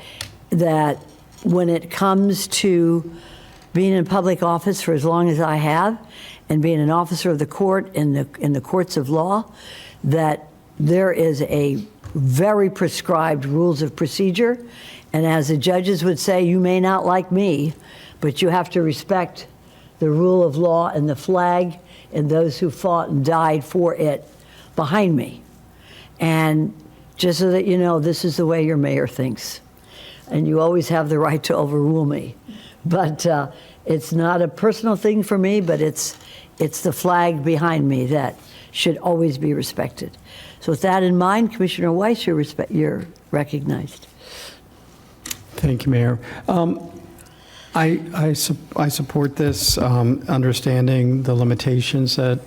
when it comes to being in public office for as long as I have, and being an officer of the court in the courts of law, that there is a very prescribed rules of procedure. And as the judges would say, you may not like me, but you have to respect the rule of law and the flag and those who fought and died for it behind me. And just so that you know, this is the way your mayor thinks. And you always have the right to overrule me. But it's not a personal thing for me, but it's the flag behind me that should always be respected. So with that in mind, Commissioner Weiss, you're recognized. Thank you, Mayor. I support this, understanding the limitations that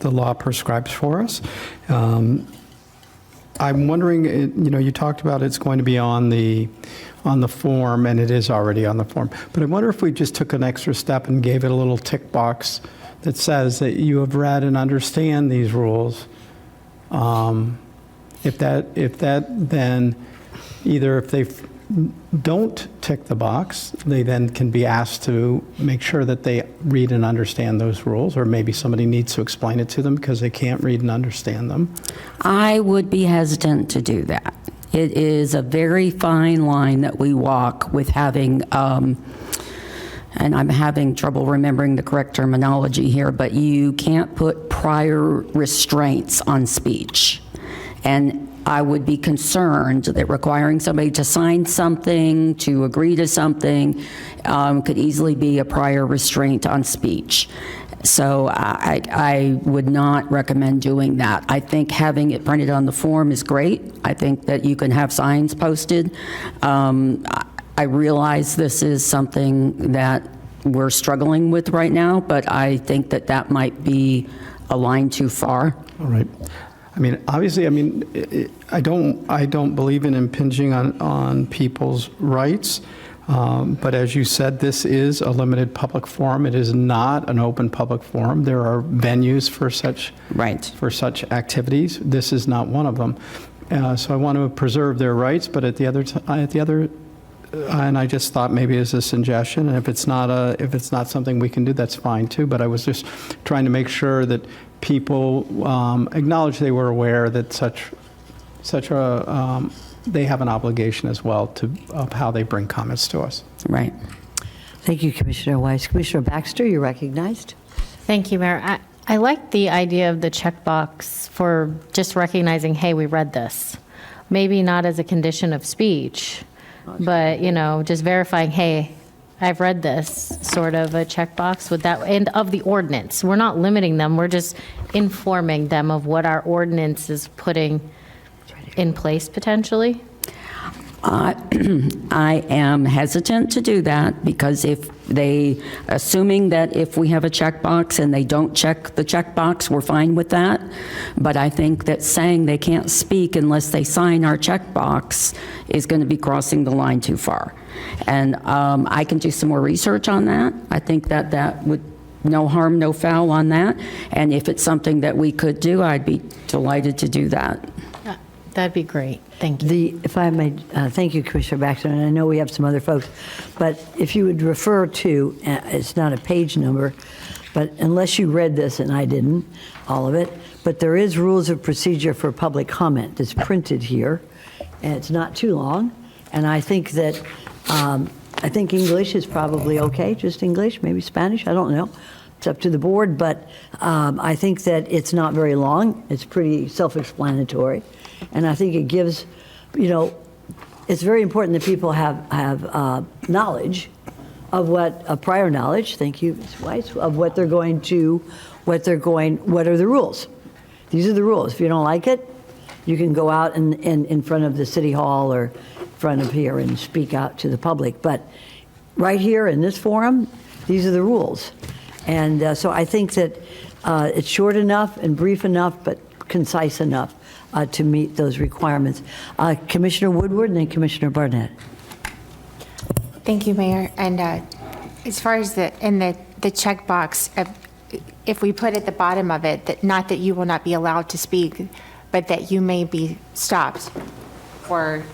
the law prescribes for us. I'm wondering, you talked about it's going to be on the form, and it is already on the form. But I wonder if we just took an extra step and gave it a little tick box that says that you have read and understand these rules. If that then, either if they don't tick the box, they then can be asked to make sure that they read and understand those rules, or maybe somebody needs to explain it to them because they can't read and understand them. I would be hesitant to do that. It is a very fine line that we walk with having, and I'm having trouble remembering the correct terminology here, but you can't put prior restraints on speech. And I would be concerned that requiring somebody to sign something, to agree to something, could easily be a prior restraint on speech. So I would not recommend doing that. I think having it printed on the form is great. I think that you can have signs posted. I realize this is something that we're struggling with right now, but I think that that might be a line too far. All right. I mean, obviously, I don't believe in impinging on people's rights. But as you said, this is a limited public forum. It is not an open public forum. There are venues for such activities. This is not one of them. So I want to preserve their rights, but at the other, and I just thought maybe as a suggestion, and if it's not something we can do, that's fine too. But I was just trying to make sure that people acknowledge they were aware that they have an obligation as well of how they bring comments to us. Right. Thank you, Commissioner Weiss. Commissioner Baxter, you're recognized. Thank you, Mayor. I like the idea of the checkbox for just recognizing, hey, we read this. Maybe not as a condition of speech, but, just verifying, hey, I've read this, sort of a checkbox with that, and of the ordinance. We're not limiting them, we're just informing them of what our ordinance is putting in place potentially. I am hesitant to do that because assuming that if we have a checkbox and they don't check the checkbox, we're fine with that. But I think that saying they can't speak unless they sign our checkbox is going to be crossing the line too far. And I can do some more research on that. I think that would, no harm, no foul on that. And if it's something that we could do, I'd be delighted to do that. That'd be great. Thank you. If I may, thank you, Commissioner Baxter, and I know we have some other folks, but if you would refer to, it's not a page number, but unless you read this, and I didn't, all of it, but there is rules of procedure for public comment that's printed here, and it's not too long, and I think that I think English is probably okay, just English, maybe Spanish, I don't know. It's up to the board, but I think that it's not very long. It's pretty self-explanatory. And I think it gives, it's very important that people have knowledge of prior knowledge, thank you, Ms. Weiss, of what are the rules. These are the rules. If you don't like it, you can go out in front of the city hall or in front of here and speak out to the public. But right here in this forum, these are the rules. And so I think that it's short enough and brief enough, but concise enough to meet those requirements. Commissioner Woodward and then Commissioner Barnett. Thank you, Mayor. And as far as the checkbox, if we put at the bottom of it, that not that you will not be allowed to speak, but that you may be stopped, or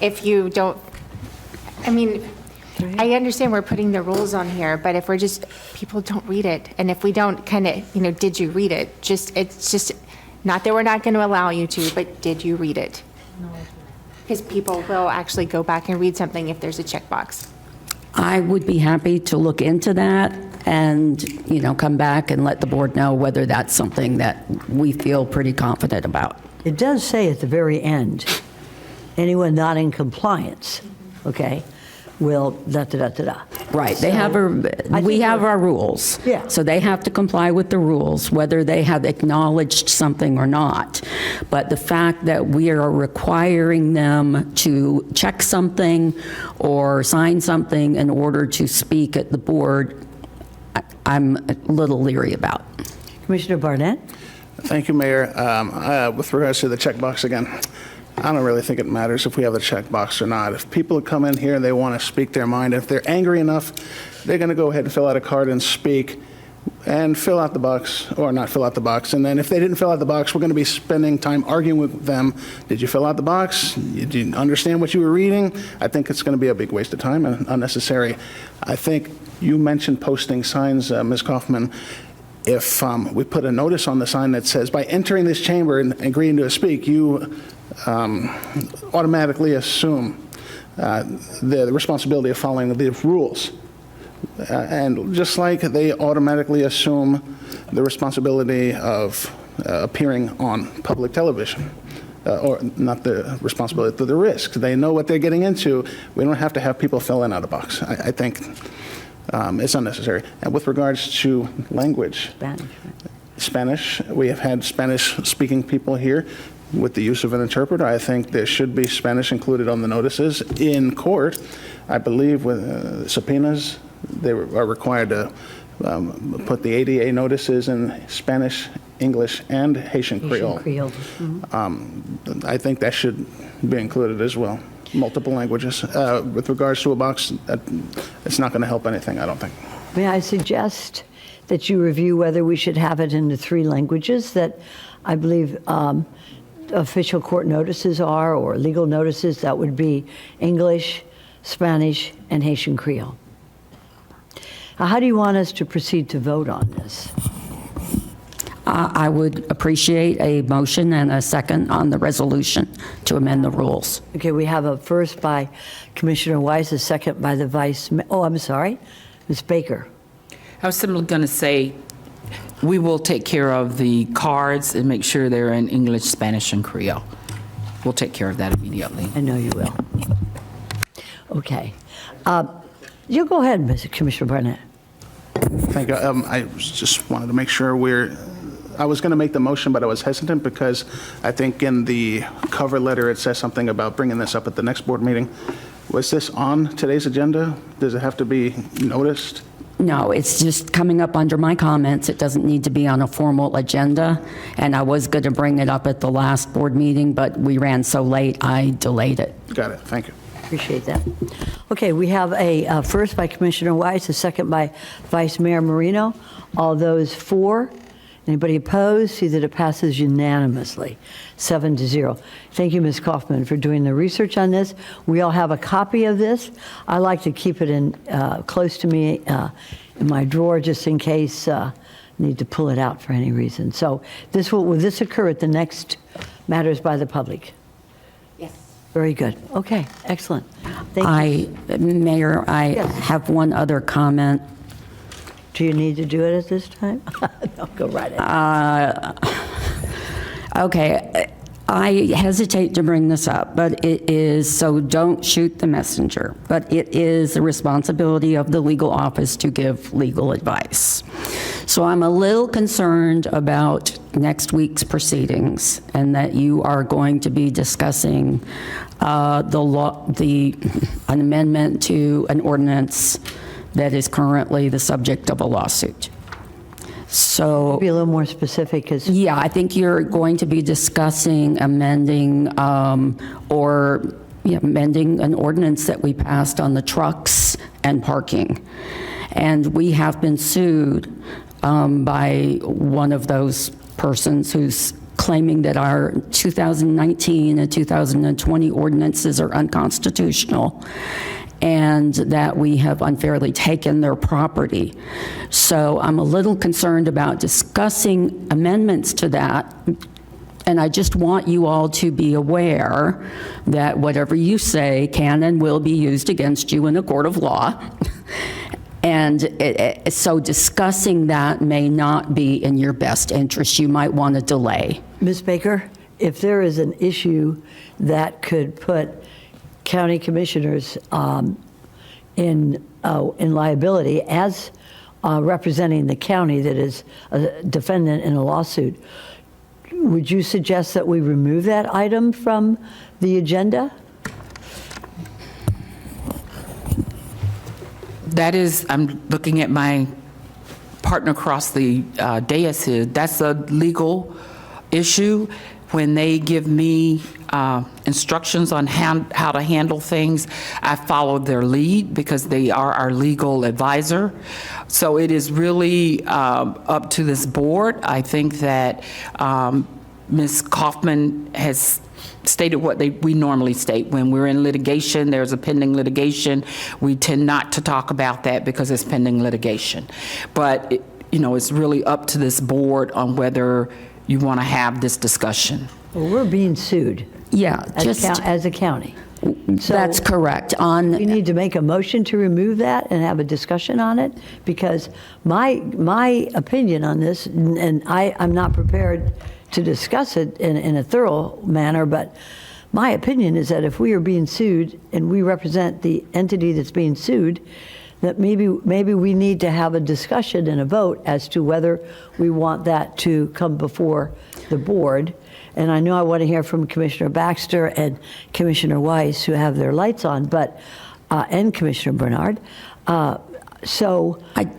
if you don't, I mean, I understand we're putting the rules on here, but if people don't read it, and if we don't did you read it? It's just, not that we're not going to allow you to, but did you read it? Because people will actually go back and read something if there's a checkbox. I would be happy to look into that and, come back and let the board know whether that's something that we feel pretty confident about. It does say at the very end, anyone not in compliance, okay, will da-da-da-da-da. Right, we have our rules. Yeah. So they have to comply with the rules, whether they have acknowledged something or not. But the fact that we are requiring them to check something or sign something in order to speak at the board, I'm a little leery about. Commissioner Barnett? Thank you, Mayor. With regards to the checkbox again, I don't really think it matters if we have the checkbox or not. If people come in here and they want to speak their mind, if they're angry enough, they're going to go ahead and fill out a card and speak and fill out the box, or not fill out the box. And then if they didn't fill out the box, we're going to be spending time arguing with them. Did you fill out the box? Did you understand what you were reading? I think it's going to be a big waste of time and unnecessary. I think you mentioned posting signs, Ms. Kaufman. If we put a notice on the sign that says, by entering this chamber and agreeing to speak, you automatically assume the responsibility of following the rules. And just like they automatically assume the responsibility of appearing on public television, or not the responsibility, but the risk. They know what they're getting into. We don't have to have people fill in out a box. I think it's unnecessary. And with regards to language, Spanish, we have had Spanish-speaking people here with the use of an interpreter. I think there should be Spanish included on the notices. In court, I believe with subpoenas, they are required to put the ADA notices in Spanish, English, and Haitian Creole. I think that should be included as well. Multiple languages. With regards to a box, it's not going to help anything, I don't think. May I suggest that you review whether we should have it in the 3 languages that I believe official court notices are, or legal notices? That would be English, Spanish, and Haitian Creole. How do you want us to proceed to vote on this? I would appreciate a motion and a second on the resolution to amend the rules. Okay, we have a first by Commissioner Weiss, a second by the Vice Mayor. Oh, I'm sorry, Ms. Baker. I was simply going to say, we will take care of the cards and make sure they're in English, Spanish, and Creole. We'll take care of that immediately. I know you will. Okay. You go ahead, Mr. Commissioner Barnett. Thank you. I just wanted to make sure I was going to make the motion, but I was hesitant because I think in the cover letter it says something about bringing this up at the next board meeting. Was this on today's agenda? Does it have to be noticed? No, it's just coming up under my comments. It doesn't need to be on a formal agenda. And I was going to bring it up at the last board meeting, but we ran so late, I delayed it. Got it. Thank you. Appreciate that. Okay, we have a first by Commissioner Weiss, a second by Vice Mayor Marino. All those for? Anybody opposed? See that it passes unanimously, 7-0. Thank you, Ms. Kaufman, for doing the research on this. We all have a copy of this. I like to keep it in close to me in my drawer just in case I need to pull it out for any reason. So will this occur at the next Matters by the Public? Yes. Very good. Okay, excellent. Thank you. Mayor, I Yes. have one other comment. Do you need to do it at this time? No, go right ahead. Okay, I hesitate to bring this up, but it is, so don't shoot the messenger, but it is the responsibility of the legal office to give legal advice. So I'm a little concerned about next week's proceedings and that you are going to be discussing an amendment to an ordinance that is currently the subject of a lawsuit. So, Be a little more specific, because yeah, I think you're going to be discussing amending amending an ordinance that we passed on the trucks and parking. And we have been sued by one of those persons who's claiming that our 2019 and 2020 ordinances are unconstitutional, and that we have unfairly taken their property. So I'm a little concerned about discussing amendments to that, and I just want you all to be aware that whatever you say can and will be used against you in a court of law. And so discussing that may not be in your best interest. You might want to delay. Ms. Baker, if there is an issue that could put county commissioners in liability as representing the county that is a defendant in a lawsuit, would you suggest that we remove that item from the agenda? That is, I'm looking at my partner across the dais here. That's a legal issue. When they give me instructions on how to handle things, I follow their lead because they are our legal advisor. So it is really up to this board. I think that Ms. Kaufman has stated what we normally state. When we're in litigation, there's a pending litigation, we tend not to talk about that because it's pending litigation. But, it's really up to this board on whether you want to have this discussion. Well, we're being sued. Yeah, As a county. So that's correct. we need to make a motion to remove that and have a discussion on it, because my opinion on this, and I'm not prepared to discuss it in a thorough manner, but my opinion is that if we are being sued and we represent the entity that's being sued, that maybe we need to have a discussion and a vote as to whether we want that to come before the board. And I know I want to hear from Commissioner Baxter and Commissioner Weiss, who have their lights on, but and Commissioner Bernard. Do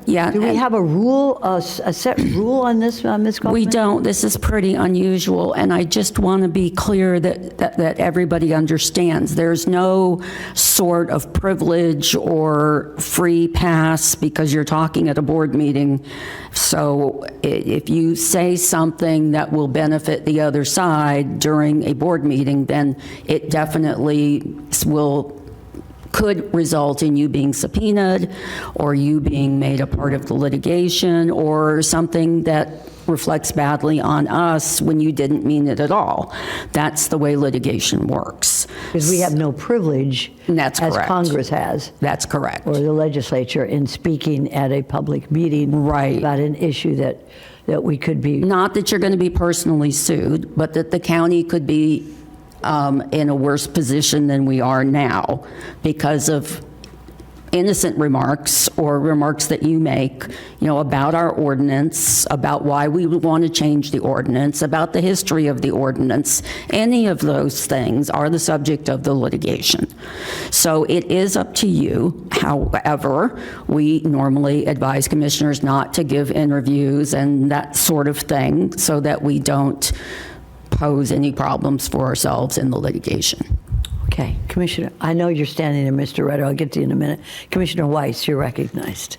we have a rule, a set rule on this, Ms. Kaufman? We don't. This is pretty unusual, and I just want to be clear that everybody understands. There's no sort of privilege or free pass because you're talking at a board meeting. So if you say something that will benefit the other side during a board meeting, then it definitely could result in you being subpoenaed or you being made a part of the litigation or something that reflects badly on us when you didn't mean it at all. That's the way litigation works. Because we have no privilege, That's as correct. Congress has. That's correct. Or the legislature in speaking at a public meeting about an issue that we could be. Not that you're going to be personally sued, but that the county could be in a worse position than we are now because of innocent remarks or remarks that you make, about our ordinance, about why we would want to change the ordinance, about the history of the ordinance. Any of those things are the subject of the litigation. So it is up to you. However, we normally advise commissioners not to give interviews and that sort of thing so that we don't pose any problems for ourselves in the litigation. Okay, Commissioner, I know you're standing there, Mr. Redder. I'll get to you in a minute. Commissioner Weiss, you're recognized.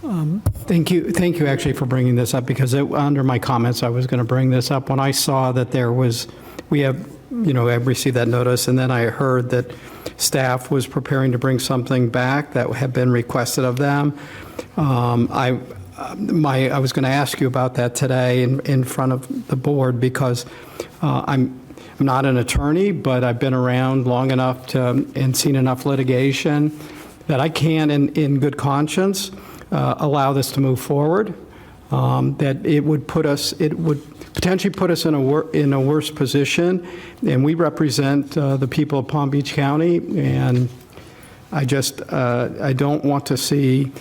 Thank you actually for bringing this up, because under my comments I was going to bring this up when I saw that I received that notice, and then I heard that staff was preparing to bring something back that had been requested of them. I was going to ask you about that today in front of the board, because I'm I'm not an attorney, but I've been around long enough to, and seen enough litigation that I can, in good conscience, allow this to move forward. That it would potentially put us in a worse position, and we represent the people of Palm Beach County, and I don't want to see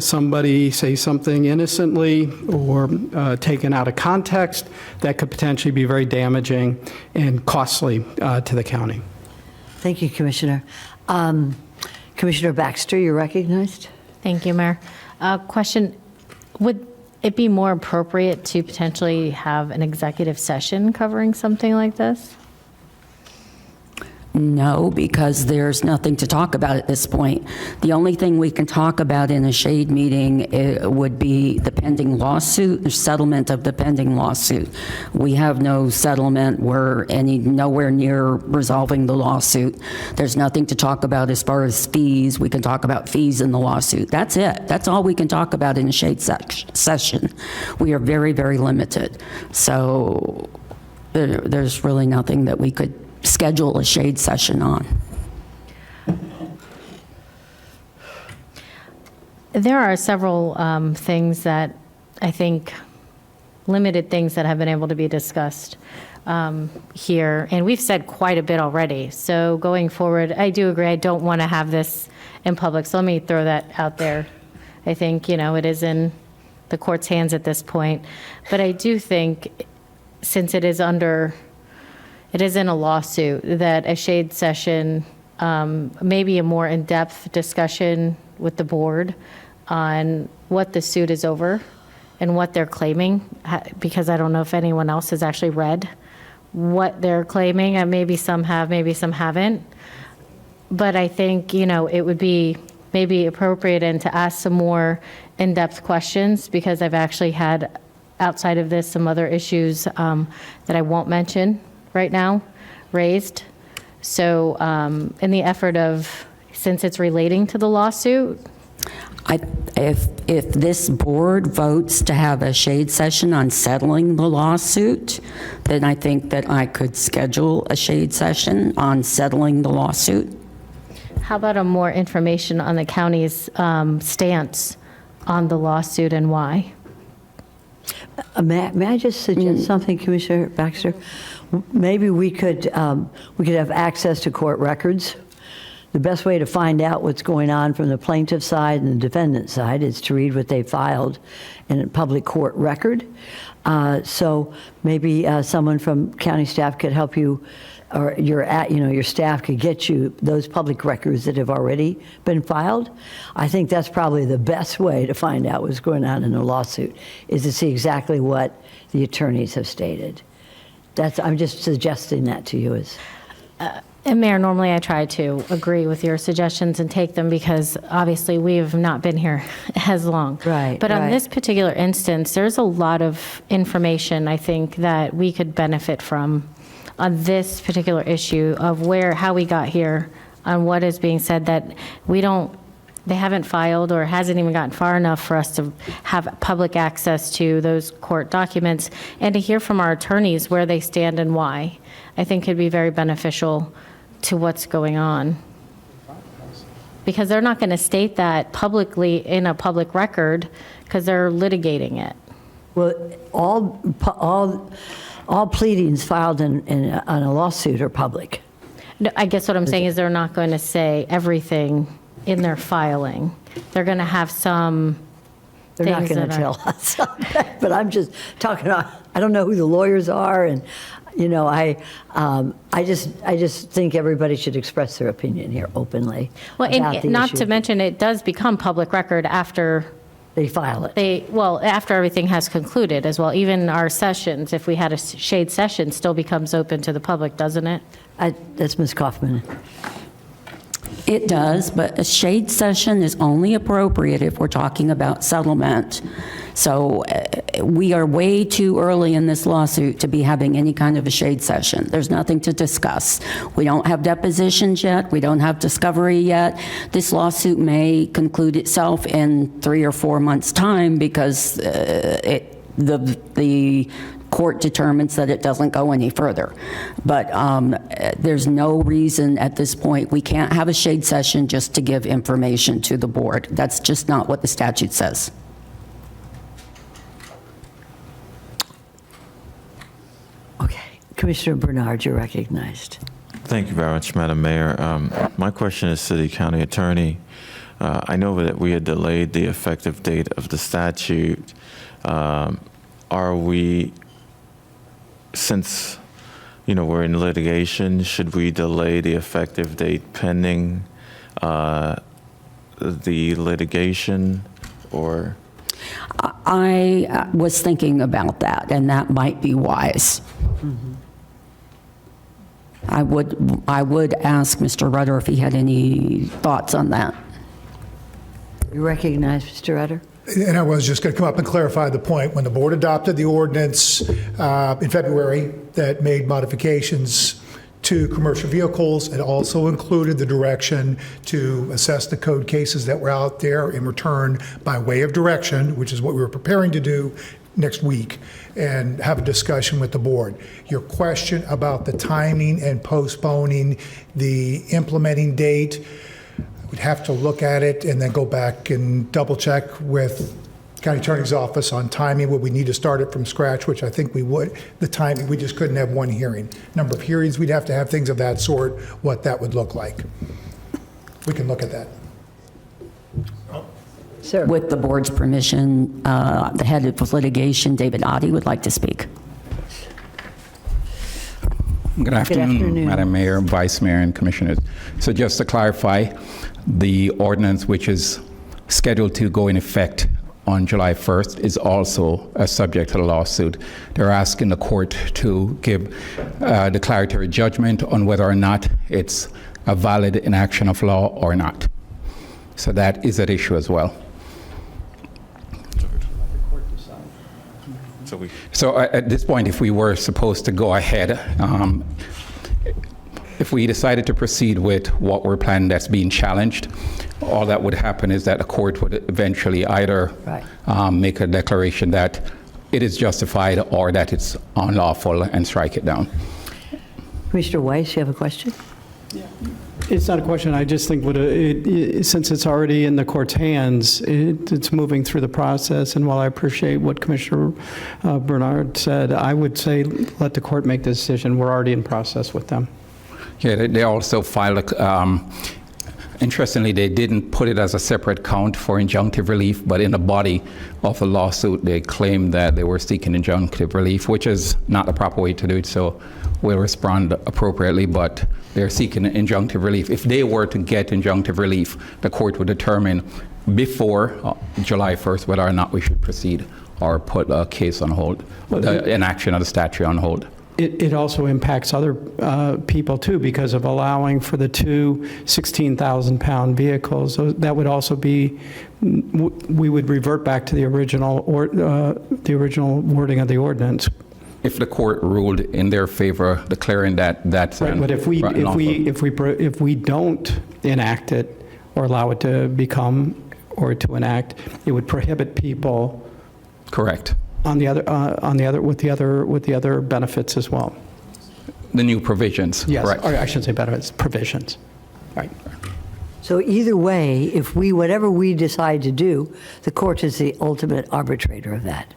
somebody say something innocently or taken out of context that could potentially be very damaging and costly to the county. Thank you, Commissioner. Commissioner Baxter, you're recognized. Thank you, Mayor. Question, would it be more appropriate to potentially have an executive session covering something like this? No, because there's nothing to talk about at this point. The only thing we can talk about in a shade meeting would be the pending lawsuit, the settlement of the pending lawsuit. We have no settlement. We're nowhere near resolving the lawsuit. There's nothing to talk about as far as fees. We can talk about fees in the lawsuit. That's it. That's all we can talk about in a shade session. We are very, very limited. So there's really nothing that we could schedule a shade session on. There are several things that I think, limited things that have been able to be discussed here, and we've said quite a bit already. So going forward, I do agree, I don't want to have this in public, so let me throw that out there. I think, it is in the court's hands at this point, but I do think, since it is in a lawsuit, that a shade session, maybe a more in-depth discussion with the board on what the suit is over and what they're claiming, because I don't know if anyone else has actually read what they're claiming, and maybe some have, maybe some haven't. But I think, it would be maybe appropriate and to ask some more in-depth questions, because I've actually had, outside of this, some other issues that I won't mention right now raised. So in the effort of, since it's relating to the lawsuit. If this board votes to have a shade session on settling the lawsuit, then I think that I could schedule a shade session on settling the lawsuit. How about a more information on the county's stance on the lawsuit and why? May I just suggest something, Commissioner Baxter? Maybe we could have access to court records. The best way to find out what's going on from the plaintiff side and the defendant side is to read what they filed in a public court record. So maybe someone from county staff could help you, or your staff could get you those public records that have already been filed. I think that's probably the best way to find out what's going on in a lawsuit, is to see exactly what the attorneys have stated. I'm just suggesting that to you as. And Mayor, normally I try to agree with your suggestions and take them, because obviously we have not been here as long. Right. But on this particular instance, there's a lot of information I think that we could benefit from on this particular issue of how we got here, on what is being said, that they haven't filed or hasn't even gotten far enough for us to have public access to those court documents, and to hear from our attorneys where they stand and why, I think could be very beneficial to what's going on. Because they're not going to state that publicly in a public record, because they're litigating it. Well, all pleadings filed on a lawsuit are public. No, I guess what I'm saying is they're not going to say everything in their filing. They're going to have some. They're not going to tell us. But I'm just talking about, I don't know who the lawyers are, and I just think everybody should express their opinion here openly. Well, and not to mention, it does become public record after they file it. After everything has concluded as well. Even our sessions, if we had a shade session, still becomes open to the public, doesn't it? That's Ms. Kaufman. It does, but a shade session is only appropriate if we're talking about settlement. So we are way too early in this lawsuit to be having any kind of a shade session. There's nothing to discuss. We don't have depositions yet. We don't have discovery yet. This lawsuit may conclude itself in 3 or 4 months' time, because the court determines that it doesn't go any further. But there's no reason at this point, we can't have a shade session just to give information to the board. That's just not what the statute says. Okay. Commissioner Bernard, you're recognized. Thank you very much, Madam Mayor. My question is to the county attorney. I know that we had delayed the effective date of the statute. Are we, since, we're in litigation, should we delay the effective date pending the litigation, or? I was thinking about that, and that might be wise. Mm-hmm. I would ask Mr. Rutter if he had any thoughts on that. You recognize Mr. Rutter? And I was just going to come up and clarify the point. When the board adopted the ordinance in February that made modifications to commercial vehicles, it also included the direction to assess the code cases that were out there in return by way of direction, which is what we were preparing to do next week, and have a discussion with the board. Your question about the timing and postponing the implementing date, we'd have to look at it and then go back and double check with County Attorney's Office on timing. Would we need to start it from scratch, which I think we would. The timing, we just couldn't have one hearing. Number of hearings, we'd have to have things of that sort, what that would look like. We can look at that. Sir. With the board's permission, the head of litigation, David Oddie, would like to speak. Good afternoon, Madam Mayor, Vice Mayor, and Commissioners. So just to clarify, the ordinance which is scheduled to go in effect on July 1st is also subject to the lawsuit. They're asking the court to give a declaratory judgment on whether or not it's a valid inaction of law or not. So that is at issue as well. So at this point, if we were supposed to go ahead, if we decided to proceed with what we're planning that's being challenged, all that would happen is that a court would eventually either make a declaration that it is justified or that it's unlawful and strike it down. Commissioner Weiss, you have a question? It's not a question. I just think since it's already in the court's hands, it's moving through the process. And while I appreciate what Commissioner Bernard said, I would say let the court make the decision. We're already in process with them. Yeah, they also filed interestingly, they didn't put it as a separate count for injunctive relief, but in the body of the lawsuit, they claimed that they were seeking injunctive relief, which is not the proper way to do it. So we'll respond appropriately, but they're seeking injunctive relief. If they were to get injunctive relief, the court would determine before July 1st whether or not we should proceed or put a case on hold, the inaction of the statute on hold. It also impacts other people too, because of allowing for the two 16,000-pound vehicles. So that would also be, we would revert back to the original wording of the ordinance. If the court ruled in their favor, declaring that that's right, but if we don't enact it or allow it to become or to enact, it would prohibit people. Correct. With the other benefits as well. The new provisions. Yes, correct. or I shouldn't say benefits, provisions. Right. So either way, whatever we decide to do, the court is the ultimate arbitrator of that.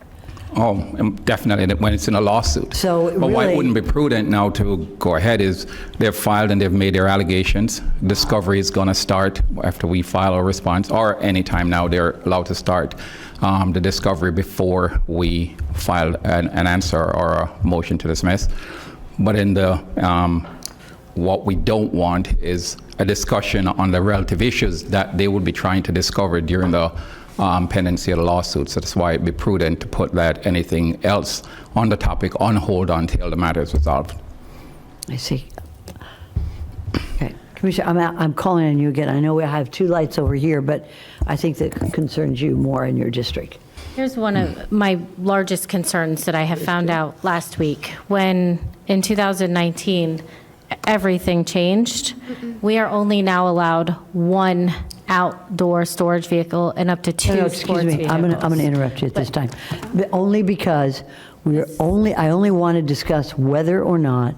Oh, definitely, when it's in a lawsuit. So but why it wouldn't be prudent now to go ahead is they've filed and they've made their allegations. Discovery is going to start after we file a response, or anytime now they're allowed to start the discovery before we file an answer or a motion to dismiss. But in the what we don't want is a discussion on the relative issues that they would be trying to discover during the pendency of the lawsuit. So that's why it'd be prudent to put that anything else on the topic on hold until the matter is resolved. I see. Okay, Commissioner, I'm calling on you again. I know we have two lights over here, but I think that concerns you more in your district. Here's one of my largest concerns that I have found out last week. When in 2019, everything changed. We are only now allowed one outdoor storage vehicle and up to two No, sports excuse me, vehicles. I'm going to interrupt you at this time. But only because I only want to discuss whether or not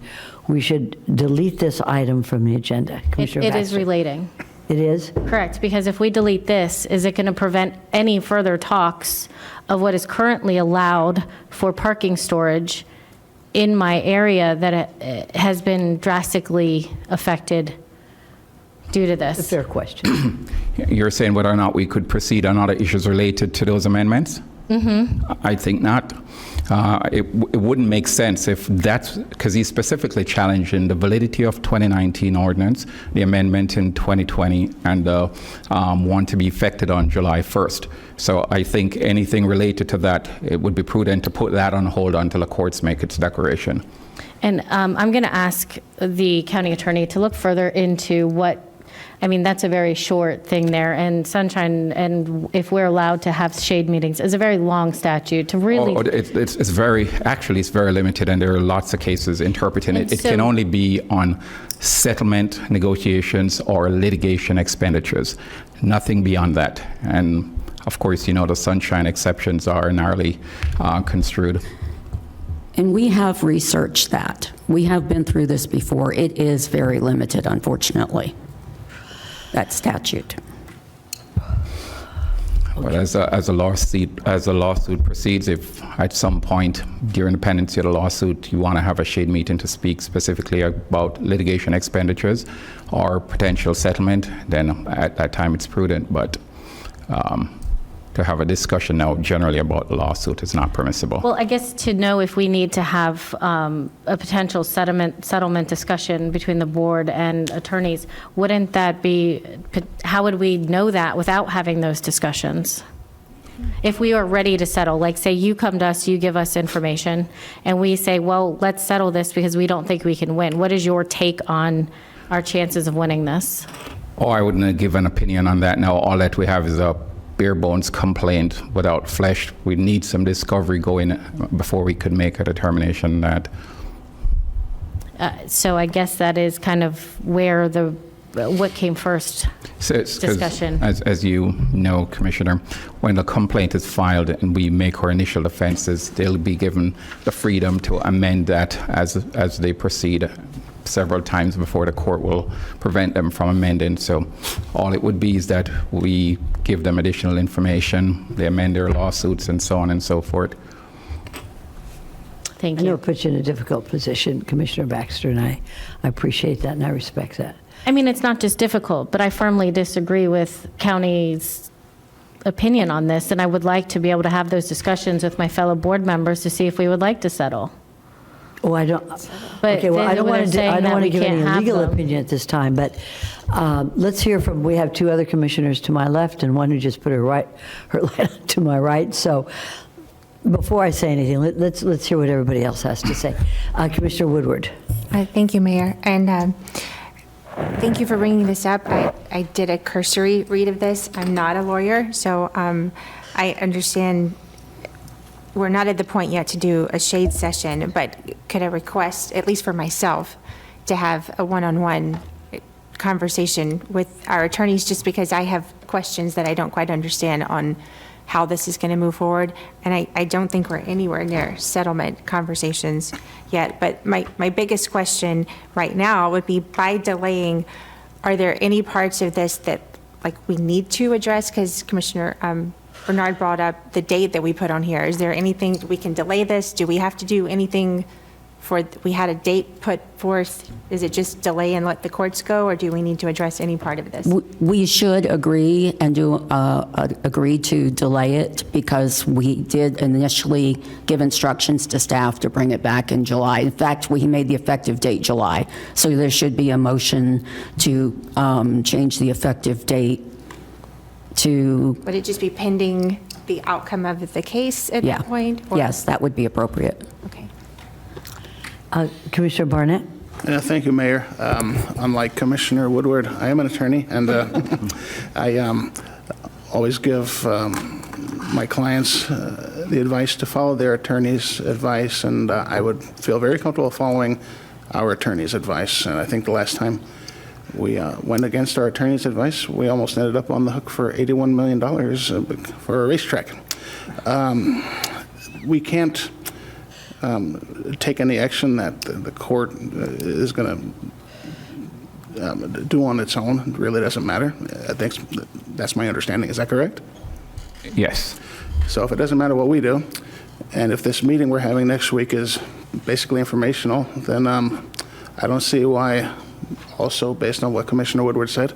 we should delete this item from the agenda. Commissioner It is Baxter. relating. It is? Correct, because if we delete this, is it going to prevent any further talks of what is currently allowed for parking storage in my area that has been drastically affected due to this? It's a fair question. You're saying whether or not we could proceed on other issues related to those amendments? I think not. It wouldn't make sense if that's, because he's specifically challenging the validity of 2019 ordinance, the amendment in 2020, and the one to be effected on July 1st. So I think anything related to that, it would be prudent to put that on hold until the courts make its declaration. And I'm going to ask the county attorney to look further into what, I mean, that's a very short thing there, and sunshine, and if we're allowed to have shade meetings, is a very long statute to really. It's very, actually, it's very limited, and there are lots of cases interpreting it. It can only be on settlement negotiations or litigation expenditures, nothing beyond that. And of course, you know, the sunshine exceptions are narrowly construed. And we have researched that. We have been through this before. It is very limited, unfortunately, that statute. But as a lawsuit proceeds, if at some point during the pendency of the lawsuit you want to have a shade meeting to speak specifically about litigation expenditures or potential settlement, then at that time it's prudent. But to have a discussion now generally about the lawsuit is not permissible. Well, I guess to know if we need to have a potential settlement discussion between the board and attorneys, wouldn't that be, how would we know that without having those discussions? If we are ready to settle, like say you come to us, you give us information, and we say, well, let's settle this because we don't think we can win. What is your take on our chances of winning this? Oh, I wouldn't give an opinion on that now. All that we have is a bare bones complaint without flesh. We need some discovery going before we could make a determination that. So I guess that is kind of where what came first discussion. As you know, Commissioner, when the complaint is filed and we make our initial defenses, they'll be given the freedom to amend that as they proceed several times before the court will prevent them from amending. So all it would be is that we give them additional information, they amend their lawsuits and so on and so forth. Thank I you. know it puts you in a difficult position, Commissioner Baxter, and I appreciate that and I respect that. I mean, it's not just difficult, but I firmly disagree with county's opinion on this, and I would like to be able to have those discussions with my fellow board members to see if we would like to settle. Oh, I don't. But Okay, well, I don't want to. I don't want to give any legal them. opinion at this time. But let's hear from. We have two other commissioners to my left, and one who just put her light to my right. So, before I say anything, let's hear what everybody else has to say. Commissioner Woodward. Thank you, Mayor, and thank you for bringing this up. I did a cursory read of this. I'm not a lawyer, so I understand. We're not at the point yet to do a shade session, but could I request, at least for myself, to have a one-on-one conversation with our attorneys, just because I have questions that I don't quite understand on how this is going to move forward. And I don't think we're anywhere near settlement conversations yet. But my biggest question right now would be, by delaying, are there any parts of this that we need to address? Because Commissioner Bernard brought up the date that we put on here. Is there anything we can delay this? Do we have to do anything we had a date put forth? Is it just delay and let the courts go, or do we need to address any part of this? We should agree and agree to delay it, because we did initially give instructions to staff to bring it back in July. In fact, we made the effective date July. So there should be a motion to change the effective date to... Would it just be pending the outcome of the case at that point? Or? Yes, that would be appropriate. Okay. Commissioner Barnett? Thank you, Mayor. Unlike Commissioner Woodward, I am an attorney, and I always give my clients the advice to follow their attorney's advice, and I would feel very comfortable following our attorney's advice. And I think the last time we went against our attorney's advice. We almost ended up on the hook for $81 million for a racetrack. We can't take any action that the court is going to do on its own. It really doesn't matter. I think that's my understanding. Is that correct? Yes. So if it doesn't matter what we do, and if this meeting we're having next week is basically informational, then I don't see why, also based on what Commissioner Woodward said,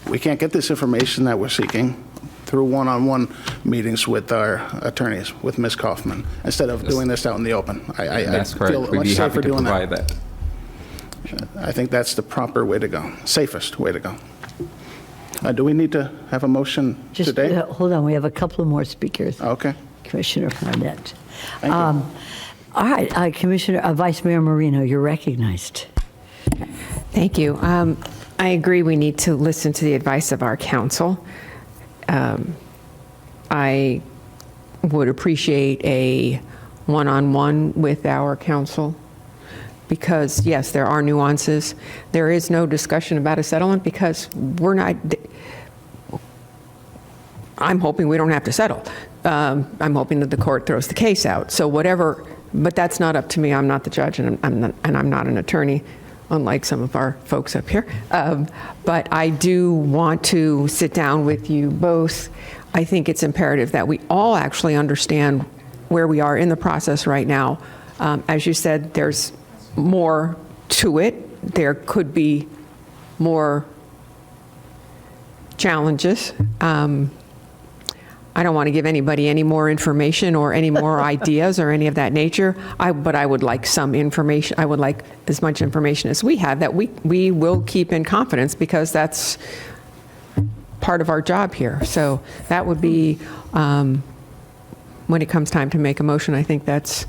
we can't get this information that we're seeking through one-on-one meetings with our attorneys, with Ms. Kaufman, instead of doing this out in the open. That's I correct. feel We'd much be safer happy to doing provide that. that. I think that's the proper way to go, safest way to go. Do we need to have a motion Just today? hold on, we have a couple of more speakers. Okay. Commissioner Barnett. Thank you. All right, Commissioner, Vice Mayor Marino, you're recognized. Thank you. I agree we need to listen to the advice of our counsel. I would appreciate a one-on-one with our counsel because, yes, there are nuances. There is no discussion about a settlement because we're not, I'm hoping we don't have to settle. I'm hoping that the court throws the case out. So whatever, but that's not up to me. I'm not the judge and I'm not an attorney, unlike some of our folks up here. But I do want to sit down with you both. I think it's imperative that we all actually understand where we are in the process right now. As you said, there's more to it. There could be more challenges. I don't want to give anybody any more information or any more ideas or any of that nature, but I would like some information. I would like as much information as we have that we will keep in confidence because that's part of our job here. So that would be, when it comes time to make a motion, I think that's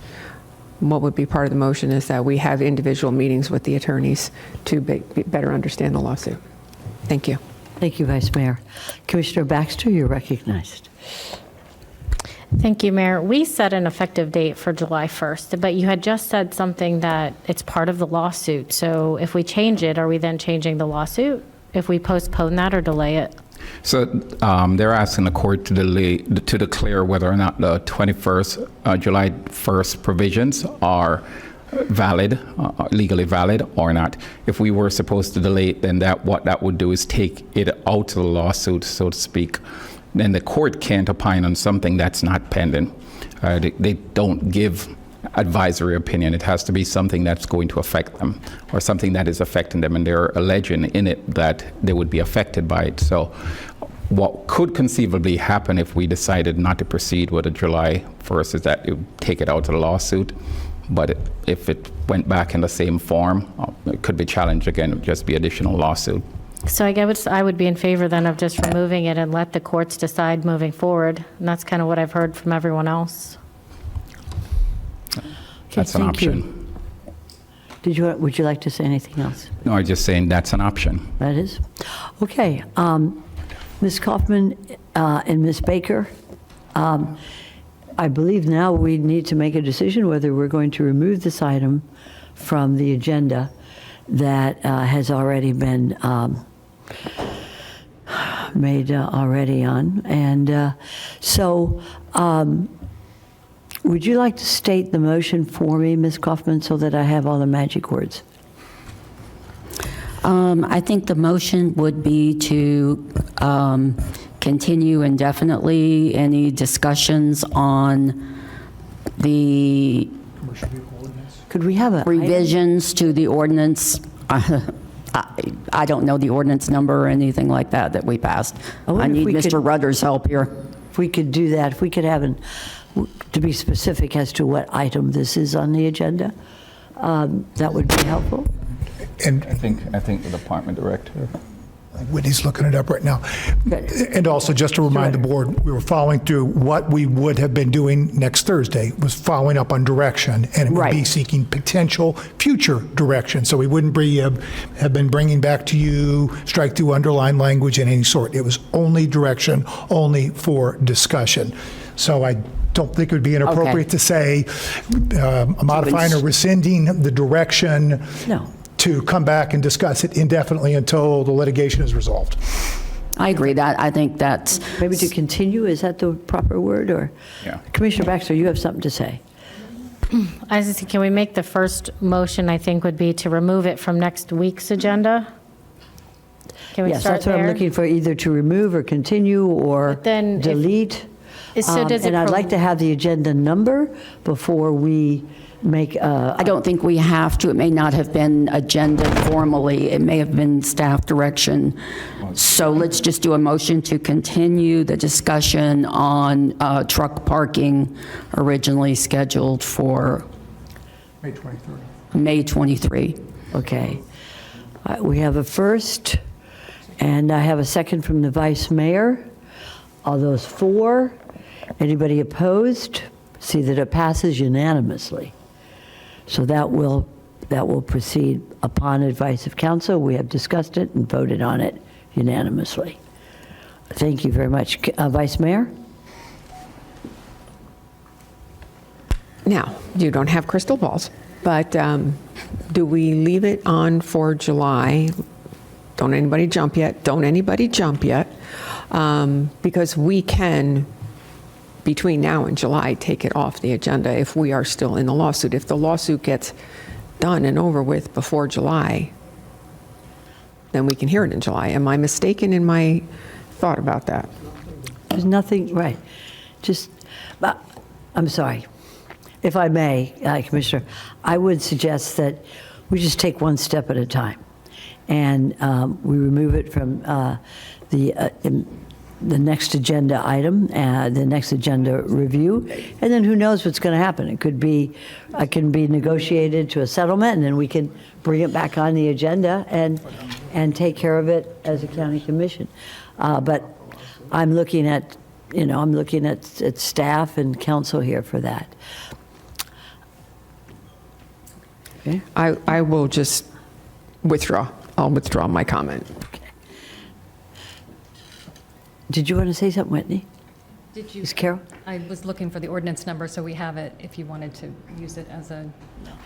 what would be part of the motion is that we have individual meetings with the attorneys to better understand the lawsuit. Thank you. Thank you, Vice Mayor. Commissioner Baxter, you're recognized. Thank you, Mayor. We set an effective date for July 1st, but you had just said something that it's part of the lawsuit. So if we change it, are we then changing the lawsuit if we postpone that or delay it? So they're asking the court to declare whether or not the July 1st provisions are valid, legally valid or not. If we were supposed to delay it, then what that would do is take it out of the lawsuit, so to speak. Then the court can't opine on something that's not pending. They don't give advisory opinion. It has to be something that's going to affect them or something that is affecting them, and they're alleging in it that they would be affected by it. So what could conceivably happen if we decided not to proceed with a July 1st is that it would take it out of the lawsuit. But if it went back in the same form, it could be challenged again. It would just be additional lawsuit. So I guess I would be in favor then of just removing it and let the courts decide moving forward. And that's kind of what I've heard from everyone else. That's an thank you. option. Would you like to say anything else? No, I'm just saying that's an option. That is? Okay. Ms. Kaufman and Ms. Baker, I believe now we need to make a decision whether we're going to remove this item from the agenda that has already been made already on. And so would you like to state the motion for me, Ms. Kaufman, so that I have all the magic words? I think the motion would be to continue indefinitely any discussions on the Could we have a revisions to the ordinance. I don't know the ordinance number or anything like that we passed. I need Mr. Rudder's help here. If we could do that, if we could have to be specific as to what item this is on the agenda, that would be helpful. And I think the department director. Whitney's looking it up right now. And also, just to remind the board, we were following through what we would have been doing next Thursday was following up on direction, and it would be seeking potential future direction. So we wouldn't have been bringing back to you strike through underline language in any sort. It was only direction, only for discussion. So I don't think it would be inappropriate to say modifying or rescinding the direction to come back and discuss it indefinitely until the litigation is resolved. I agree that, I think that's. Maybe to continue, is that the proper word, or? Yeah. Commissioner Baxter, you have something to say? I was just thinking, can we make the first motion, I think, would be to remove it from next week's agenda? Can we Yes, start that's what I'm there? looking for, either to remove or continue or But then if- delete. So does it And I'd pro- like to have the agenda number before we make, I don't think we have to. It may not have been agenda formally. It may have been staff direction. So let's just do a motion to continue the discussion on truck parking originally scheduled for May 23rd. May 23. okay. We have a first, and I have a second from the vice mayor. All those for? Anybody opposed? See that it passes unanimously. So that will proceed upon advice of council. We have discussed it and voted on it unanimously. Thank you very much. Vice Mayor? Now, you don't have crystal balls, but do we leave it on for July? Don't anybody jump yet. Don't anybody jump yet. Because we can, between now and July, take it off the agenda if we are still in the lawsuit. If the lawsuit gets done and over with before July, then we can hear it in July. Am I mistaken in my thought about that? There's nothing, right. Just, I'm sorry. If I may, Commissioner, I would suggest that we just take one step at a time. And we remove it from the next agenda item, the next agenda review, and then who knows what's going to happen. It can be negotiated to a settlement, and then we can bring it back on the agenda and take care of it as a county commission. But I'm looking at, at staff and council here for that. Okay. I will just withdraw. I'll withdraw my comment. Did you want to say something, Whitney? Did you? Ms. Carroll? I was looking for the ordinance number, so we have it if you wanted to use it as a.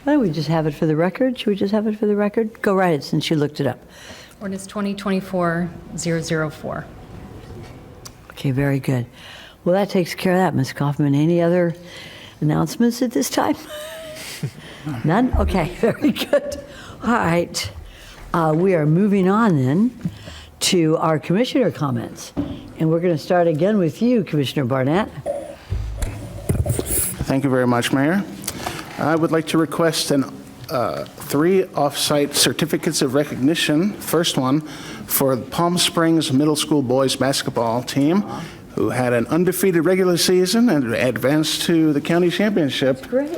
Why don't we just have it for the record? Should we just have it for the record? Go right ahead, since you looked it up. Ordinance 2024-004. Okay, very good. Well, that takes care of that, Ms. Kaufman. Any other announcements at this time? None? Okay, very good. All right. We are moving on then to our commissioner comments. And we're going to start again with you, Commissioner Barnett. Thank you very much, Mayor. I would like to request 3 off-site certificates of recognition. First one for Palm Springs Middle School boys basketball team, who had an undefeated regular season and advanced to the county championship. Great.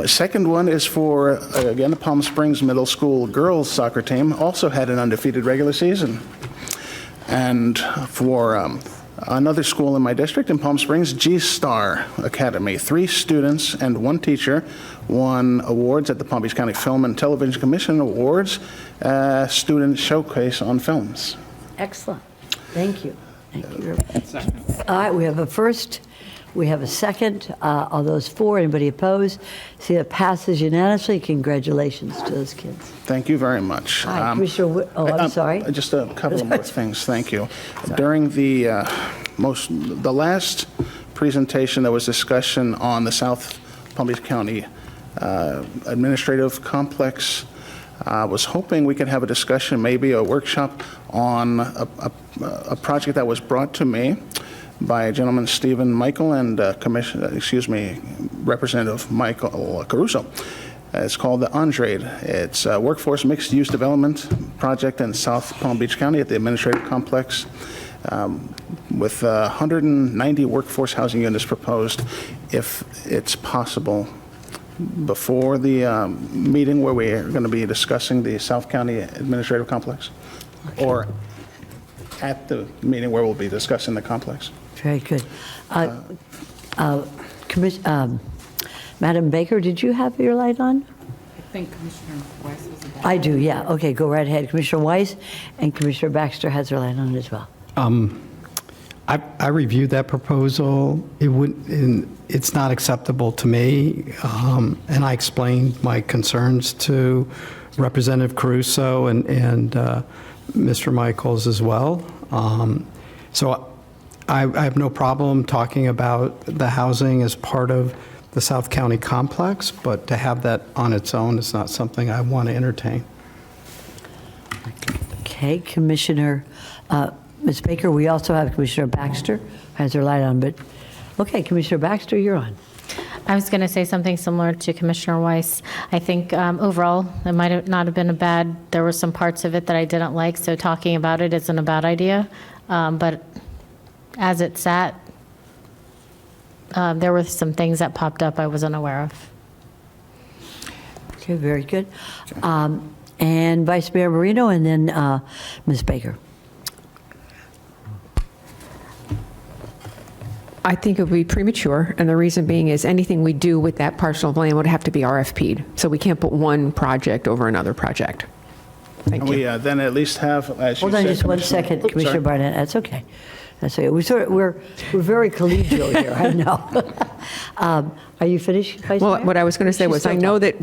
Second one is for, again, the Palm Springs Middle School girls soccer team, also had an undefeated regular season. And for another school in my district in Palm Springs, G-Star Academy, 3 students and 1 teacher won awards at the Palm Beach County Film and Television Commission Awards, Student Showcase on Films. Excellent. Thank you. Thank you very much. All right, we have a first. We have a second. All those for, anybody opposed? See, it passes unanimously. Congratulations to those kids. Thank you very much. Hi, Commissioner I'm sorry. Just a couple of more things. Thank you. During the last presentation, there was discussion on the South Palm Beach County administrative complex. I was hoping we could have a discussion, maybe a workshop on a project that was brought to me by a gentleman, Stephen Michael, and Representative Michael Caruso. It's called the Andrade. It's a workforce mixed-use development project in South Palm Beach County at the administrative complex, with 190 workforce housing units proposed, if it's possible, before the meeting where we are going to be discussing the South County Administrative Complex, or at the meeting where we'll be discussing the complex. Very good. Madam Baker, did you have your light on? I think Commissioner Weiss was about. I do, yeah. Okay, go right ahead. Commissioner Weiss and Commissioner Baxter has their light on as well. I reviewed that proposal. It's not acceptable to me, and I explained my concerns to Representative Caruso and Mr. Michaels as well. So I have no problem talking about the housing as part of the South County complex, but to have that on its own is not something I want to entertain. Okay, Commissioner, Ms. Baker, we also have Commissioner Baxter, has her light on, but, okay, Commissioner Baxter, you're on. I was going to say something similar to Commissioner Weiss. I think overall, it might not have been a bad, there were some parts of it that I didn't like, so talking about it isn't a bad idea. But as it sat, there were some things that popped up I wasn't aware of. Okay, very good. And Vice Mayor Marino, and then Ms. Baker. I think it would be premature, and the reason being is anything we do with that parcel of land would have to be RFP'd. So we can't put one project over another project. Thank And you. we then at least have, as you Hold on said, just one Commissioner- second, Oops, Commissioner sorry. Barnett, that's okay. That's okay. We're very collegial here, I know. Are you finished, Vice Mayor? Well, what I was going to say She's was, still I know that,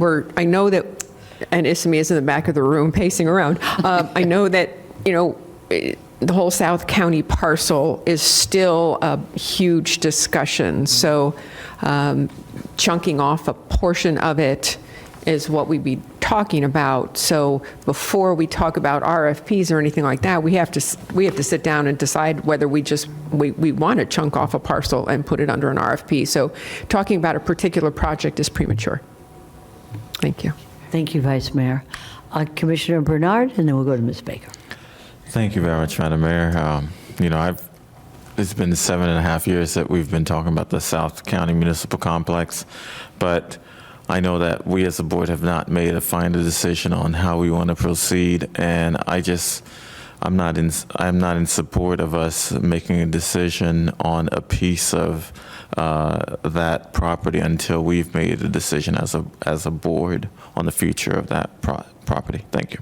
and Isami is in the back of the room pacing around. I know that, the whole South County parcel is still a huge discussion. So chunking off a portion of it is what we'd be talking about. So before we talk about RFPs or anything like that, we have to sit down and decide whether we want to chunk off a parcel and put it under an RFP. So talking about a particular project is premature. Thank you. Thank you, Vice Mayor. Commissioner Bernard, and then we'll go to Ms. Baker. Thank you very much, Madam Mayor. It's been 7.5 years that we've been talking about the South County Municipal Complex, but I know that we as a board have not made a final decision on how we want to proceed, and I'm not in support of us making a decision on a piece of that property until we've made a decision as a board on the future of that property. Thank you.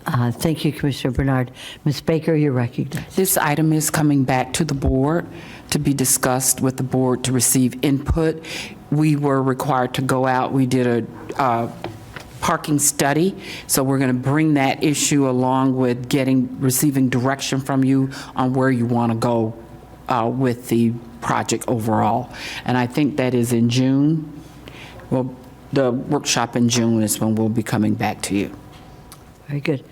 Thank you, Commissioner Bernard. Ms. Baker, you're recognized. This item is coming back to the board to be discussed with the board to receive input. We were required to go out. We did a parking study, so we're going to bring that issue along with receiving direction from you on where you want to go with the project overall. And I think that is in June. Well, the workshop in June is when we'll be coming back to you. Very good.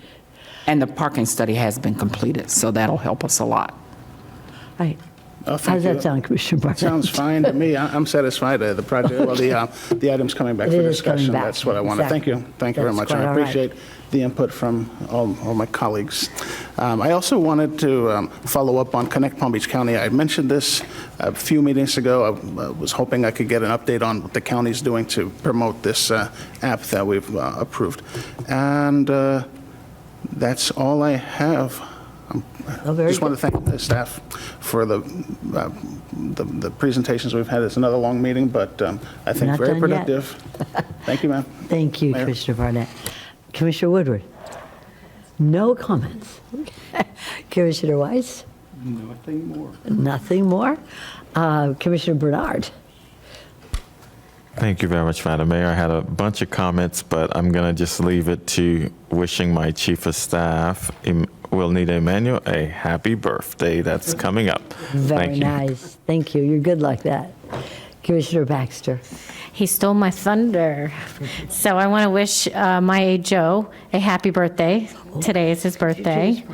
And the parking study has been completed, so that'll help us a lot. Right. Oh, How thank does you. that sound, Commissioner Barnett? Sounds fine to me. I'm satisfied. The project, well, the item's coming back It for is coming discussion. back. That's what I wanted. Exactly. Thank you. Thank you very That's much. quite I all right. appreciate the input from all my colleagues. I also wanted to follow up on Connect Palm Beach County. I mentioned this a few meetings ago. I was hoping I could get an update on what the county's doing to promote this app that we've approved. And that's all I have. Just want to thank the staff for the presentations we've had. It's another long meeting, but I think Not very done yet. productive. Thank you, ma'am. Thank you, Mayor. Commissioner Barnett. Commissioner Woodward? No comments. Commissioner Weiss? Nothing more. Nothing more. Commissioner Bernard? Thank you very much, Madam Mayor. I had a bunch of comments, but I'm going to just leave it to wishing my Chief of Staff, Wilnita Emanuel, a happy birthday that's coming up. Very Thank you. nice. Thank you. You're good like that. Commissioner Baxter? He stole my thunder. So I want to wish my Joe a happy birthday. Today is his birthday.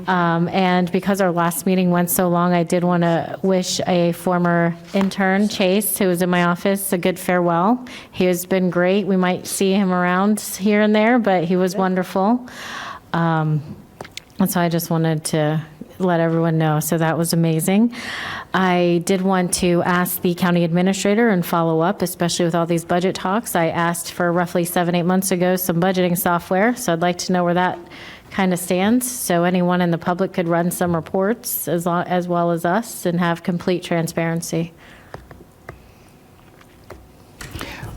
And because our last meeting went so long, I did want to wish a former intern, Chase, who was in my office, a good farewell. He has been great. We might see him around here and there, but he was wonderful. And so I just wanted to let everyone know. So that was amazing. I did want to ask the county administrator and follow up, especially with all these budget talks. I asked for roughly 7-8 months ago some budgeting software, so I'd like to know where that kind of stands, so anyone in the public could run some reports as well as us and have complete transparency.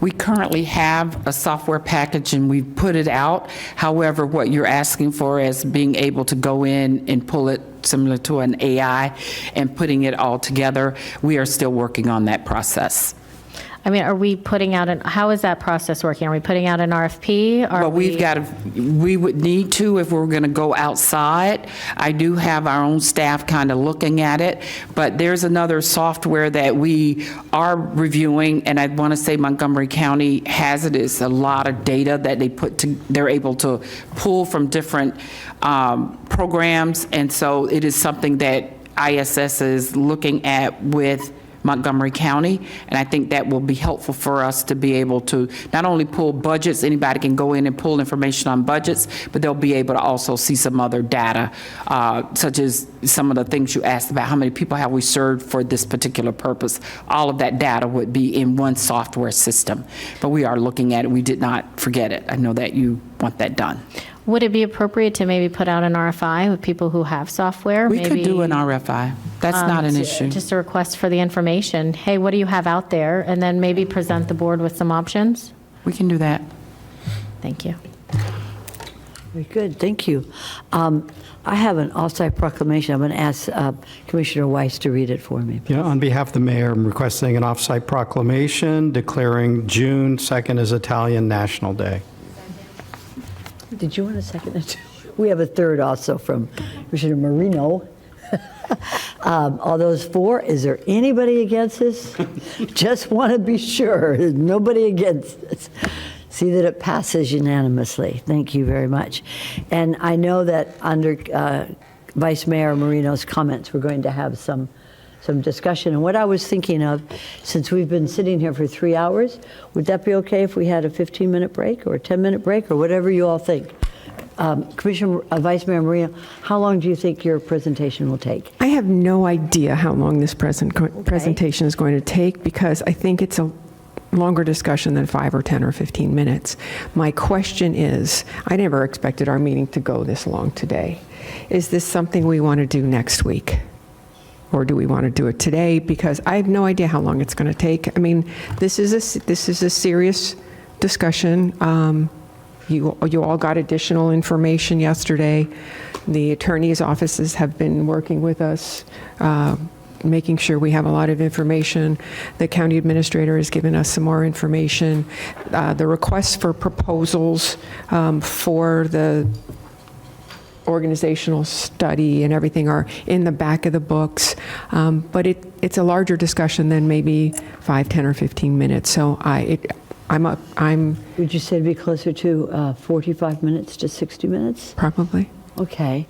We currently have a software package and we've put it out. However, what you're asking for is being able to go in and pull it similar to an AI and putting it all together. We are still working on that process. I mean, are we putting out how is that process working? Are we putting out an RFP? Well, we would need to if we're going to go outside. I do have our own staff kind of looking at it, but there's another software that we are reviewing, and I want to say Montgomery County has it. It's a lot of data that they're able to pull from different programs, and so it is something that ISS is looking at with Montgomery County, and I think that will be helpful for us to be able to not only pull budgets, anybody can go in and pull information on budgets, but they'll be able to also see some other data, such as some of the things you asked about, how many people have we served for this particular purpose. All of that data would be in one software system, but we are looking at it. We did not forget it. I know that you want that done. Would it be appropriate to maybe put out an RFI with people who have software? We could do an RFI. That's not an issue. Just a request for the information. Hey, what do you have out there? And then maybe present the board with some options? We can do that. Thank you. Very good, thank you. I have an off-site proclamation. I'm going to ask Commissioner Weiss to read it for me. Yeah, on behalf of the mayor, I'm requesting an off-site proclamation declaring June 2nd as Italian National Day. Did you want a second? We have a third also from Commissioner Marino. All those four, is there anybody against this? Just want to be sure, there's nobody against this. See that it passes unanimously. Thank you very much. And I know that under Vice Mayor Marino's comments, we're going to have some discussion. And what I was thinking of, since we've been sitting here for 3 hours, would that be okay if we had a 15-minute break or a 10-minute break or whatever you all think? Commissioner Vice Mayor Marino, how long do you think your presentation will take? I have no idea how long this presentation is going to take, because I think it's a longer discussion than 5 or 10 or 15 minutes. My question is, I never expected our meeting to go this long today. Is this something we want to do next week? Or do we want to do it today? Because I have no idea how long it's going to take. I mean, this is a serious discussion. You all got additional information yesterday. The attorney's offices have been working with us, making sure we have a lot of information. The county administrator has given us some more information. The requests for proposals for the organizational study and everything are in the back of the books, but it's a larger discussion than maybe 5, 10, or 15 minutes. So I'm. Would you say it'd be closer to 45 minutes to 60 minutes? Probably. Okay.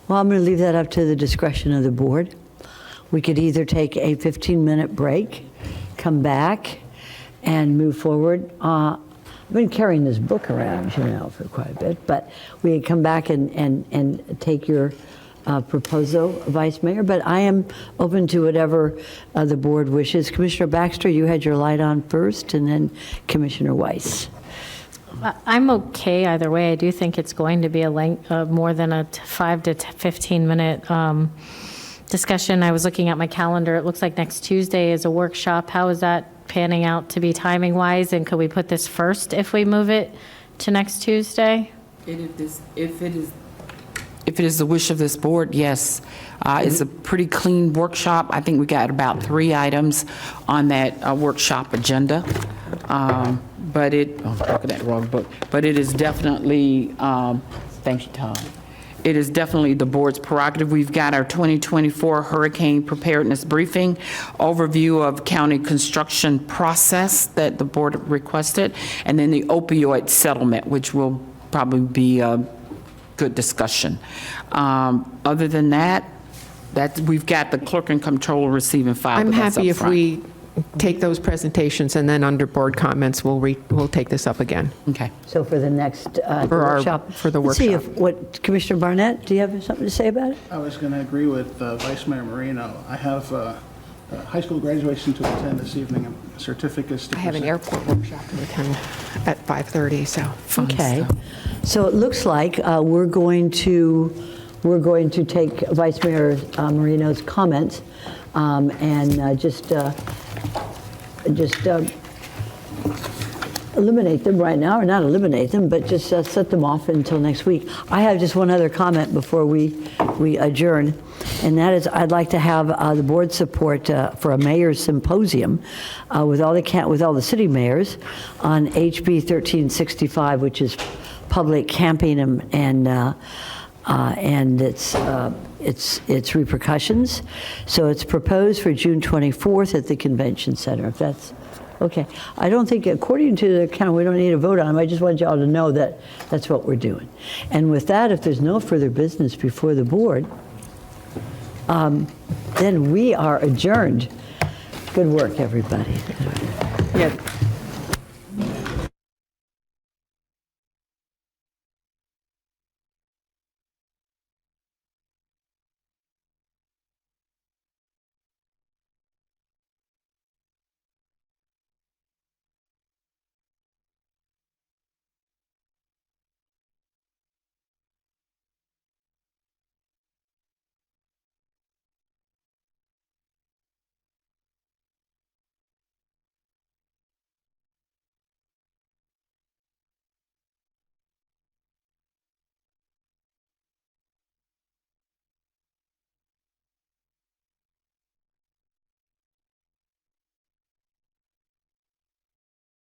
Well, I'm going to leave that up to the discretion of the board. We could either take a 15-minute break, come back, and move forward. I've been carrying this book around, for quite a bit, but we could come back and take your proposal, Vice Mayor, but I am open to whatever the board wishes. Commissioner Baxter, you had your light on first, and then Commissioner Weiss. I'm okay either way. I do think it's going to be a more than a 5 to 15 minute discussion. I was looking at my calendar. It looks like next Tuesday is a workshop. How is that panning out to be timing wise? And could we put this first if we move it to next Tuesday? If it is the wish of this board, yes. It's a pretty clean workshop. I think we got about 3 items on that workshop agenda. But I'm looking at the wrong book. But it is definitely, thank you, Tom. It is definitely the board's prerogative. We've got our 2024 hurricane preparedness briefing, overview of county construction process that the board requested, and then the opioid settlement, which will probably be a good discussion. Other than that, we've got the clerk and comptroller receiving file. I'm happy if we take those presentations, and then under board comments, we'll take this up again. Okay. So for the next workshop. For the Let's workshop. see what Commissioner Barnett, do you have something to say about it? I was going to agree with Vice Mayor Marino. I have high school graduation to attend this evening and certificates to I have an present. airport workshop to attend at 5:30, so. Okay. So it looks like we're going to take Vice Mayor Marino's comments and just eliminate them right now, or not eliminate them, but just set them off until next week. I have just one other comment before we adjourn. and that is I'd like to have the board support for a mayor's symposium with all the city mayors on HB 1365, which is public camping and its repercussions. So it's proposed for June 24th at the convention center, if that's okay. I don't think, according to the count, we don't need a vote on them. I just want y'all to know that that's what we're doing. And with that, if there's no further business before the board, then we are adjourned. Good work, everybody. Yeah.